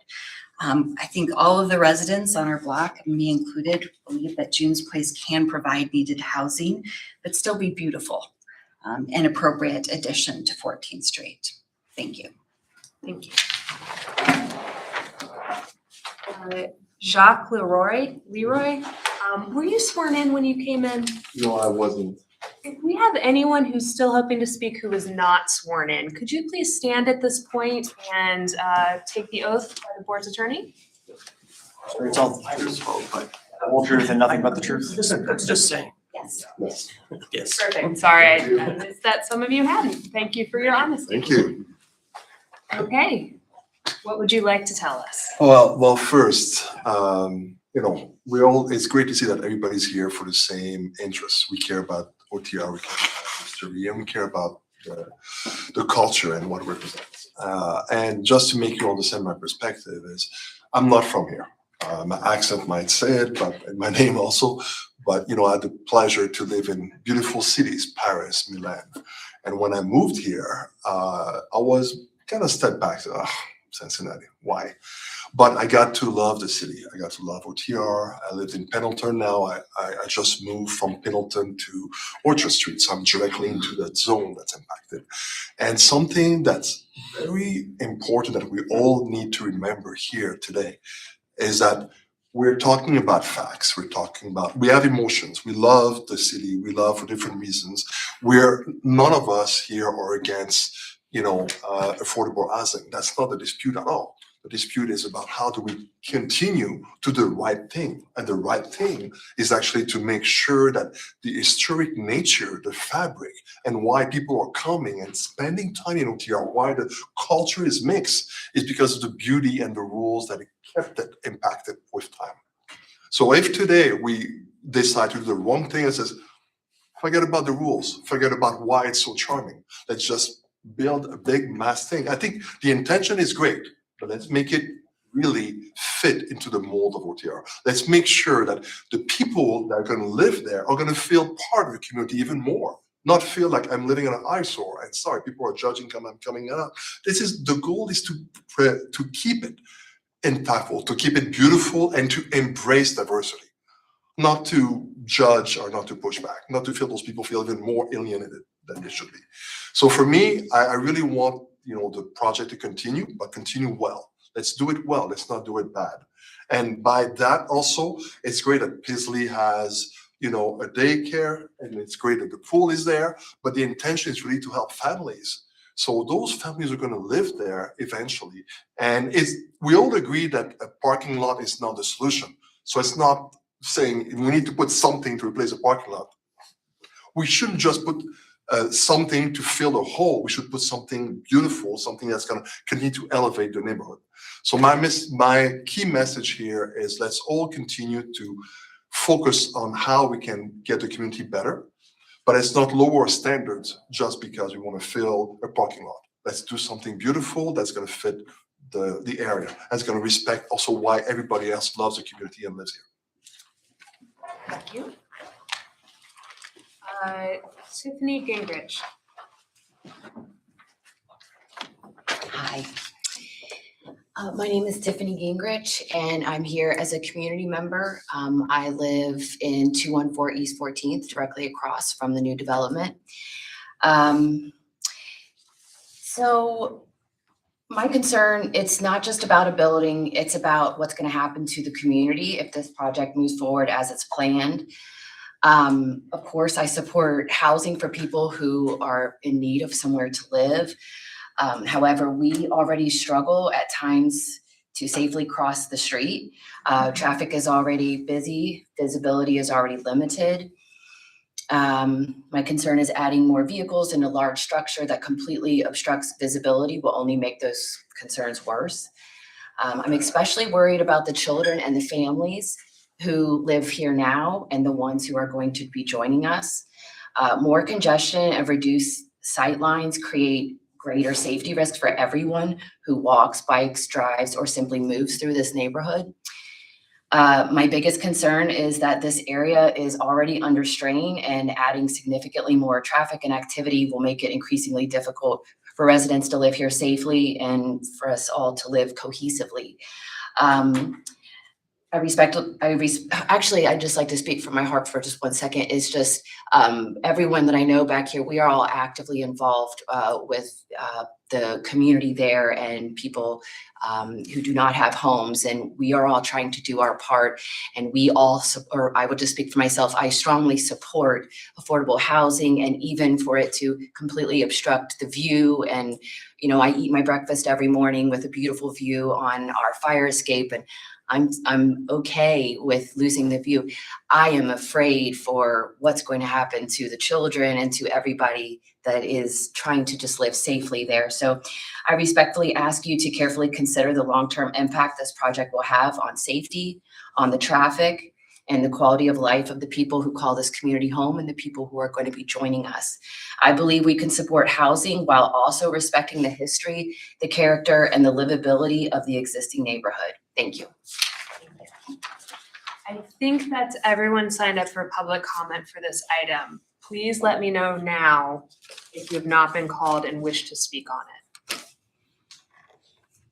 I think all of the residents on our block, me included, believe that June's Place can provide needed housing, but still be beautiful, an appropriate addition to 14th Street. Thank you. Thank you. Jacques Leroy, were you sworn in when you came in? No, I wasn't. If we have anyone who's still hoping to speak who was not sworn in, could you please stand at this point and take the oath by the board's attorney? Swear to tell the truth, but the whole truth and nothing but the truth. Just saying. Yes. Yes. Perfect. Sorry, I missed that some of you hadn't. Thank you for your honesty. Thank you. Okay. What would you like to tell us? Well, first, it's great to see that everybody's here for the same interests. We care about OTR, we care about history, and we care about the culture and what it represents. And just to make you understand my perspective is, I'm not from here. My accent might say it, but and my name also. But I had the pleasure to live in beautiful cities, Paris, Milan. And when I moved here, I was kind of stepped back. Cincinnati, why? But I got to love the city. I got to love OTR. I lived in Pendleton now. I just moved from Pendleton to Orchard Street, so I'm directly into that zone that's impacted. And something that's very important that we all need to remember here today is that we're talking about facts. We have emotions. We love the city. We love for different reasons. None of us here are against affordable housing. That's not the dispute at all. The dispute is about how do we continue to do the right thing. And the right thing is actually to make sure that the historic nature, the fabric, and why people are coming and spending time in OTR, why the culture is mixed, is because of the beauty and the rules that it kept it impacted with time. So if today we decide to do the wrong thing and says, forget about the rules, forget about why it's so charming, let's just build a big mass thing. I think the intention is great, but let's make it really fit into the mold of OTR. Let's make sure that the people that are going to live there are going to feel part of the community even more, not feel like I'm living in an eyesore. And sorry, people are judging I'm coming up. The goal is to keep it impactful, to keep it beautiful, and to embrace diversity, not to judge or not to push back, not to feel those people feel even more alienated than they should be. So for me, I really want the project to continue, but continue well. Let's do it well. Let's not do it bad. And by that also, it's great that Paisley has a daycare, and it's great that the pool is there. But the intention is really to help families. So those families are going to live there eventually. And we all agree that a parking lot is not the solution. So it's not saying we need to put something to replace a parking lot. We shouldn't just put something to fill a hole. We should put something beautiful, something that's going to continue to elevate the neighborhood. So my key message here is let's all continue to focus on how we can get the community better, but it's not lower standards just because we want to fill a parking lot. Let's do something beautiful that's going to fit the area. That's going to respect also why everybody else loves the community and lives here. Thank you. Tiffany Gingrich. Hi. My name is Tiffany Gingrich, and I'm here as a community member. I live in 214 East 14th, directly across from the new development. So my concern, it's not just about a building, it's about what's going to happen to the community if this project moves forward as it's planned. Of course, I support housing for people who are in need of somewhere to live. However, we already struggle at times to safely cross the street. Traffic is already busy, visibility is already limited. My concern is adding more vehicles in a large structure that completely obstructs visibility will only make those concerns worse. I'm especially worried about the children and the families who live here now and the ones who are going to be joining us. More congestion and reduced sightlines create greater safety risks for everyone who walks, bikes, drives, or simply moves through this neighborhood. My biggest concern is that this area is already under strain, and adding significantly more traffic and activity will make it increasingly difficult for residents to live here safely and for us all to live cohesively. Actually, I'd just like to speak from my heart for just 1 second, is just everyone that I know back here, we are all actively involved with the community there and people who do not have homes, and we are all trying to do our part. And we all, or I would just speak for myself, I strongly support affordable housing, and even for it to completely obstruct the view. And, you know, I eat my breakfast every morning with a beautiful view on our fire escape, and I'm okay with losing the view. I am afraid for what's going to happen to the children and to everybody that is trying to just live safely there. So I respectfully ask you to carefully consider the long-term impact this project will have on safety, on the traffic, and the quality of life of the people who call this community home and the people who are going to be joining us. I believe we can support housing while also respecting the history, the character, and the livability of the existing neighborhood. Thank you. I think that's everyone signed up for public comment for this item. Please let me know now if you have not been called and wish to speak on it.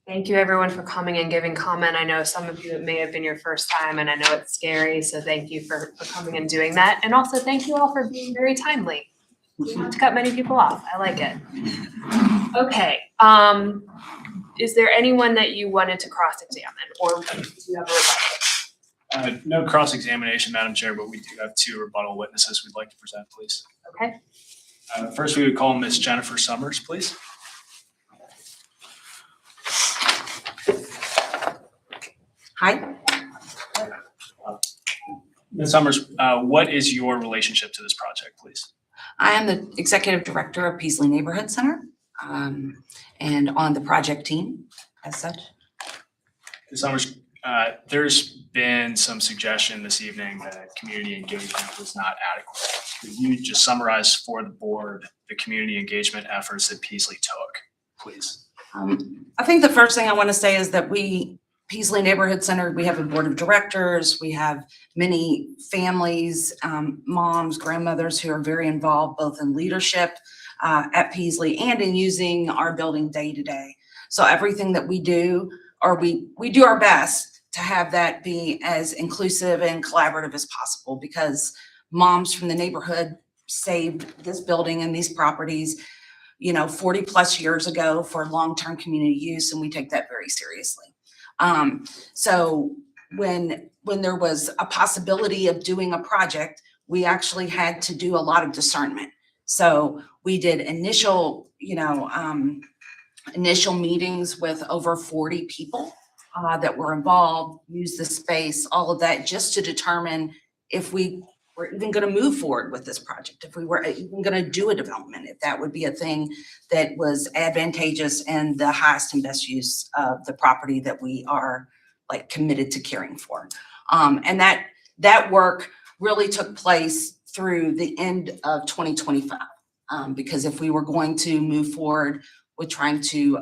Thank you everyone for coming and giving comment. I know some of you, it may have been your first time, and I know it's scary, so thank you for coming and doing that. And also thank you all for being very timely. We don't have to cut many people off. I like it. Okay, is there anyone that you wanted to cross-examine, or do you have a rebuttal? No cross-examination, Madam Chair, but we do have 2 rebuttal witnesses we'd like to present, please. Okay. First, we would call Ms. Jennifer Summers, please. Hi. Ms. Summers, what is your relationship to this project, please? I am the Executive Director of Peaslee Neighborhood Center, and on the project team as such. Ms. Summers, there's been some suggestion this evening that community engagement was not adequate. Could you just summarize for the board the community engagement efforts that Peaslee took, please? I think the first thing I want to say is that Peaslee Neighborhood Center, we have a board of directors, we have many families, moms, grandmothers who are very involved both in leadership at Peaslee and in using our building day to day. So everything that we do, or we do our best to have that be as inclusive and collaborative as possible, because moms from the neighborhood saved this building and these properties, 40 plus years ago for long-term community use, and we take that very seriously. So when there was a possibility of doing a project, we actually had to do a lot of discernment. So we did initial meetings with over 40 people that were involved, used the space, all of that, just to determine if we were even going to move forward with this project, if we were even going to do a development, if that would be a thing that was advantageous and the highest and best use of the property that we are committed to caring for. And that work really took place through the end of 2025, because if we were going to move forward with trying to,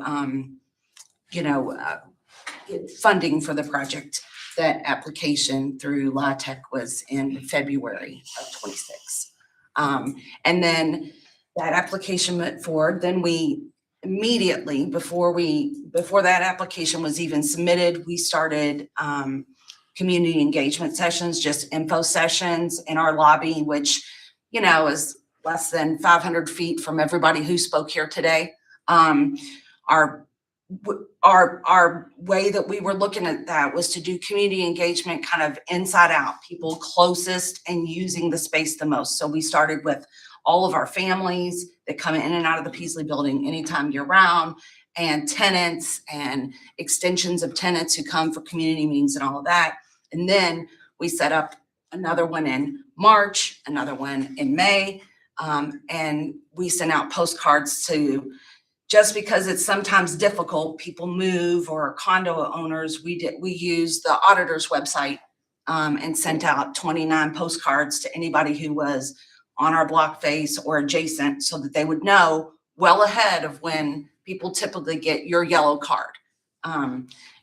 get funding for the project, that application through LATEC was in February of 26. And then that application went forward. Then we immediately, before that application was even submitted, we started community engagement sessions, just info sessions in our lobby, which, is less than 500 feet from everybody who spoke here today. Our way that we were looking at that was to do community engagement kind of inside out, people closest and using the space the most. So we started with all of our families that come in and out of the Peaslee building anytime year round, and tenants and extensions of tenants who come for community meetings and all of that. And then we set up another one in March, another one in May, and we sent out postcards to, just because it's sometimes difficult, people move, or condo owners, we used the auditor's website and sent out 29 postcards to anybody who was on our block face or adjacent so that they would know well ahead of when people typically get your yellow card.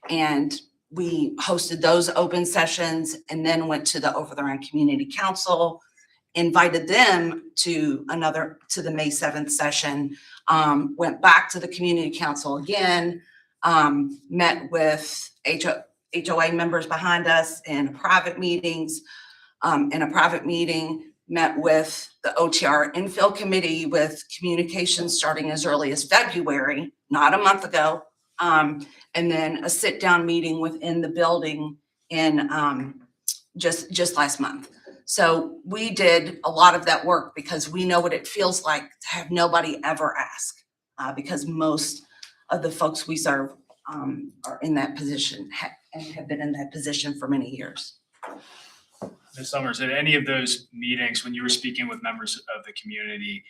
And we hosted those open sessions and then went to the Over the Rhine Community Council, invited them to the May 7th session, went back to the Community Council again, met with HOA members behind us in private meetings, met with the OTR infill committee with communications starting as early as February, not a month ago. And then a sit-down meeting within the building in just last month. So we did a lot of that work because we know what it feels like to have nobody ever ask, because most of the folks we serve are in that position and have been in that position for many years. Ms. Summers, at any of those meetings, when you were speaking with members of the community,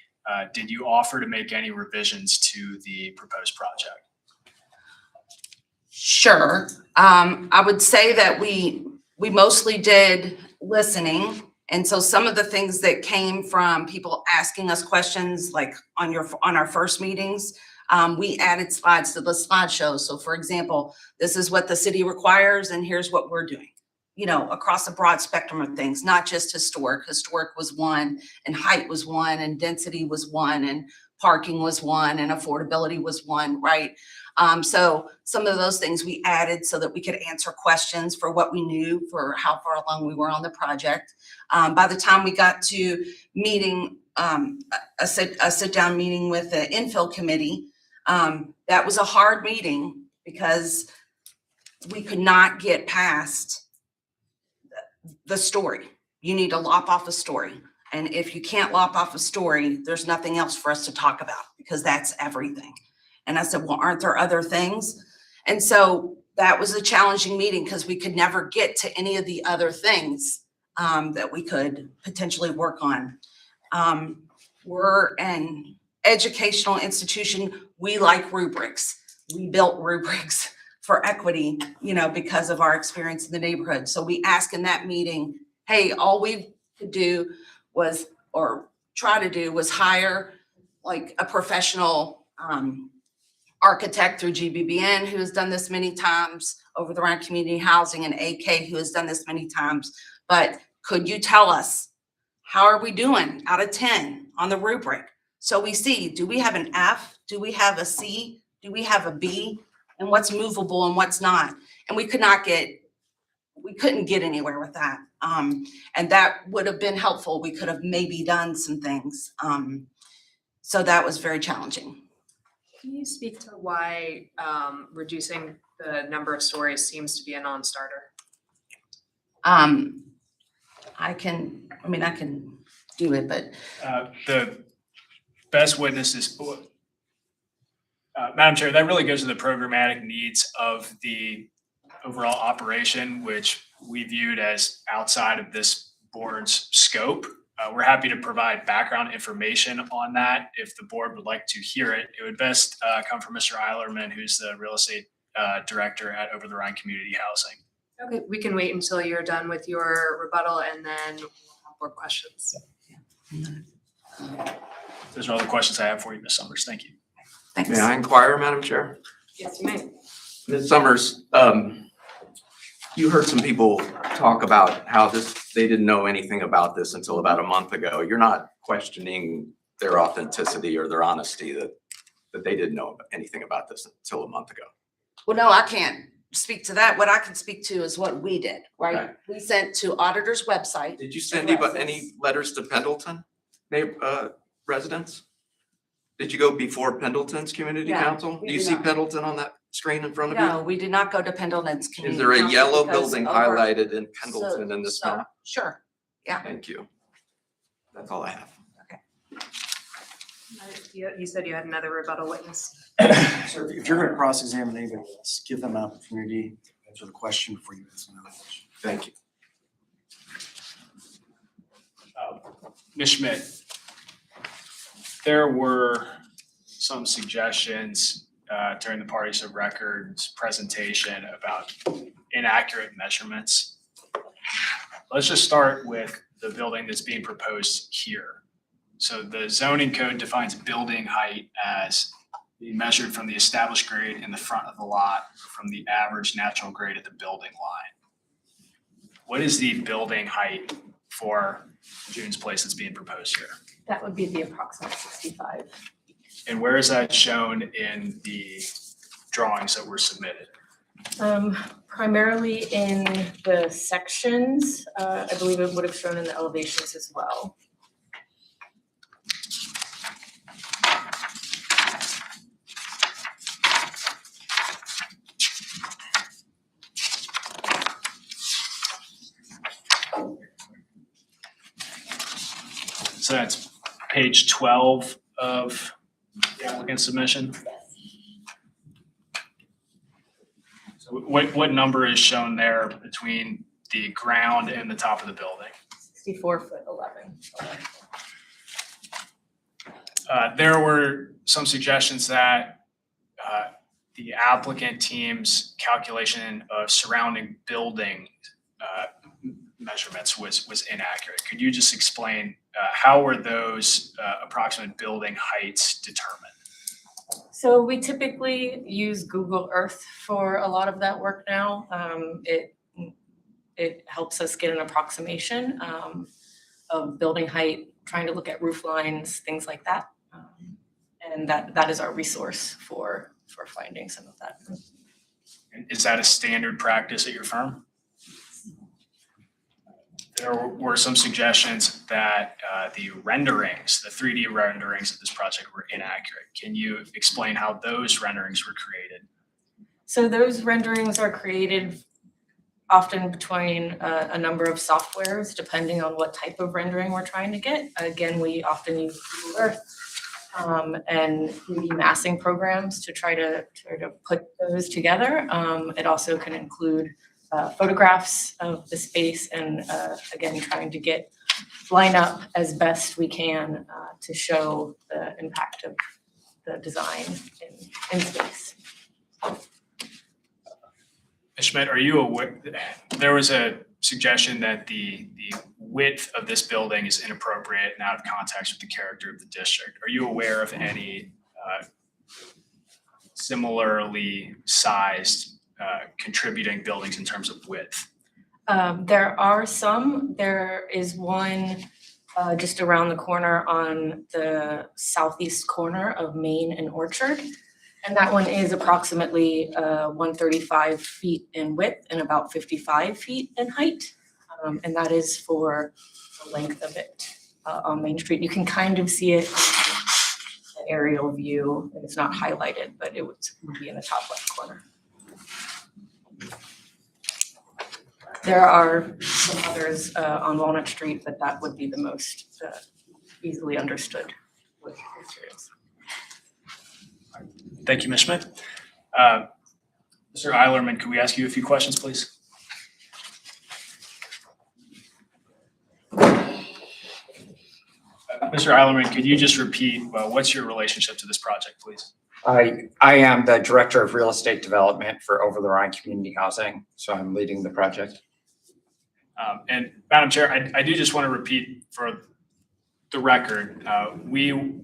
did you offer to make any revisions to the proposed project? Sure. I would say that we mostly did listening. And so some of the things that came from people asking us questions, like on our first meetings, we added slides to the slideshow. So for example, this is what the city requires and here's what we're doing, you know, across a broad spectrum of things, not just historic. Historic was one, and height was one, and density was one, and parking was one, and affordability was one, right? So some of those things we added so that we could answer questions for what we knew for how far along we were on the project. By the time we got to meeting, a sit-down meeting with the infill committee, that was a hard meeting because we could not get past the story. You need to lop off a story. And if you can't lop off a story, there's nothing else for us to talk about because that's everything. And I said, well, aren't there other things? And so that was a challenging meeting because we could never get to any of the other things that we could potentially work on. We're an educational institution. We like rubrics. We built rubrics for equity, you know, because of our experience in the neighborhood. So we asked in that meeting, hey, all we could do was, or try to do, was hire like a professional architect through GBBN who has done this many times, Over the Rhine Community Housing, and AK who has done this many times. But could you tell us, how are we doing out of 10 on the rubric? So we see, do we have an F? Do we have a C? Do we have a B? And what's movable and what's not? And we couldn't get anywhere with that. And that would have been helpful. We could have maybe done some things. So that was very challenging. Can you speak to why reducing the number of stories seems to be a non-starter? I can do it, but. The best witness is, Madam Chair, that really goes to the programmatic needs of the overall operation, which we viewed as outside of this board's scope. We're happy to provide background information on that. If the board would like to hear it, it would best come from Mr. Eilerman, who's the real estate director at Over the Rhine Community Housing. Okay, we can wait until you're done with your rebuttal and then we'll have more questions. Those are all the questions I have for you, Ms. Summers. Thank you. Thanks. May I inquire, Madam Chair? Yes, you may. Ms. Summers, you heard some people talk about how they didn't know anything about this until about a month ago. You're not questioning their authenticity or their honesty that they didn't know anything about this until a month ago. Well, no, I can't speak to that. What I can speak to is what we did, right? Right. We sent to auditor's website. Did you send any letters to Pendleton residents? Did you go before Pendleton's community No, council? we Do you did see not. Pendleton on that screen in front of you? No, we did not go to Pendleton's community. Is there a council yellow because building of our- highlighted in Pendleton in this so, map? Sure, yeah. Thank you. That's all I have. You said you had another rebuttal witness. So if you're gonna cross-examine anybody else, give them an opportunity to answer the question before you ask another question. Thank you. Ms. Schmidt, there were some suggestions during the parties of records presentation about inaccurate measurements. Let's just start with the building that's being proposed here. So the zoning code defines building height as being measured from the established grade in the front of the lot from the average natural grade at the building line. What is the building height for June's Place that's being proposed here? That would be the approximate 65. And where is that shown in the drawings that were submitted? Primarily in the sections, I believe it would have shown in the elevations as well. So that's page 12 of the applicant submission? So what number is shown there between the ground and the top of the building? 64'11". There were some suggestions that the applicant team's calculation of surrounding building measurements was inaccurate. Could you just explain how were those approximate building heights determined? So we typically use Google Earth for a lot of that work now. It helps us get an approximation of building height, trying to look at roof lines, things like that. And that is our resource for finding some of that. Is that a standard practice at your firm? There were some suggestions that the renderings, the 3D renderings of this project were inaccurate. Can you explain how those renderings were created? So those renderings are created often between a number of softwares, depending on what type of rendering we're trying to get. Again, we often use Google Earth and 3D massing programs to try to put those together. It also can include photographs of the space and again, trying to line up as best we can to show the impact of the design in space. Ms. Schmidt, are you aware, there was a suggestion that the width of this building is inappropriate and out of context with the character of the district. Are you aware of any similarly sized contributing buildings in terms of width? There are some. There is one just around the corner on the southeast corner of Main and Orchard. And that one is approximately 135 feet in width and about 55 feet in height. And that is for the length of it on Main Street. You can kind of see it, an aerial view, and it's not highlighted, but it would be in the top left corner. There are some others on Walnut Street, but that would be the most easily understood with experience. Thank you, Ms. Schmidt. Mr. Eilerman, could we ask you a few questions, please? Mr. Eilerman, could you just repeat what's your relationship to this project, please? I am the Director of Real Estate Development for Over the Rhine Community Housing, so I'm leading the project. And Madam Chair, I do just want to repeat for the record, we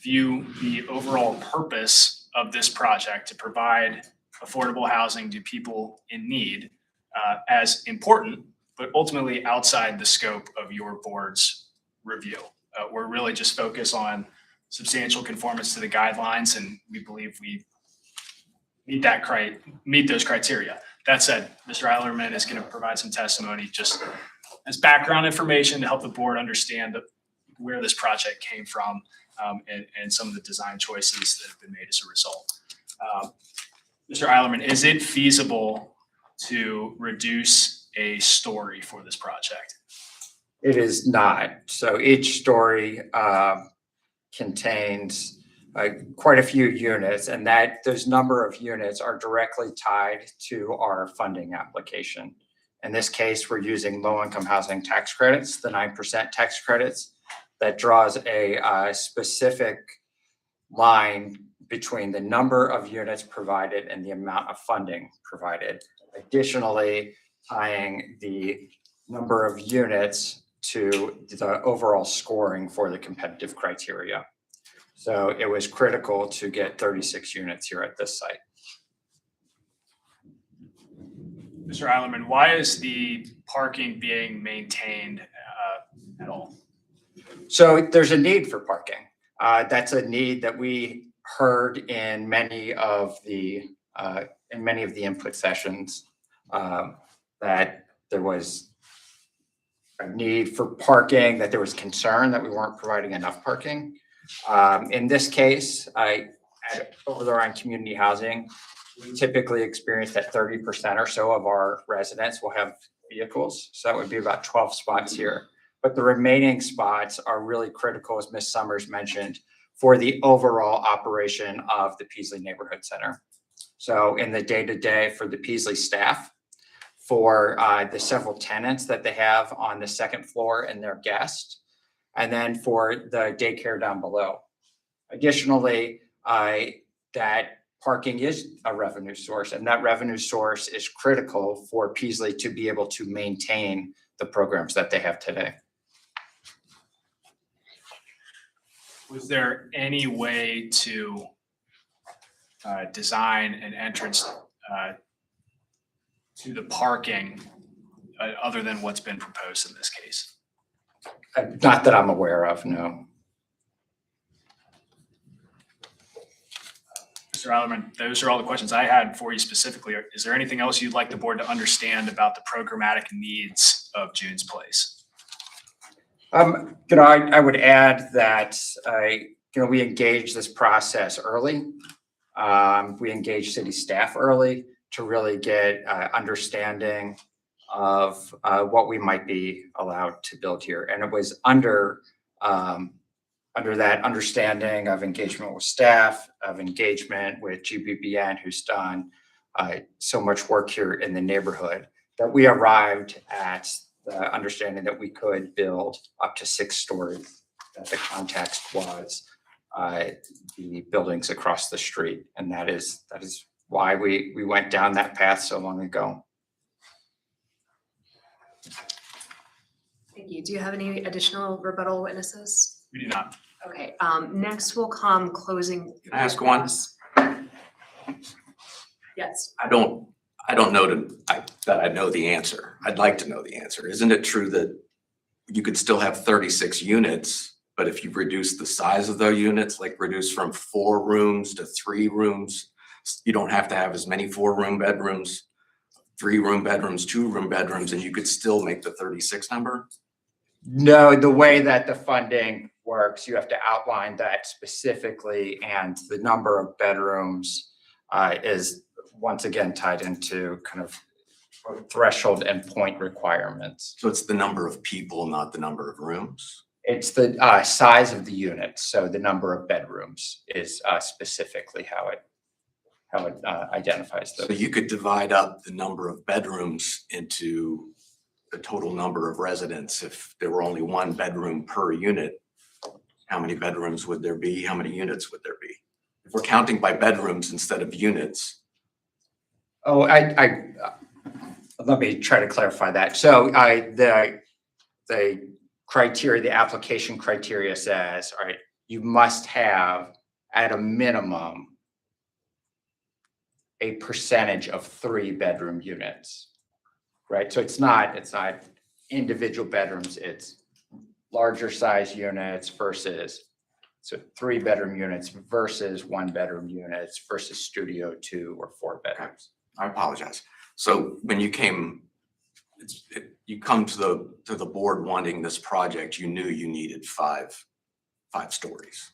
view the overall purpose of this project to provide affordable housing to people in need as important, but ultimately outside the scope of your board's review. We're really just focused on substantial conformance to the guidelines, and we believe we meet those criteria. That said, Mr. Eilerman is going to provide some testimony just as background information to help the board understand where this project came from and some of the design choices that have been made as a result. Mr. Eilerman, is it feasible to reduce a story for this project? It is not. So each story contains quite a few units, and those number of units are directly tied to our funding application. In this case, we're using low-income housing tax credits, the 9% tax credits, that draws a specific line between the number of units provided and the amount of funding provided. Additionally, tying the number of units to the overall scoring for the competitive criteria. So it was critical to get 36 units here at this site. Mr. Eilerman, why is the parking being maintained at all? So there's a need for parking. That's a need that we heard in many of the input sessions, that there was a need for parking, that there was concern that we weren't providing enough parking. In this case, at Over the Rhine Community Housing, we typically experience that 30% or so of our residents will have vehicles. So that would be about 12 spots here. But the remaining spots are really critical, as Ms. Summers mentioned, for the overall operation of the Peaslee Neighborhood Center. So in the day-to-day for the Peaslee staff, for the several tenants that they have on the second floor and their guests, and then for the daycare down below. Additionally, that parking is a revenue source, and that revenue source is critical for Peaslee to be able to maintain the programs that they have today. Was there any way to design an entrance to the parking other than what's been proposed in this case? Not that I'm aware of, no. Mr. Eilerman, those are all the questions I had for you specifically. Is there anything else you'd like the board to understand about the programmatic needs of June's Place? I would add that we engaged this process early. We engaged city staff early to really get understanding of what we might be allowed to build here. And it was under that understanding of engagement with staff, of engagement with GBBN, who's done so much work here in the neighborhood, that we arrived at the understanding that we could build up to 6 stories. That the context was the buildings across the street. And that is why we went down that path so long ago. Thank you. Do you have any additional rebuttal witnesses? We do not. Okay, next will come closing. Can I ask one? Yes. I don't know that I know the answer. I'd like to know the answer. Isn't it true that you could still have 36 units, but if you reduce the size of those units, like reduce from 4 rooms to 3 rooms, you don't have to have as many 4-room bedrooms, 3-room bedrooms, 2-room bedrooms, and you could still make the 36 number? No, the way that the funding works, you have to outline that specifically, and the number of bedrooms is once again tied into kind of threshold and point requirements. So it's the number of people, not the number of rooms? It's the size of the unit. So the number of bedrooms is specifically how it identifies those. So you could divide up the number of bedrooms into the total number of residents. If there were only 1 bedroom per unit, how many bedrooms would there be? How many units would there be? If we're counting by bedrooms instead of units. Oh, let me try to clarify that. So the criteria, the application criteria says, all right, you must have at a minimum a percentage of 3-bedroom units, right? So it's not individual bedrooms, it's larger size units versus, so 3-bedroom units versus 1-bedroom units versus studio 2 or 4 bedrooms. I apologize. So when you came, you come to the board wanting this project, you knew you needed 5 stories.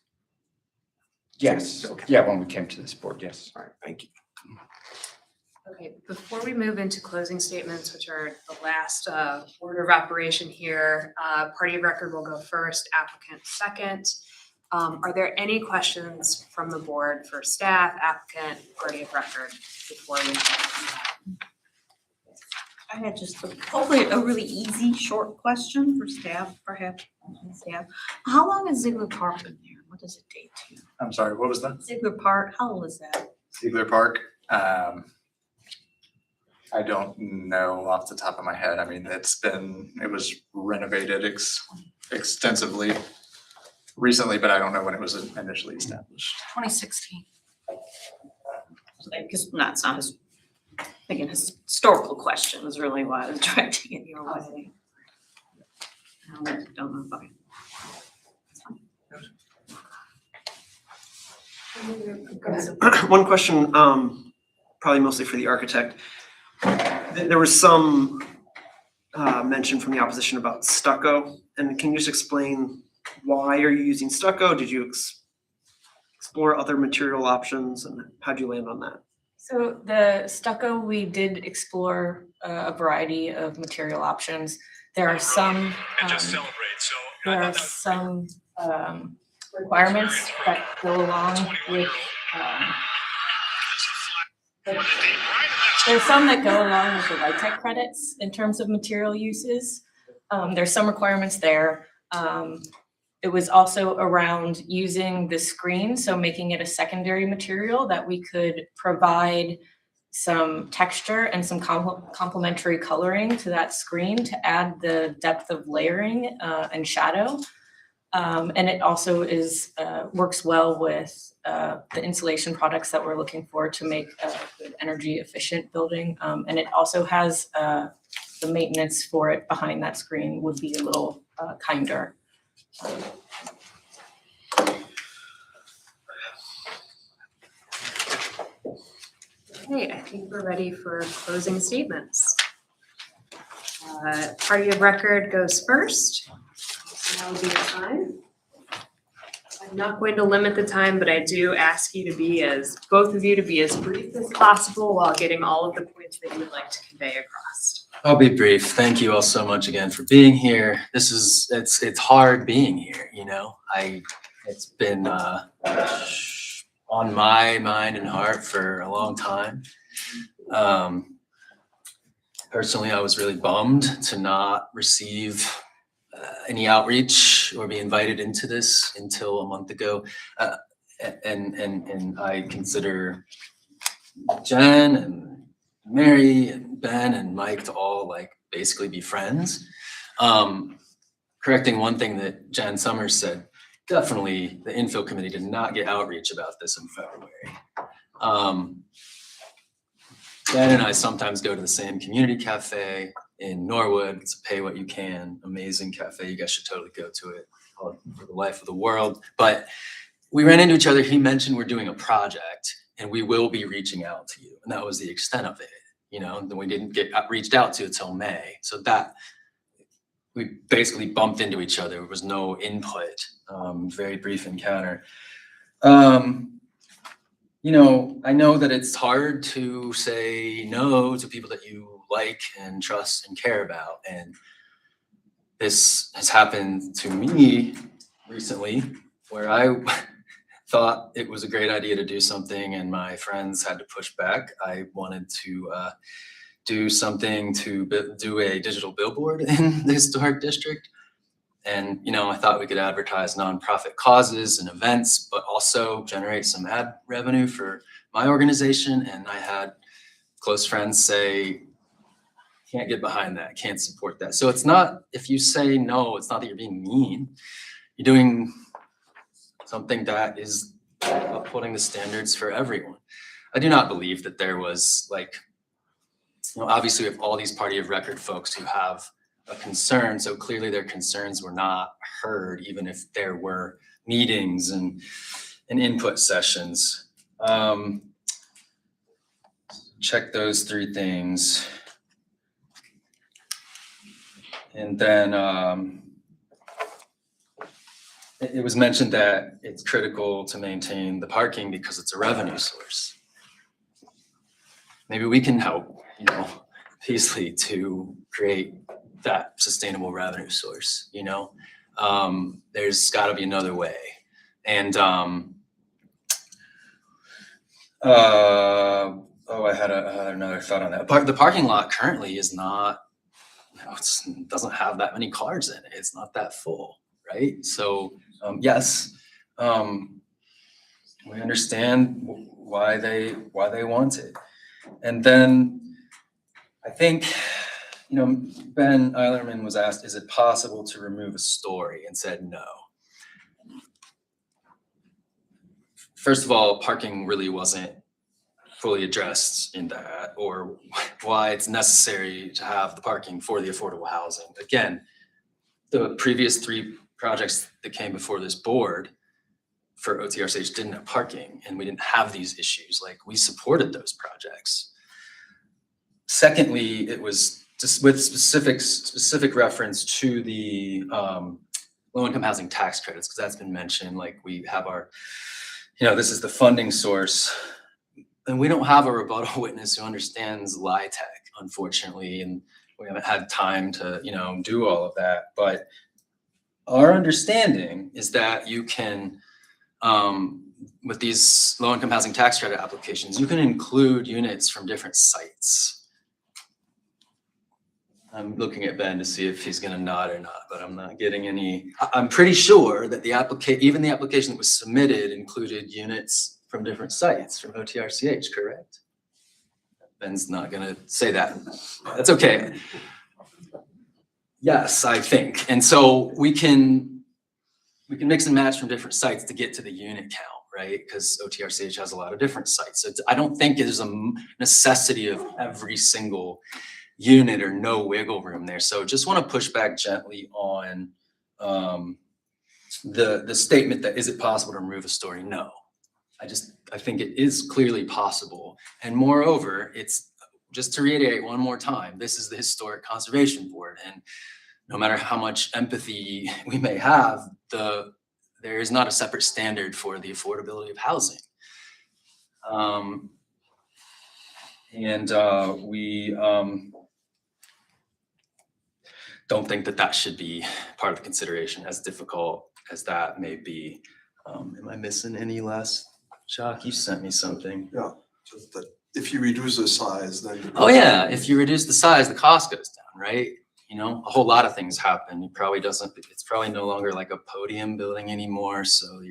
Yes, Okay. yeah, when we came to this board, yes. All right, thank you. Okay, before we move into closing statements, which are the last order of operation here, party of record will go first, applicant second. Are there any questions from the board for staff, applicant, party of record before we? I had just hopefully a really easy, short question for staff, perhaps. Staff. How long has Ziegler Park been there? What does it date to? I'm sorry, what was that? Ziegler Park, how old is that? Ziegler Park. I I don't know off the top of my head. I mean, it was renovated extensively recently, but I don't know when it was initially established. 2016. Because that's not his, thinking his historical question was really why I was directing it your way. I don't know if I. One question, probably mostly for the architect. There was some mention from the opposition about stucco, and can you just explain why are you using stucco? Did you explore other material options, and how'd you land on that? So the stucco, we did explore a variety of material options. There are some, requirements that go along with, there's some that go along with the Light Tech credits in terms of material uses. There's some requirements there. It was also around using the screen, so making it a secondary material that we could provide some texture and some complementary coloring to that screen to add the depth of layering and shadow. And it also works well with the insulation products that we're looking for to make a good energy efficient building. And it also has the maintenance for it behind that screen would be a little kinder. Okay, I think we're ready for closing statements. Party of record goes first. So that will be your time. I'm not going to limit the time, but I do ask you to be both of you to be as brief as possible while getting all of the points that you would like to convey across. I'll be brief. Thank you all so much again for being here. It's hard being here, you know. It's been on my mind and heart for a long time. Personally, I was really bummed to not receive any outreach or be invited into this until a month ago. And I consider Jen and Mary and Ben and Mike to all like basically be friends. Correcting one thing that Jan Summers said, definitely the infill committee did not get outreach about this in February. Ben and I sometimes go to the same community cafe in Norwood. It's a pay what you can, amazing cafe. You guys should totally go to it for the life of the world. But we ran into each other. He mentioned we're doing a project and we will be reaching out to you. And that was the extent of it, you know, and then we didn't get reached out to until May. So that we basically bumped into each other. There was no input, very brief encounter. You know, I know that it's hard to say no to people that you like and trust and care about. And this has happened to me recently where I thought it was a great idea to do something and my friends had to push back. I wanted to do something to do a digital billboard in the historic district. And, you know, I thought we could advertise nonprofit causes and events, but also generate some ad revenue for my organization. And I had close friends say, can't get behind that, can't support that. So it's not, if you say no, it's not that you're being mean. You're doing something that is upholding the standards for everyone. I do not believe that there was like, you know, obviously we have all these party of record folks who have a concern, so clearly their concerns were not heard, even if there were meetings and input sessions. Check those three things. And then it was mentioned that it's critical to maintain the parking because it's a revenue source. Maybe we can help, you know, Peaslee to create that sustainable revenue source, you know? There's gotta be another way. And I had another thought on that. The parking lot currently is not, you know, it doesn't have that many cars in it. It's not that full, right? So yes, we understand why they want it. And then I think, Ben Eilerman was asked, is it possible to remove a story, and said no. First of all, parking really wasn't fully addressed in that, or why it's necessary to have the parking for the affordable housing. Again, the previous 3 projects that came before this board for OTRCH didn't have parking, and we didn't have these issues. Like, we supported those projects. Secondly, it was just with specific reference to the low-income housing tax credits, because that's been mentioned. Like, we have our, this is the funding source, and we don't have a rebuttal witness who understands LIHTC, unfortunately, and we haven't had time to, do all of that. But our understanding is that you can, with these low-income housing tax credit applications, you can include units from different sites. I'm looking at Ben to see if he's gonna nod or not, but I'm not getting any. I'm pretty sure that even the application that was submitted included units from different sites from OTRCH, correct? Ben's not gonna say that. That's okay. Yes, I think. And so we can mix and match from different sites to get to the unit count, right? Because OTRCH has a lot of different sites. So I don't think there's a necessity of every single unit or no wiggle room there. So just want to push back gently on the statement that, is it possible to remove a story? No. I think it is clearly possible. And moreover, it's, just to reiterate one more time, this is the Historic Conservation Board, and no matter how much empathy we may have, there is not a separate standard for the affordability of housing. We don't think that should be part of the consideration, as difficult as that may be. Am I missing any last? Chuck, you sent me something. Yeah, just that if you reduce the size, then. Oh yeah, if you reduce the size, the cost goes down, right? A whole lot of things happen. It's probably no longer like a podium building anymore. So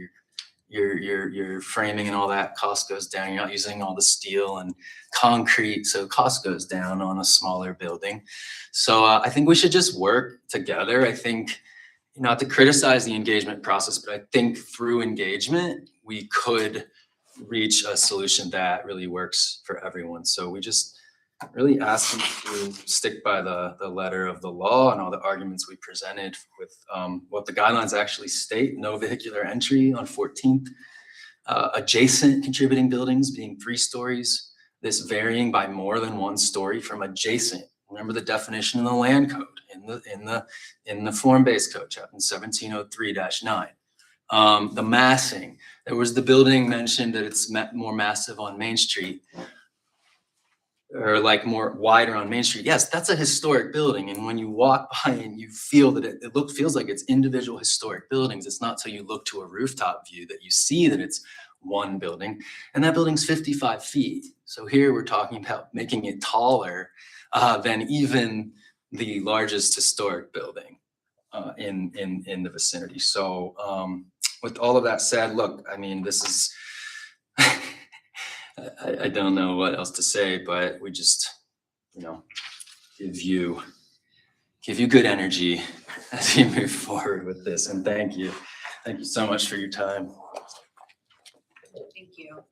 your framing and all that cost goes down. You're not using all the steel and concrete, so cost goes down on a smaller building. So I think we should just work together. I think, not to criticize the engagement process, but I think through engagement, we could reach a solution that really works for everyone. So we just really ask them to stick by the letter of the law and all the arguments we presented with what the guidelines actually state: no vehicular entry on 14th, adjacent contributing buildings being 3 stories, this varying by more than 1 story from adjacent. Remember the definition in the land code, in the form-based code, chapter 1703-9. The massing, there was the building mentioned that it's more massive on Main Street, or like more wider on Main Street. Yes, that's a historic building. And when you walk by and you feel that it feels like it's individual historic buildings, it's not till you look to a rooftop view that you see that it's one building, and that building's 55 feet. So here we're talking about making it taller than even the largest historic building in the vicinity. So with all of that said, look, I mean, this is, I don't know what else to say, but we just, give you good energy as you move forward with this. And thank you. Thank you so much for your time. Thank you.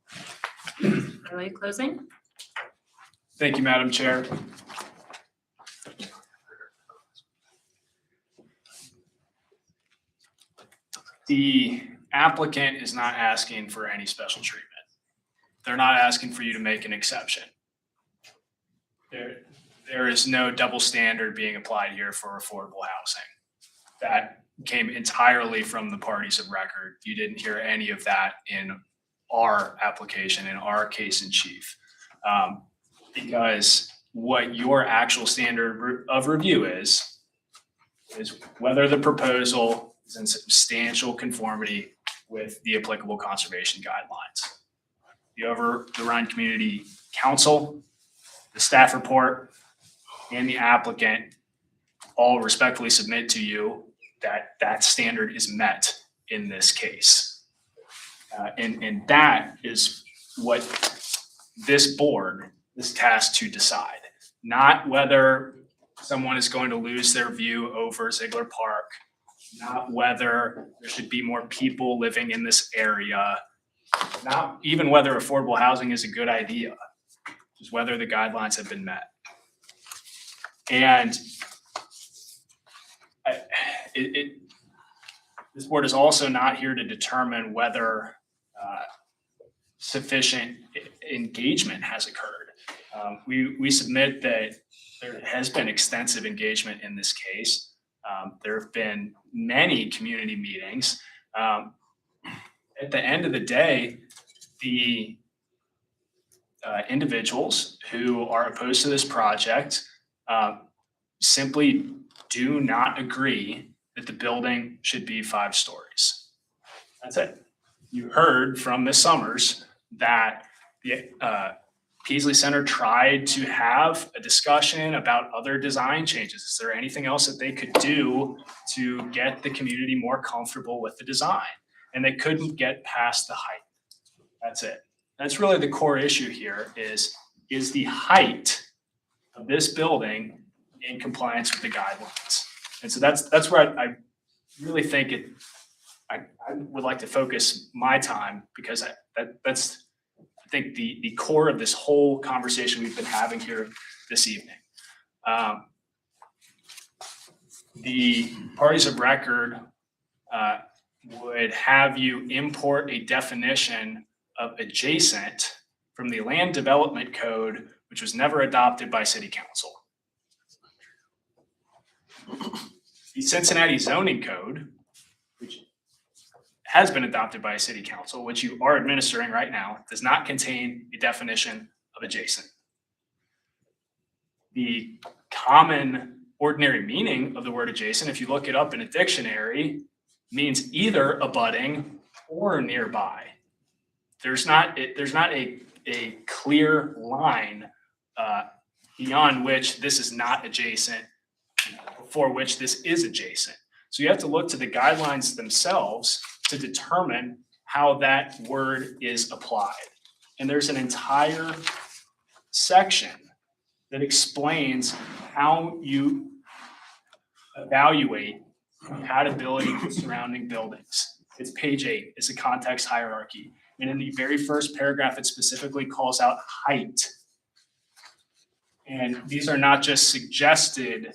Are you closing? Thank you, Madam Chair. The applicant is not asking for any special treatment. They're not asking for you to make an exception. There is no double standard being applied here for affordable housing. That came entirely from the parties of record. You didn't hear any of that in our application, in our case in chief. Because what your actual standard of review is whether the proposal is in substantial conformity with the applicable conservation guidelines. The Over the Rhine Community Council, the staff report, and the applicant all respectfully submit to you that that standard is met in this case. And that is what this board is tasked to decide. not whether someone is going to lose their view over Ziegler Park, not whether there should be more people living in this area, not even whether affordable housing is a good idea, just whether the guidelines have been met. And this board is also not here to determine whether sufficient engagement has occurred. We submit that there has been extensive engagement in this case. There have been many community meetings. At the end of the day, the individuals who are opposed to this project simply do not agree that the building should be 5 stories. That's it. You heard from Ms. Summers that the Peaslee Center tried to have a discussion about other design changes. Is there anything else that they could do to get the community more comfortable with the design? And they couldn't get past the height. That's it. That's really the core issue here is the height of this building in compliance with the guidelines? And so that's where I really think I would like to focus my time, because that's I think the core of this whole conversation we've been having here this evening. The parties of record would have you import a definition of adjacent from the Land Development Code, which was never adopted by City Council. The Cincinnati Zoning Code, which has been adopted by City Council, which you are administering right now, does not contain a definition of adjacent. The common ordinary meaning of the word adjacent, if you look it up in a dictionary, means either abutting or nearby. There's not a clear line beyond which this is not adjacent, for which this is adjacent. So you have to look to the guidelines themselves to determine how that word is applied. And there's an entire section that explains how you evaluate compatibility with surrounding buildings. It's page 8, it's a context hierarchy. And in the very first paragraph, it specifically calls out height. And these are not just suggested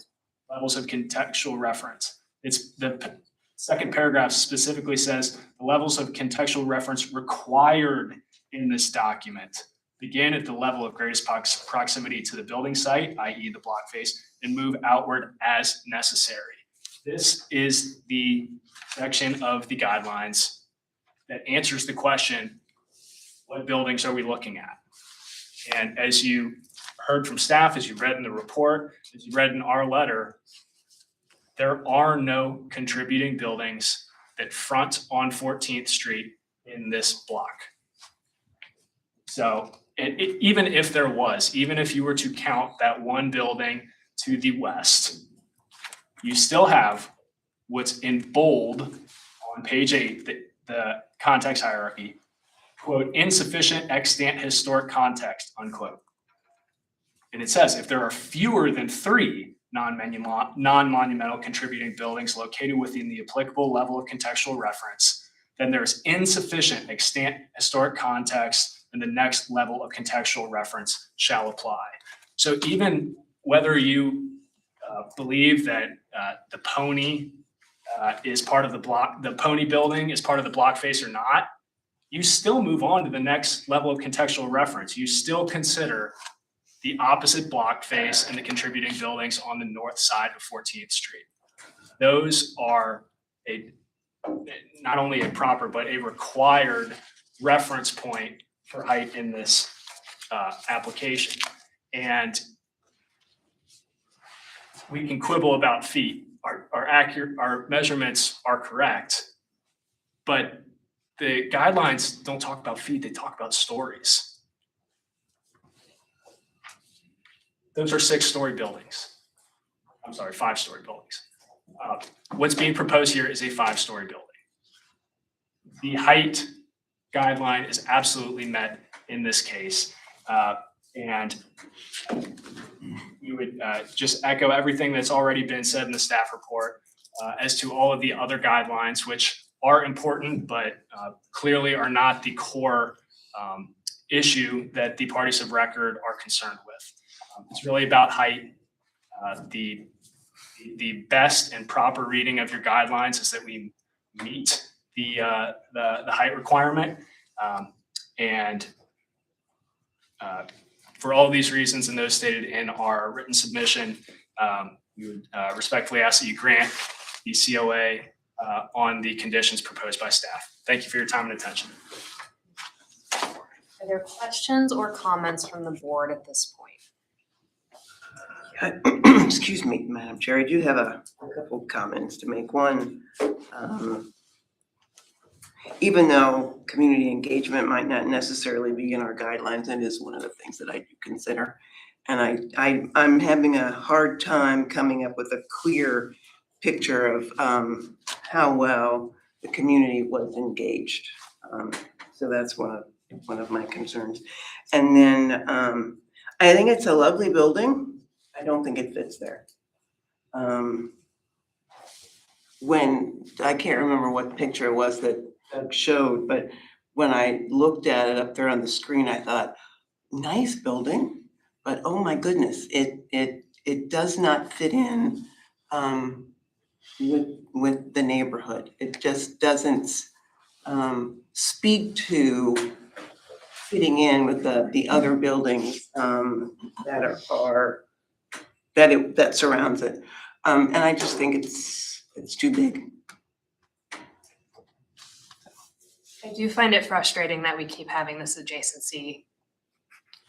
levels of contextual reference. It's the second paragraph specifically says the levels of contextual reference required in this document begin at the level of greatest proximity to the building site, i.e. the block face, and move outward as necessary. This is the section of the guidelines that answers the question, what buildings are we looking at? And as you heard from staff, as you read in the report, as you read in our letter, there are no contributing buildings that front on 14th Street in this block. So even if there was, even if you were to count that one building to the west, you still have what's in bold on page 8, the context hierarchy, quote, insufficient extant historic context, unquote. And it says if there are fewer than 3 non-monumental contributing buildings located within the applicable level of contextual reference, then there's insufficient extant historic context and the next level of contextual reference shall apply. So even whether you believe that the Pony is part of the block, the Pony building is part of the block face or not, you still move on to the next level of contextual reference. You still consider the opposite block face and the contributing buildings on the north side of 14th Street. Those are not only a proper, but a required reference point for height in this application. And we can quibble about feet. Our measurements are correct, but the guidelines don't talk about feet, they talk about stories. Those are 6-story buildings. I'm sorry, 5-story buildings. What's being proposed here is a 5-story building. The height guideline is absolutely met in this case. And would just echo everything that's already been said in the staff report as to all of the other guidelines, which are important, but clearly are not the core issue that the parties of record are concerned with. It's really about height. The best and proper reading of your guidelines is that we meet the height requirement. And for all of these reasons and those stated in our written submission, we would respectfully ask that you grant the COA on the conditions proposed by staff. Thank you for your time and attention. Are there questions or comments from the board at this point? Excuse me, Madam Chair, I do have a couple comments to make. One, even though community engagement might not necessarily be in our guidelines, it is one of the things that I do consider. And I'm having a hard time coming up with a clear picture of how well the community was engaged. So that's one of my concerns. And then I think it's a lovely building. I don't think it fits there. When, I can't remember what picture it was that Doug showed, but when I looked at it up there on the screen, I thought, nice building, but oh my goodness, it does not fit in with the neighborhood. It just doesn't speak to fitting in with the other buildings that surrounds it. And I just think it's too big. I do find it frustrating that we keep having this adjacency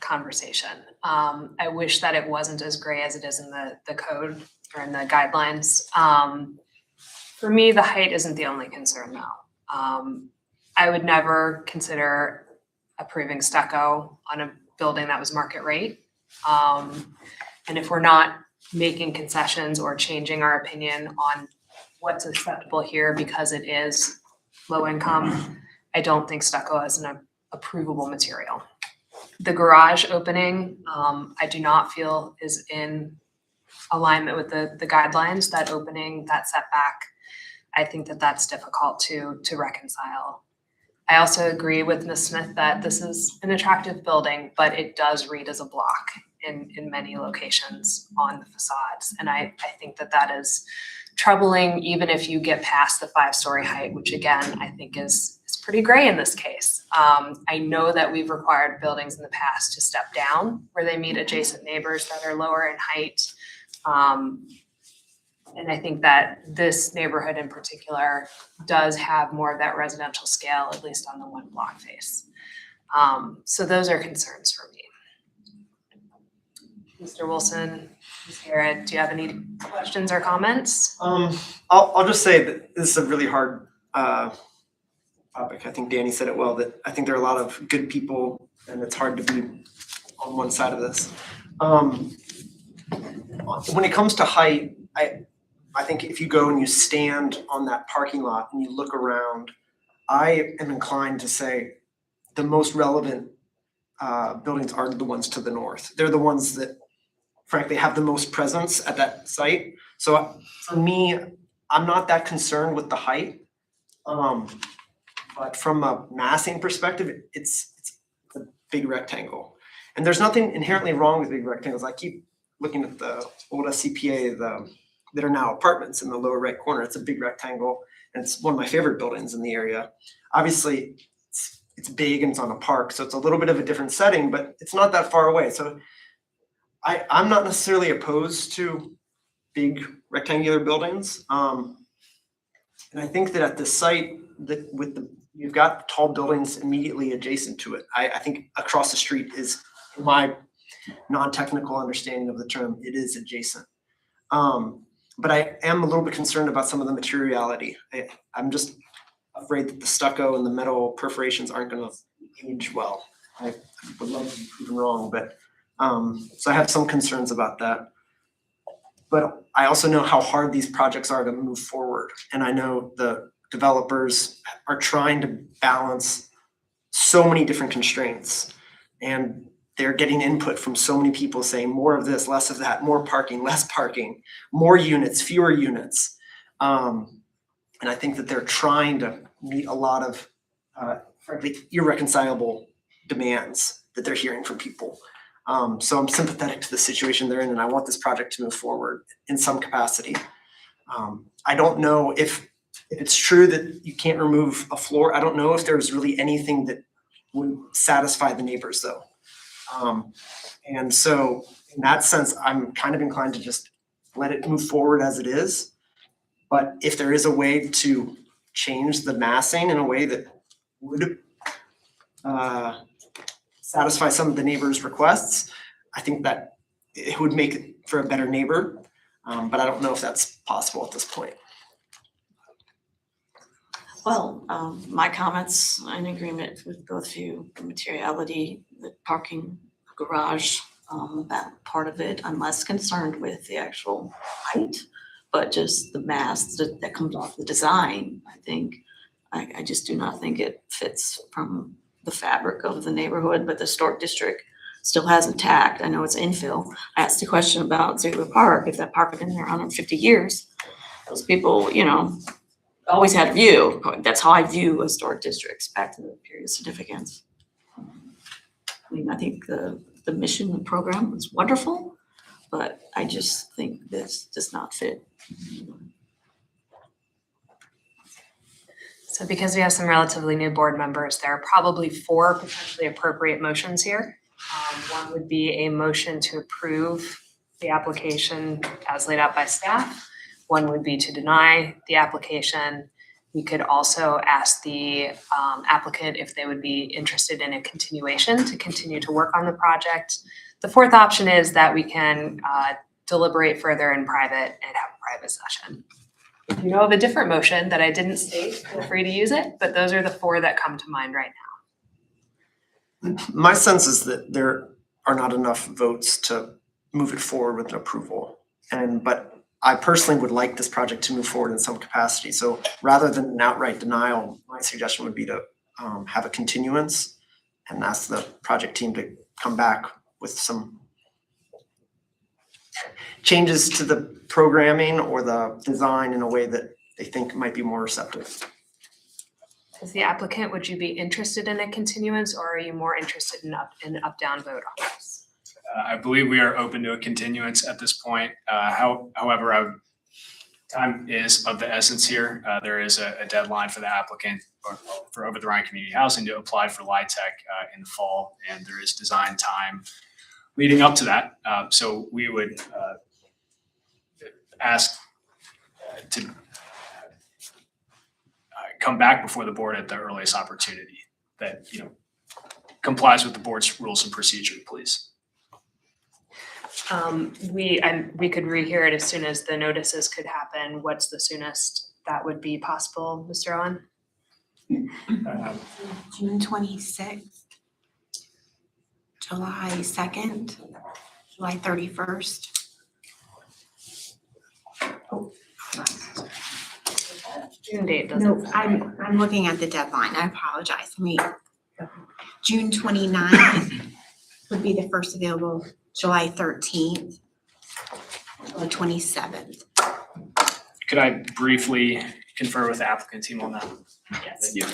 conversation. I wish that it wasn't as gray as it is in the code or in the guidelines. For me, the height isn't the only concern though. I would never consider approving stucco on a building that was market rate. And if we're not making concessions or changing our opinion on what's acceptable here because it is low income, I don't think stucco is an approvable material. The garage opening, I do not feel is in alignment with the guidelines. That opening, that setback, I think that that's difficult to reconcile. I also agree with Ms. Smith that this is an attractive building, but it does read as a block in many locations on the facades. And I think that is troubling, even if you get past the 5-story height, which again, I think is pretty gray in this case. I know that we've required buildings in the past to step down where they meet adjacent neighbors that are lower in height. And I think that this neighborhood in particular does have more of that residential scale, at least on the one block face. So those are concerns for me. Mr. Wilson, Ms. Garrett, do you have any questions or comments? I'll just say that this is a really hard topic. I think Danny said it well, that I think there are a lot of good people and it's hard to be on one side of this. When it comes to height, I think if you go and you stand on that parking lot and you look around, I am inclined to say the most relevant buildings are the ones to the north. They're the ones that frankly have the most presence at that site. So for me, I'm not that concerned with the height. But from a massing perspective, it's a big rectangle. And there's nothing inherently wrong with big rectangles. I keep looking at the old SCPA, that are now apartments in the lower right corner. It's a big rectangle, and it's one of my favorite buildings in the area. Obviously, it's big and it's on a park, so it's a little bit of a different setting, but it's not that far away. So I'm not necessarily opposed to big rectangular buildings. And I think that at the site, that you've got tall buildings immediately adjacent to it. I think across the street is, in my non-technical understanding of the term, it is adjacent. But I am a little bit concerned about some of the materiality. I'm just afraid that the stucco and the metal perforations aren't going to age well. I would love to be proven wrong, but so I have some concerns about that. But I also know how hard these projects are to move forward. And I know the developers are trying to balance so many different constraints. And they're getting input from so many people saying more of this, less of that, more parking, less parking, more units, fewer units. And I think that they're trying to meet a lot of frankly irreconcilable demands that they're hearing from people. So I'm sympathetic to the situation they're in, and I want this project to move forward in some capacity. I don't know if it's true that you can't remove a floor. I don't know if there's really anything that would satisfy the neighbors though. And so in that sense, I'm kind of inclined to just let it move forward as it is. But if there is a way to change the massing in a way that would satisfy some of the neighbors' requests, I think that it would make it for a better neighbor. But I don't know if that's possible at this point. Well, my comments in agreement with both of you, the materiality, the parking garage, that part of it, I'm less concerned with the actual height, but just the mass that comes off the design, I think. I just do not think it fits from the fabric of the neighborhood, but the historic district still has intact. I know it's infill. I asked a question about Ziegler Park, if that park had been there 150 years, those people, you know, always had a view. That's how I view historic districts back to the period of significance. I mean, I think the mission program was wonderful, but I just think this does not fit. So because we have some relatively new board members, there are probably 4 potentially appropriate motions here. One would be a motion to approve the application as laid out by staff. One would be to deny the application. We could also ask the applicant if they would be interested in a continuation to continue to work on the project. The 4th option is that we can deliberate further in private and have a private session. If you know of a different motion that I didn't state, feel free to use it, but those are the 4 that come to mind right now. My sense is that there are not enough votes to move it forward with an approval. But I personally would like this project to move forward in some capacity. So rather than an outright denial, my suggestion would be to have a continuance and ask the project team to come back with some changes to the programming or the design in a way that they think might be more receptive. As the applicant, would you be interested in a continuance, or are you more interested in an up-down vote on this? I believe we are open to a continuance at this point. However, time is of the essence here. There is a deadline for the applicant or for Over the Rhine Community Housing to apply for LIHTC in the fall, and there is design time leading up to that. So we would ask to come back before the board at the earliest opportunity that, you know, complies with the board's rules and procedure, please. We could rehear it as soon as the notices could happen. What's the soonest that would be possible, Mr. Owen? June 26th, July 2nd, July 31st. June date doesn't. No, I'm looking at the deadline. I apologize. Let me. June 29th would be the first available. July 13th, July 27th. Could I briefly confer with the applicant team on that? Yes. Thank you.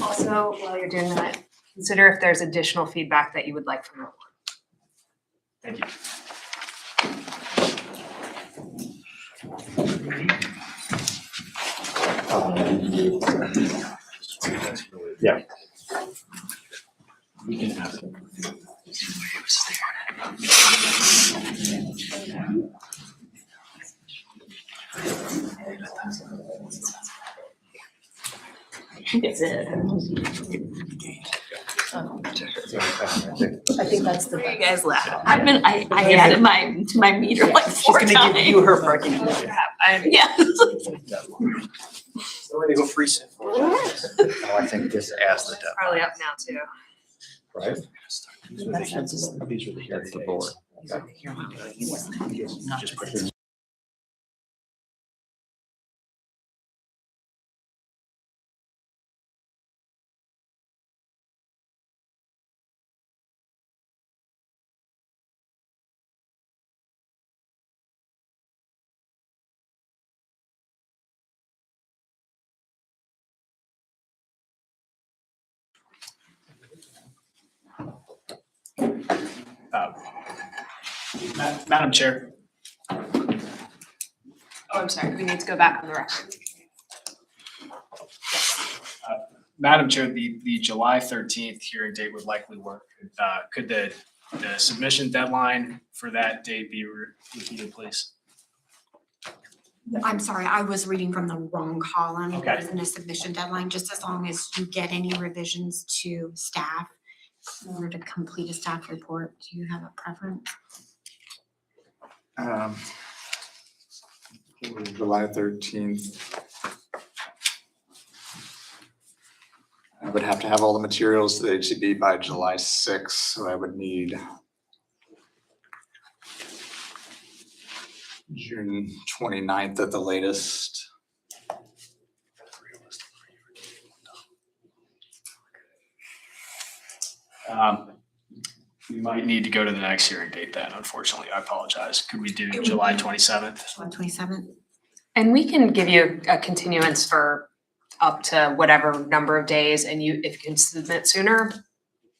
Also, while you're doing that, consider if there's additional feedback that you would like from the board. Thank you. Yeah. We can ask them. I think it's it. I think that's the. You guys laugh. I added my meter like 4 times. She's gonna give you her parking. Yeah. So we're gonna go free soon. Oh, I think this adds the deadline. Probably up now too. Right? These are the hearing dates. Just put it in. Madam Chair, Oh, I'm sorry, we need to go back on the record. Madam Chair, the July 13th hearing date would likely work. Could the submission deadline for that date be repeated, please? I'm sorry, I was reading from the wrong column. Okay. There isn't a submission deadline, just as long as you get any revisions to staff in order to complete a staff report. Do you have a preference? July 13th. I would have to have all the materials to the HCB by July 6th, so I would need June 29th at the latest. We might need to go to the next hearing date then, unfortunately. I apologize. Could we do July 27th? July 27th? And we can give you a continuance for up to whatever number of days, and if you can submit sooner,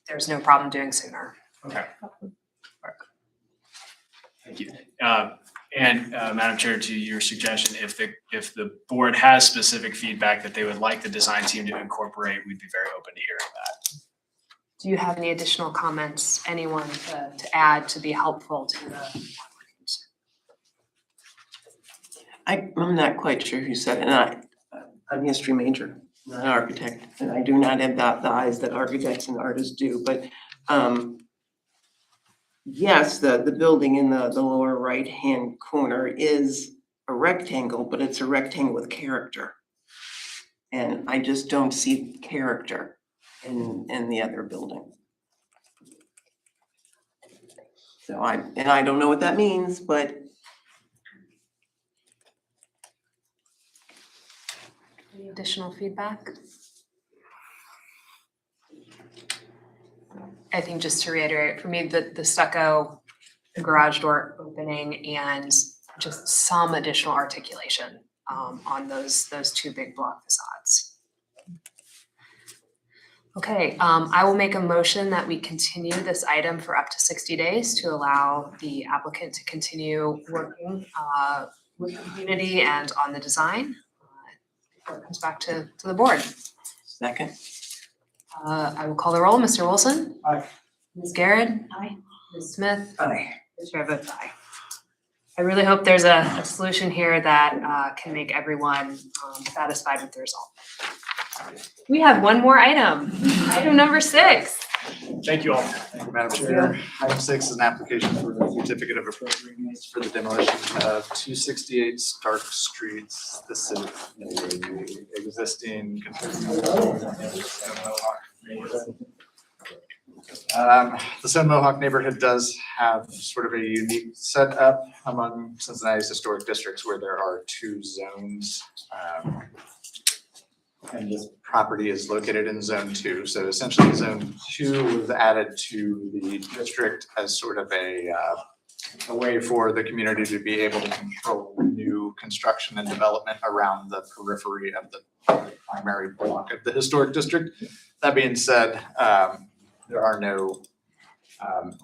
there's no problem doing sooner. Okay. Thank you. And Madam Chair, to your suggestion, if the board has specific feedback that they would like the design team to incorporate, we'd be very open to hearing that. Do you have any additional comments, anyone to add to be helpful to the applicant? I'm not quite sure who said it, and I'm a history major, not an architect, and I do not have the eyes that architects and artists do, but yes, the building in the lower right-hand corner is a rectangle, but it's a rectangle with character. And I just don't see character in the other building. So I don't know what that means, but Any additional feedback? I think just to reiterate, for me, the stucco, the garage door opening, and just some additional articulation on those two big block facades. Okay, I will make a motion that we continue this item for up to 60 days to allow the applicant to continue working with the community and on the design before it comes back to the board. second. I will call the roll. Mr. Wilson? Aye. Ms. Garrett? Aye. Ms. Smith? Aye. The chair votes aye. I really hope there's a solution here that can make everyone satisfied with the result. We have one more item, item number 6. Thank you all. Thank you, Madam Chair. Item 6 is an application for a certificate of appropriateness for the demolition of 268 Stark Street. This is the existing the Stone Mohawk neighborhood does have sort of a unique setup among Cincinnati's historic districts where there are 2 zones. And this property is located in Zone 2. So essentially Zone 2 was added to the district as sort of a way for the community to be able to control new construction and development around the periphery of the primary block of the historic district. That being said, there are no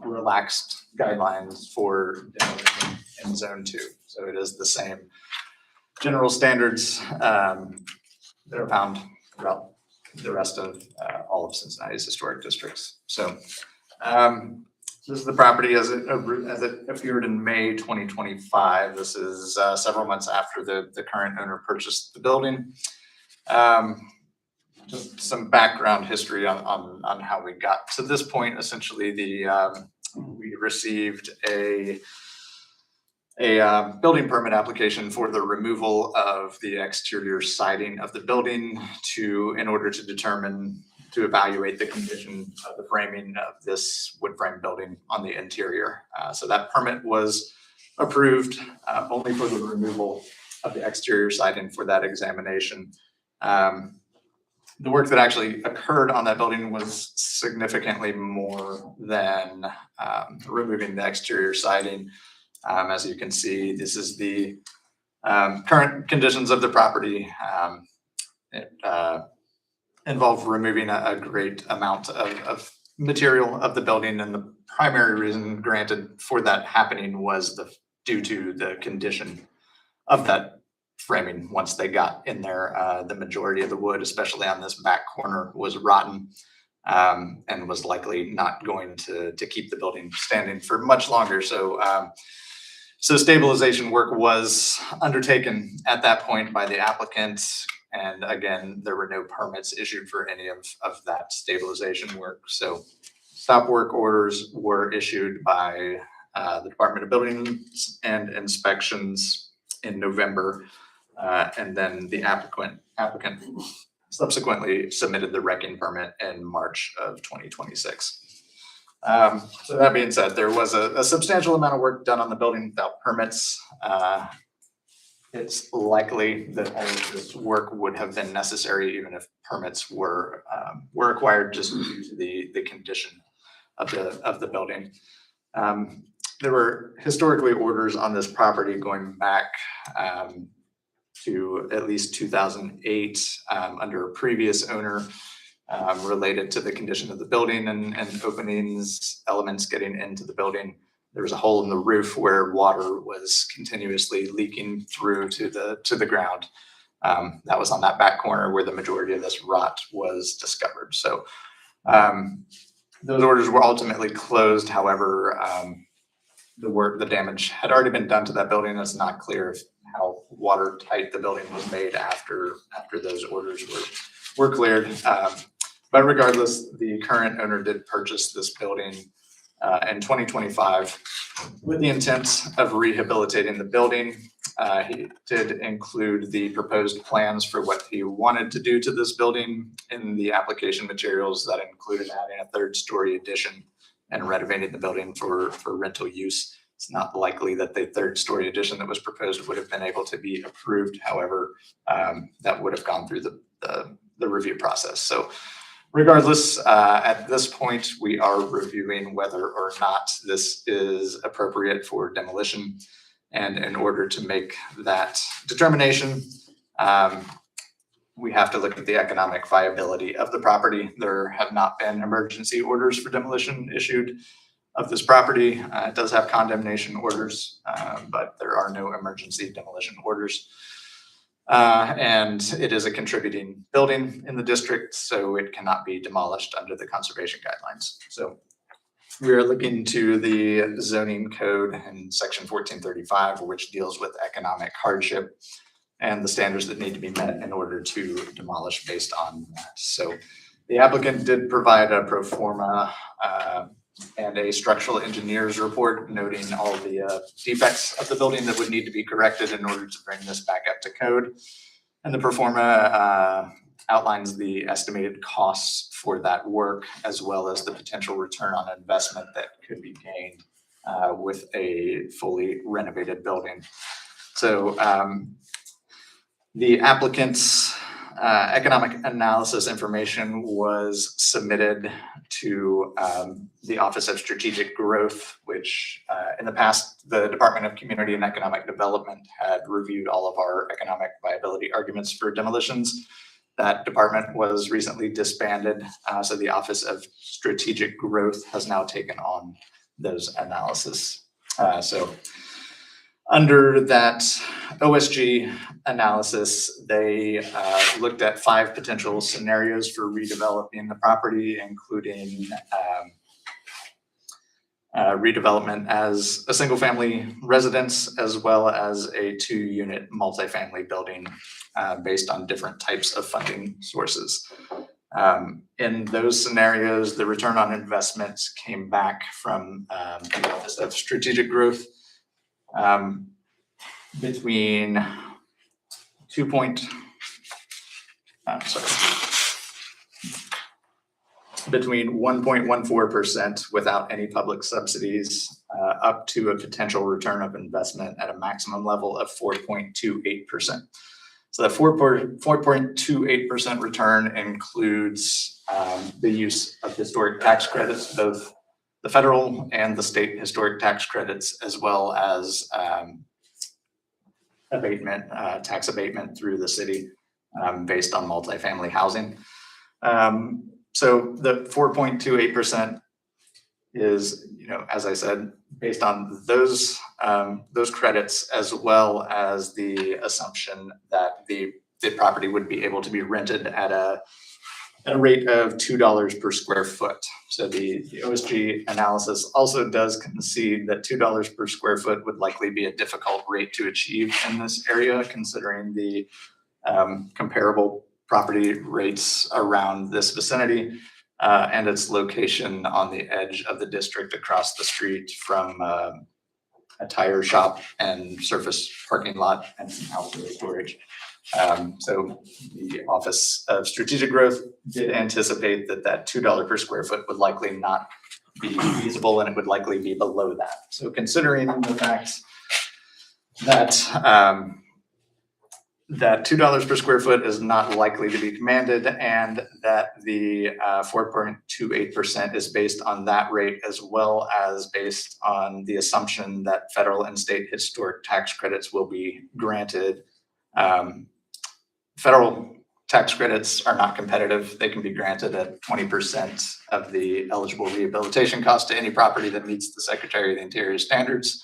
relaxed guidelines for demolition in Zone 2. So it is the same general standards that are found throughout the rest of all of Cincinnati's historic districts. So this is the property as it appeared in May 2025. This is several months after the current owner purchased the building. Just some background history on how we got to this point. Essentially, we received a building permit application for the removal of the exterior siding of the building in order to evaluate the condition of the framing of this wood frame building on the interior. So that permit was approved only for the removal of the exterior siding for that examination. The work that actually occurred on that building was significantly more than removing the exterior siding. As you can see, this is the current conditions of the property. It involved removing a great amount of material of the building, and the primary reason granted for that happening was due to the condition of that framing. Once they got in there, the majority of the wood, especially on this back corner, was rotten, and was likely not going to keep the building standing for much longer. So stabilization work was undertaken at that point by the applicant. And again, there were no permits issued for any of that stabilization work. So stop work orders were issued by the Department of Buildings and Inspections in November. And then the applicant subsequently submitted the wrecking permit in March of 2026. So that being said, there was a substantial amount of work done on the building without permits. It's likely that all of this work would have been necessary even if permits were acquired, just due to the condition of the building. There were historically orders on this property going back to at least 2008 under a previous owner, related to the condition of the building and openings, elements getting into the building. There was a hole in the roof where water was continuously leaking through to the ground. That was on that back corner where the majority of this rot was discovered. So those orders were ultimately closed. However, the damage had already been done to that building. It's not clear how watertight the building was made after those orders were cleared. But regardless, the current owner did purchase this building in 2025 with the intent of rehabilitating the building. He did include the proposed plans for what he wanted to do to this building in the application materials. That included adding a third-story addition and renovating the building for rental use. It's not likely that the third-story addition that was proposed would have been able to be approved. However, that would have gone through the review process. So regardless, at this point, we are reviewing whether or not this is appropriate for demolition. And in order to make that determination, we have to look at the economic viability of the property. There have not been emergency orders for demolition issued of this property. It does have condemnation orders, but there are no emergency demolition orders. And it is a contributing building in the district, so it cannot be demolished under the conservation guidelines. So we are looking to the zoning code in section 1435, which deals with economic hardship and the standards that need to be met in order to demolish based on that. So the applicant did provide a pro forma and a structural engineer's report noting all the defects of the building that would need to be corrected in order to bring this back up to code. And the pro forma outlines the estimated costs for that work, as well as the potential return on investment that could be gained with a fully renovated building. So the applicant's economic analysis information was submitted to the Office of Strategic Growth, which in the past, the Department of Community and Economic Development had reviewed all of our economic viability arguments for demolitions. That department was recently disbanded, so the Office of Strategic Growth has now taken on those analysis. So under that OSG analysis, they looked at 5 potential scenarios for redeveloping the property, including redevelopment as a single-family residence, as well as a 2-unit multifamily building based on different types of funding sources. In those scenarios, the return on investment came back from the Office of Strategic Growth between between 1.14% without any public subsidies, up to a potential return of investment at a maximum level of 4.28%. So that 4.28% return includes the use of historic tax credits, both the federal and the state historic tax credits, as well as tax abatement through the city based on multifamily housing. So the 4.28% is, as I said, based on those credits, as well as the assumption that the property would be able to be rented at a rate of $2 per square foot. So the OSG analysis also does concede that $2 per square foot would likely be a difficult rate to achieve in this area, considering the comparable property rates around this vicinity and its location on the edge of the district across the street from a tire shop and surface parking lot and some outdoor storage. So the Office of Strategic Growth did anticipate that $2 per square foot would likely not be feasible, and it would likely be below that. So considering the fact that that $2 per square foot is not likely to be commanded, and that the 4.28% is based on that rate, as well as based on the assumption that federal and state historic tax credits will be granted. Federal tax credits are not competitive. They can be granted at 20% of the eligible rehabilitation cost to any property that meets the Secretary of the Interior standards.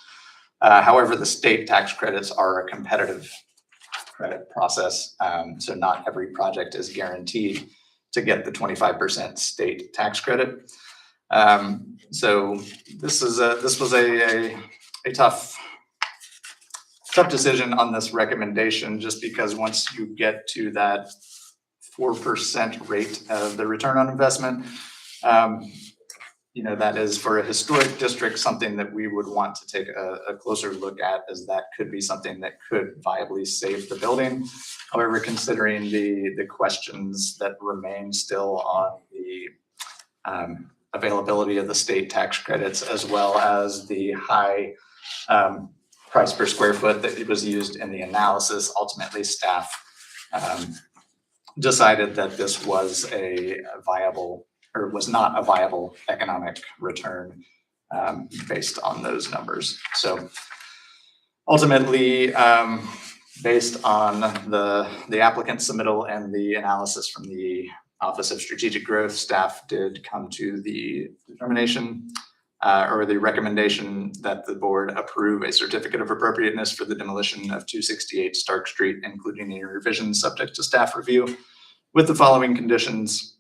However, the state tax credits are a competitive credit process. So not every project is guaranteed to get the 25% state tax credit. So this was a tough decision on this recommendation, just because once you get to that 4% rate of the return on investment, that is for a historic district something that we would want to take a closer look at, as that could be something that could viably save the building. However, considering the questions that remain still on the availability of the state tax credits, as well as the high price per square foot that it was used in the analysis, ultimately staff decided that this was was not a viable economic return based on those numbers. So ultimately, based on the applicant's submittal and the analysis from the Office of Strategic Growth, staff did come to the determination or the recommendation that the board approve a certificate of appropriateness for the demolition of 268 Stark Street, including any revisions subject to staff review, with the following conditions: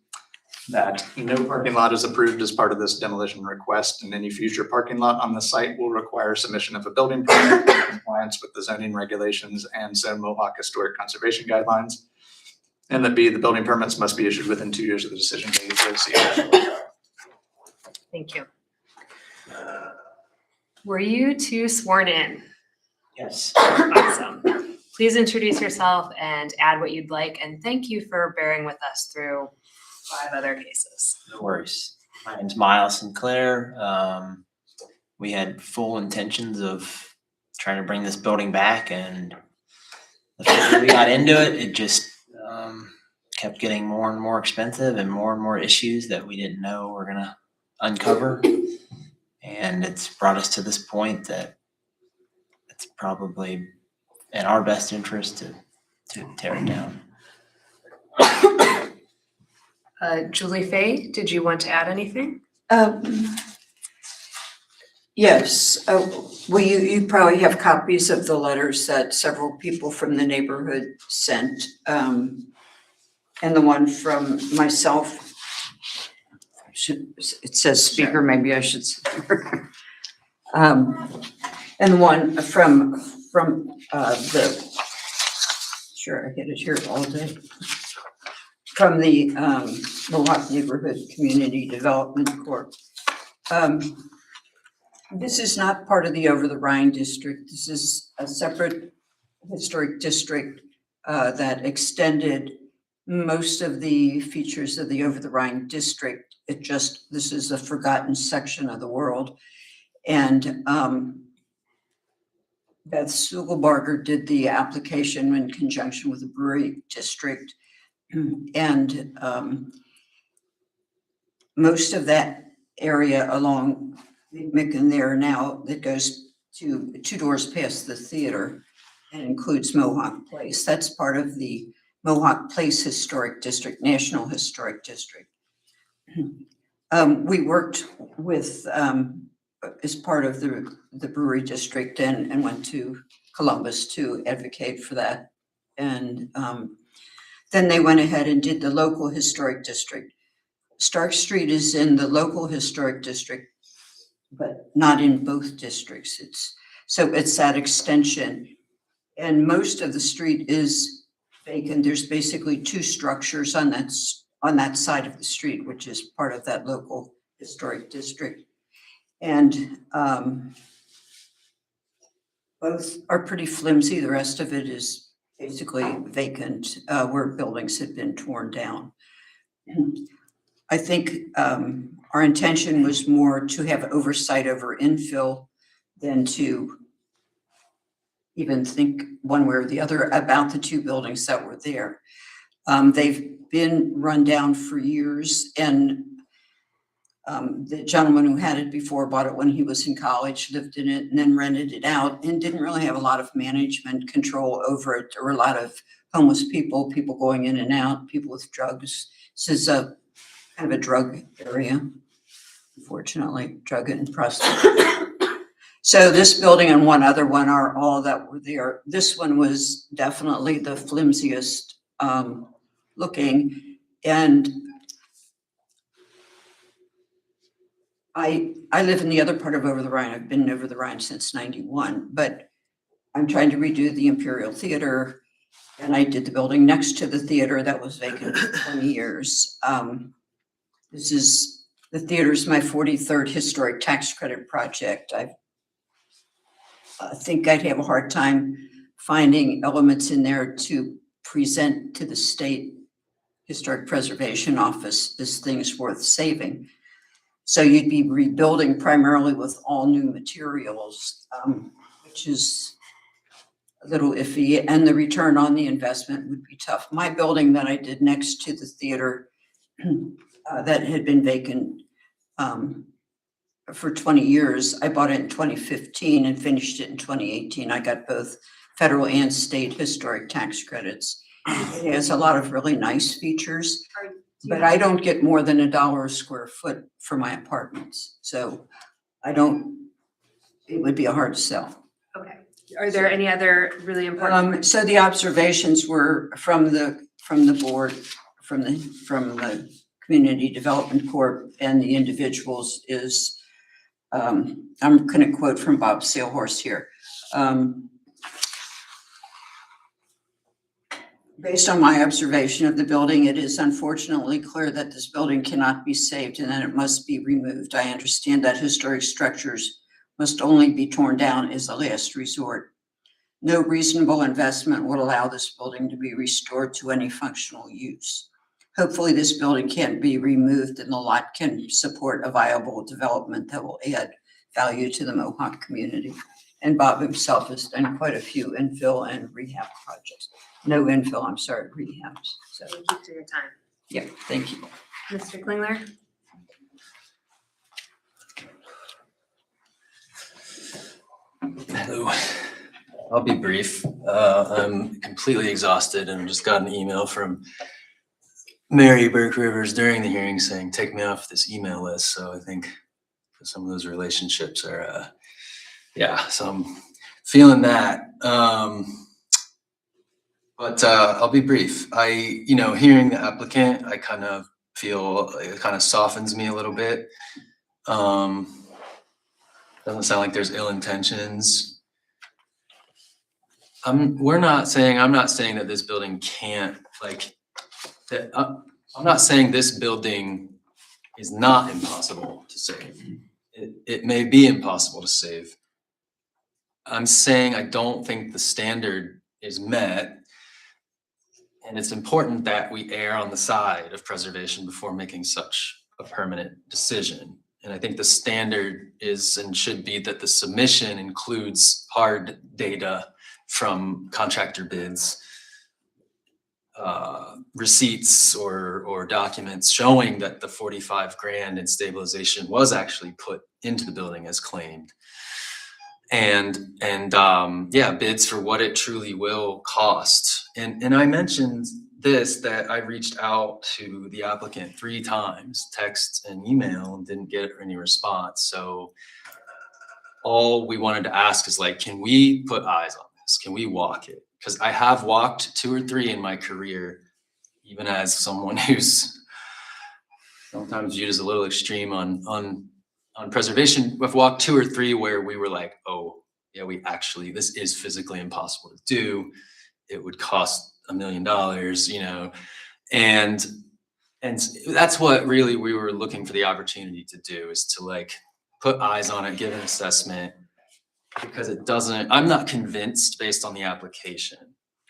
that no parking lot is approved as part of this demolition request, and any future parking lot on the site will require submission of a building permit in compliance with the zoning regulations and Mohawk Historic Conservation Guidelines. And that B, the building permits must be issued within 2 years of the decision date of the Thank you. Were you two sworn in? Yes. Awesome. Please introduce yourself and add what you'd like, and thank you for bearing with us through 5 other cases. No worries. My name's Miles Sinclair. We had full intentions of trying to bring this building back, and the further we got into it, it just kept getting more and more expensive and more issues that we didn't know we're gonna uncover. And it's brought us to this point that it's probably in our best interest to tear it down. Julie Fay, did you want to add anything? Yes, well, you probably have copies of the letters that several people from the neighborhood sent. And the one from myself, it says speaker, maybe I should say. And the one from the, sure, I get it here all day. From the Mohawk Neighborhood Community Development Corp. This is not part of the Over the Rhine district. This is a separate historic district that extended most of the features of the Over the Rhine district. This is a forgotten section of the world. And Beth Sugelbarger did the application in conjunction with the Brewery District. And most of that area along Micken there now that goes to 2 doors past the theater and includes Mohawk Place. That's part of the Mohawk Place Historic District, National Historic District. We worked with, as part of the brewery district and went to Columbus to advocate for that. And then they went ahead and did the local historic district. Stark Street is in the local historic district, but not in both districts. It's that extension. And most of the street is vacant. There's basically two structures on that side of the street, which is part of that local historic district. And both are pretty flimsy. The rest of it is basically vacant, where buildings had been torn down. I think our intention was more to have oversight over infill than to even think one way or the other about the two buildings that were there. They've been run down for years, and the gentleman who had it before bought it when he was in college, lived in it, and then rented it out, and didn't really have a lot of management control over it. There were a lot of homeless people going in and out, people with drugs. This is a kind of a drug area, unfortunately, drug and prostitution. So this building and one other one are all that were there. This one was definitely the flimsiest looking. And I live in the other part of Over the Rhine. I've been over the Rhine since '91, but I'm trying to redo the Imperial Theater, and I did the building next to the theater that was vacant for 20 years. The theater's my 43rd historic tax credit project. I think I'd have a hard time finding elements in there to present to the state Historic Preservation Office as things worth saving. So you'd be rebuilding primarily with all new materials, which is a little iffy, and the return on the investment would be tough. My building that I did next to the theater that had been vacant for 20 years, I bought it in 2015 and finished it in 2018. I got both federal and state historic tax credits. It has a lot of really nice features, but I don't get more than $1 a square foot for my apartments. So it would be a hard sell. Okay. Are there any other really important? So the observations were from the board, from the Community Development Corp, and the individuals is, I'm going to quote from Bob Sailhorse here. Based on my observation of the building, it is unfortunately clear that this building cannot be saved and that it must be removed. I understand that historic structures must only be torn down as a last resort. No reasonable investment would allow this building to be restored to any functional use. Hopefully this building can be removed and the lot can support a viable development that will add value to the Mohawk community. And Bob himself has done quite a few infill and rehab projects. No infill, I'm sorry, rehabs. So Thank you for your time. yeah, thank you. Mr. Klingler? Hello. I'll be brief. I'm completely exhausted and just got an email from Mary Burke Rivers during the hearing saying, take me off this email list. So I think some of those relationships are, so I'm feeling that. But I'll be brief. Hearing the applicant, I kind of feel it kind of softens me a little bit. Doesn't sound like there's ill intentions. I'm not saying that this building can't, I'm not saying this building is not impossible to save. It may be impossible to save. I'm saying I don't think the standard is met. And it's important that we err on the side of preservation before making such a permanent decision. And I think the standard is and should be that the submission includes hard data from contractor bids, receipts or documents showing that the 45 grand in stabilization was actually put into the building as claimed. And bids for what it truly will cost. And I mentioned this that I reached out to the applicant 3 times, text and email, and didn't get any response. So all we wanted to ask is like, can we put eyes on this? Can we walk it? Because I have walked 2 or 3 in my career, even as someone who's sometimes viewed as a little extreme on preservation. I've walked 2 or 3 where we were like, oh, yeah, this is physically impossible to do. It would cost $1 million, you know, and that's what really we were looking for the opportunity to do, is to like put eyes on it, give an assessment, because I'm not convinced based on the application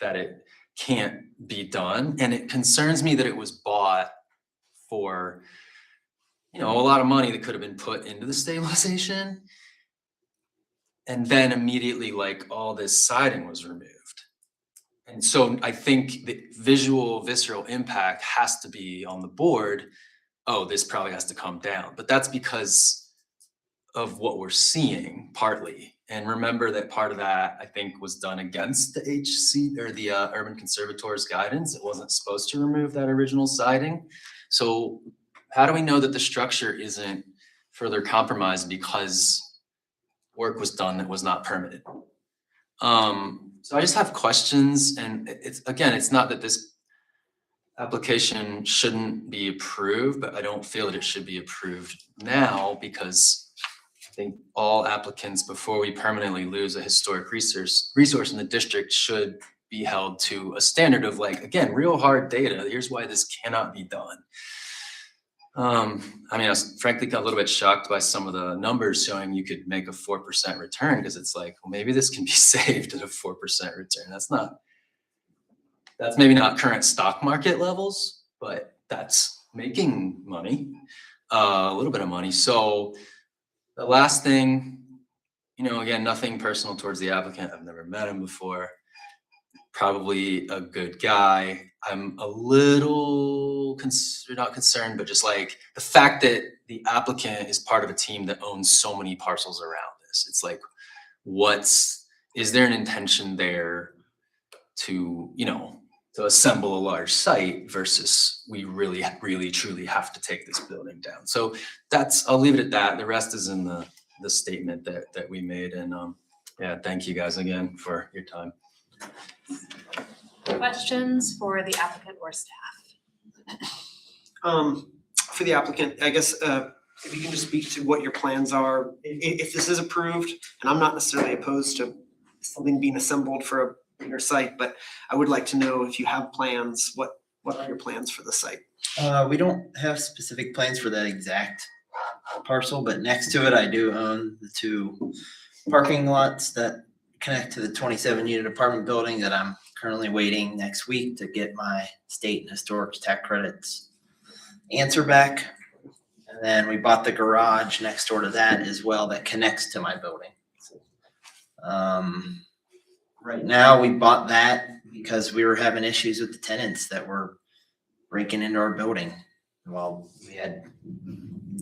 that it can't be done. And it concerns me that it was bought for, you know, a lot of money that could have been put into the stabilization. And then immediately like all this siding was removed. And so I think the visceral impact has to be on the board. Oh, this probably has to come down, but that's because of what we're seeing partly. And remember that part of that, I think, was done against the HC or the Urban Conservator's guidance. It wasn't supposed to remove that original siding. So how do we know that the structure isn't further compromised because work was done that was not permitted? So I just have questions, and it's not that this application shouldn't be approved, but I don't feel that it should be approved now, because I think all applicants, before we permanently lose a historic resource in the district, should be held to a standard of like, again, real hard data. Here's why this cannot be done. I mean, I was frankly a little bit shocked by some of the numbers showing you could make a 4% return, because it's like, well, maybe this can be saved at a 4% return. That's maybe not current stock market levels, but that's making money, a little bit of money. So the last thing, you know, again, nothing personal towards the applicant. I've never met him before. Probably a good guy. I'm a little not concerned, but just like the fact that the applicant is part of a team that owns so many parcels around this. It's like, is there an intention there to, you know, to assemble a large site versus we really, really, truly have to take this building down? So I'll leave it at that. The rest is in the statement that we made. And yeah, thank you guys again for your time. Questions for the applicant or staff? For the applicant, I guess, if you can just speak to what your plans are, if this is approved, and I'm not necessarily opposed to something being assembled for a bigger site, but I would like to know if you have plans, what are your plans for the site? We don't have specific plans for that exact parcel, but next to it, I do own the 2 parking lots that connect to the 27-unit apartment building that I'm currently waiting next week to get my state and historic tax credits answer back. And then we bought the garage next door to that as well that connects to my building. Right now, we bought that because we were having issues with the tenants that were breaking into our building. Well, we had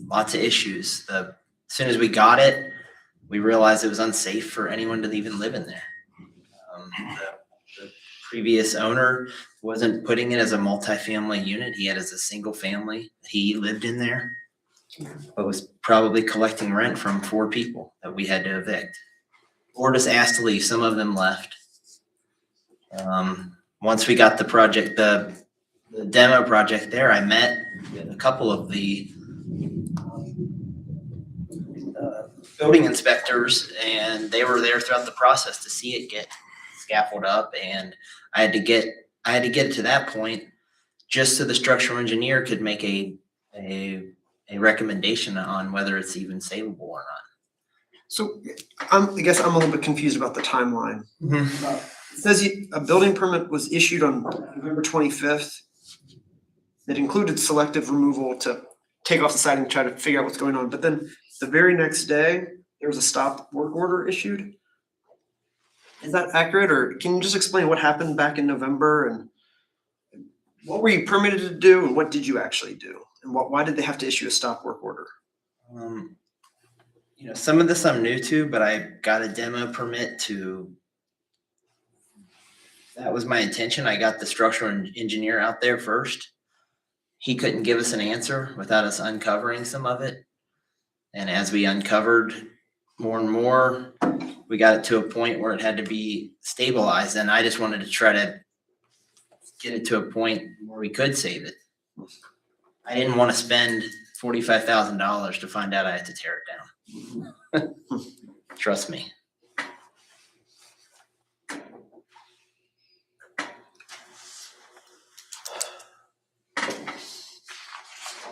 lots of issues. As soon as we got it, we realized it was unsafe for anyone to even live in there. The previous owner wasn't putting it as a multifamily unit. He had it as a single family. He lived in there, but was probably collecting rent from 4 people that we had to evict or just asked to leave. Some of them left. Once we got the project, the demo project there, I met with a couple of the building inspectors, and they were there throughout the process to see it get scaffolded up. And I had to get it to that point just so the structural engineer could make a recommendation on whether it's even saleable or not. So I guess I'm a little bit confused about the timeline. It says a building permit was issued on November 25th. That included selective removal to take off the siding and try to figure out what's going on. But then the very next day, there was a stop work order issued. Is that accurate, or can you just explain what happened back in November, and what were you permitted to do, and what did you actually do, and why did they have to issue a stop work order? You know, some of this I'm new to, but I got a demo permit to That was my intention. I got the structural engineer out there first. He couldn't give us an answer without us uncovering some of it. And as we uncovered more and more, we got it to a point where it had to be stabilized. And I just wanted to try to get it to a point where we could save it. I didn't want to spend $45,000 to find out I had to tear it down. Trust me.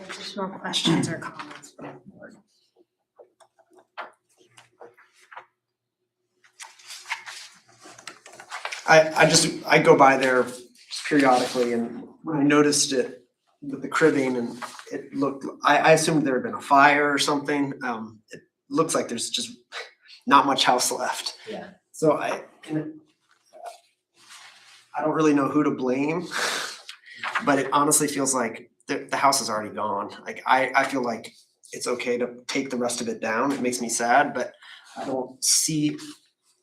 Additional questions or comments from the board? I go by there periodically, and when I noticed it with the cribbing, and it looked, I assumed there had been a fire or something. It looks like there's just not much house left. Yeah. So I don't really know who to blame, but it honestly feels like the house is already gone. Like I feel like it's okay to take the rest of it down. It makes me sad, but I don't see,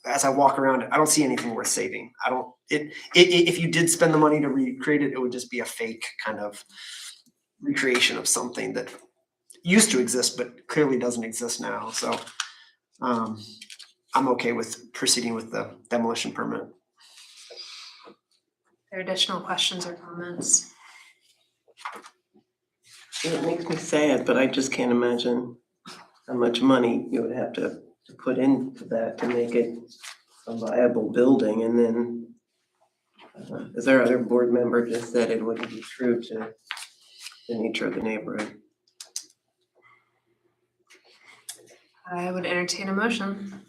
as I walk around it, I don't see anything worth saving. If you did spend the money to recreate it, it would just be a fake kind of recreation of something that used to exist, but clearly doesn't exist now. So I'm okay with proceeding with the demolition permit. Are there additional questions or comments? It makes me sad, but I just can't imagine how much money you would have to put into that to make it a viable building. And then, as our other board member just said, it wouldn't be true to the nature of the neighborhood. I would entertain a motion.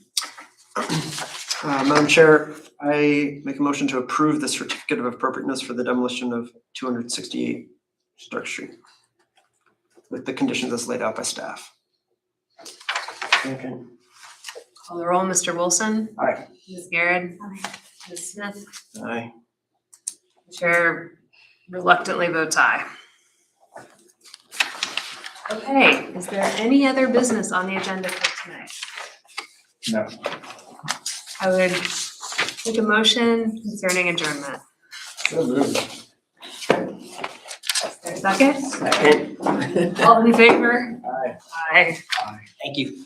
Madam Chair, I make a motion to approve the certificate of appropriateness for the demolition of 268 Stark Street with the conditions as laid out by staff. Call the roll, Mr. Wilson. Aye. Ms. Garrett. Ms. Smith. Aye. Chair reluctantly votes aye. Okay, is there any other business on the agenda for tonight? No. I would take a motion concerning adjournment. So moved. Is there a second? All in favor? Aye. Aye. Thank you.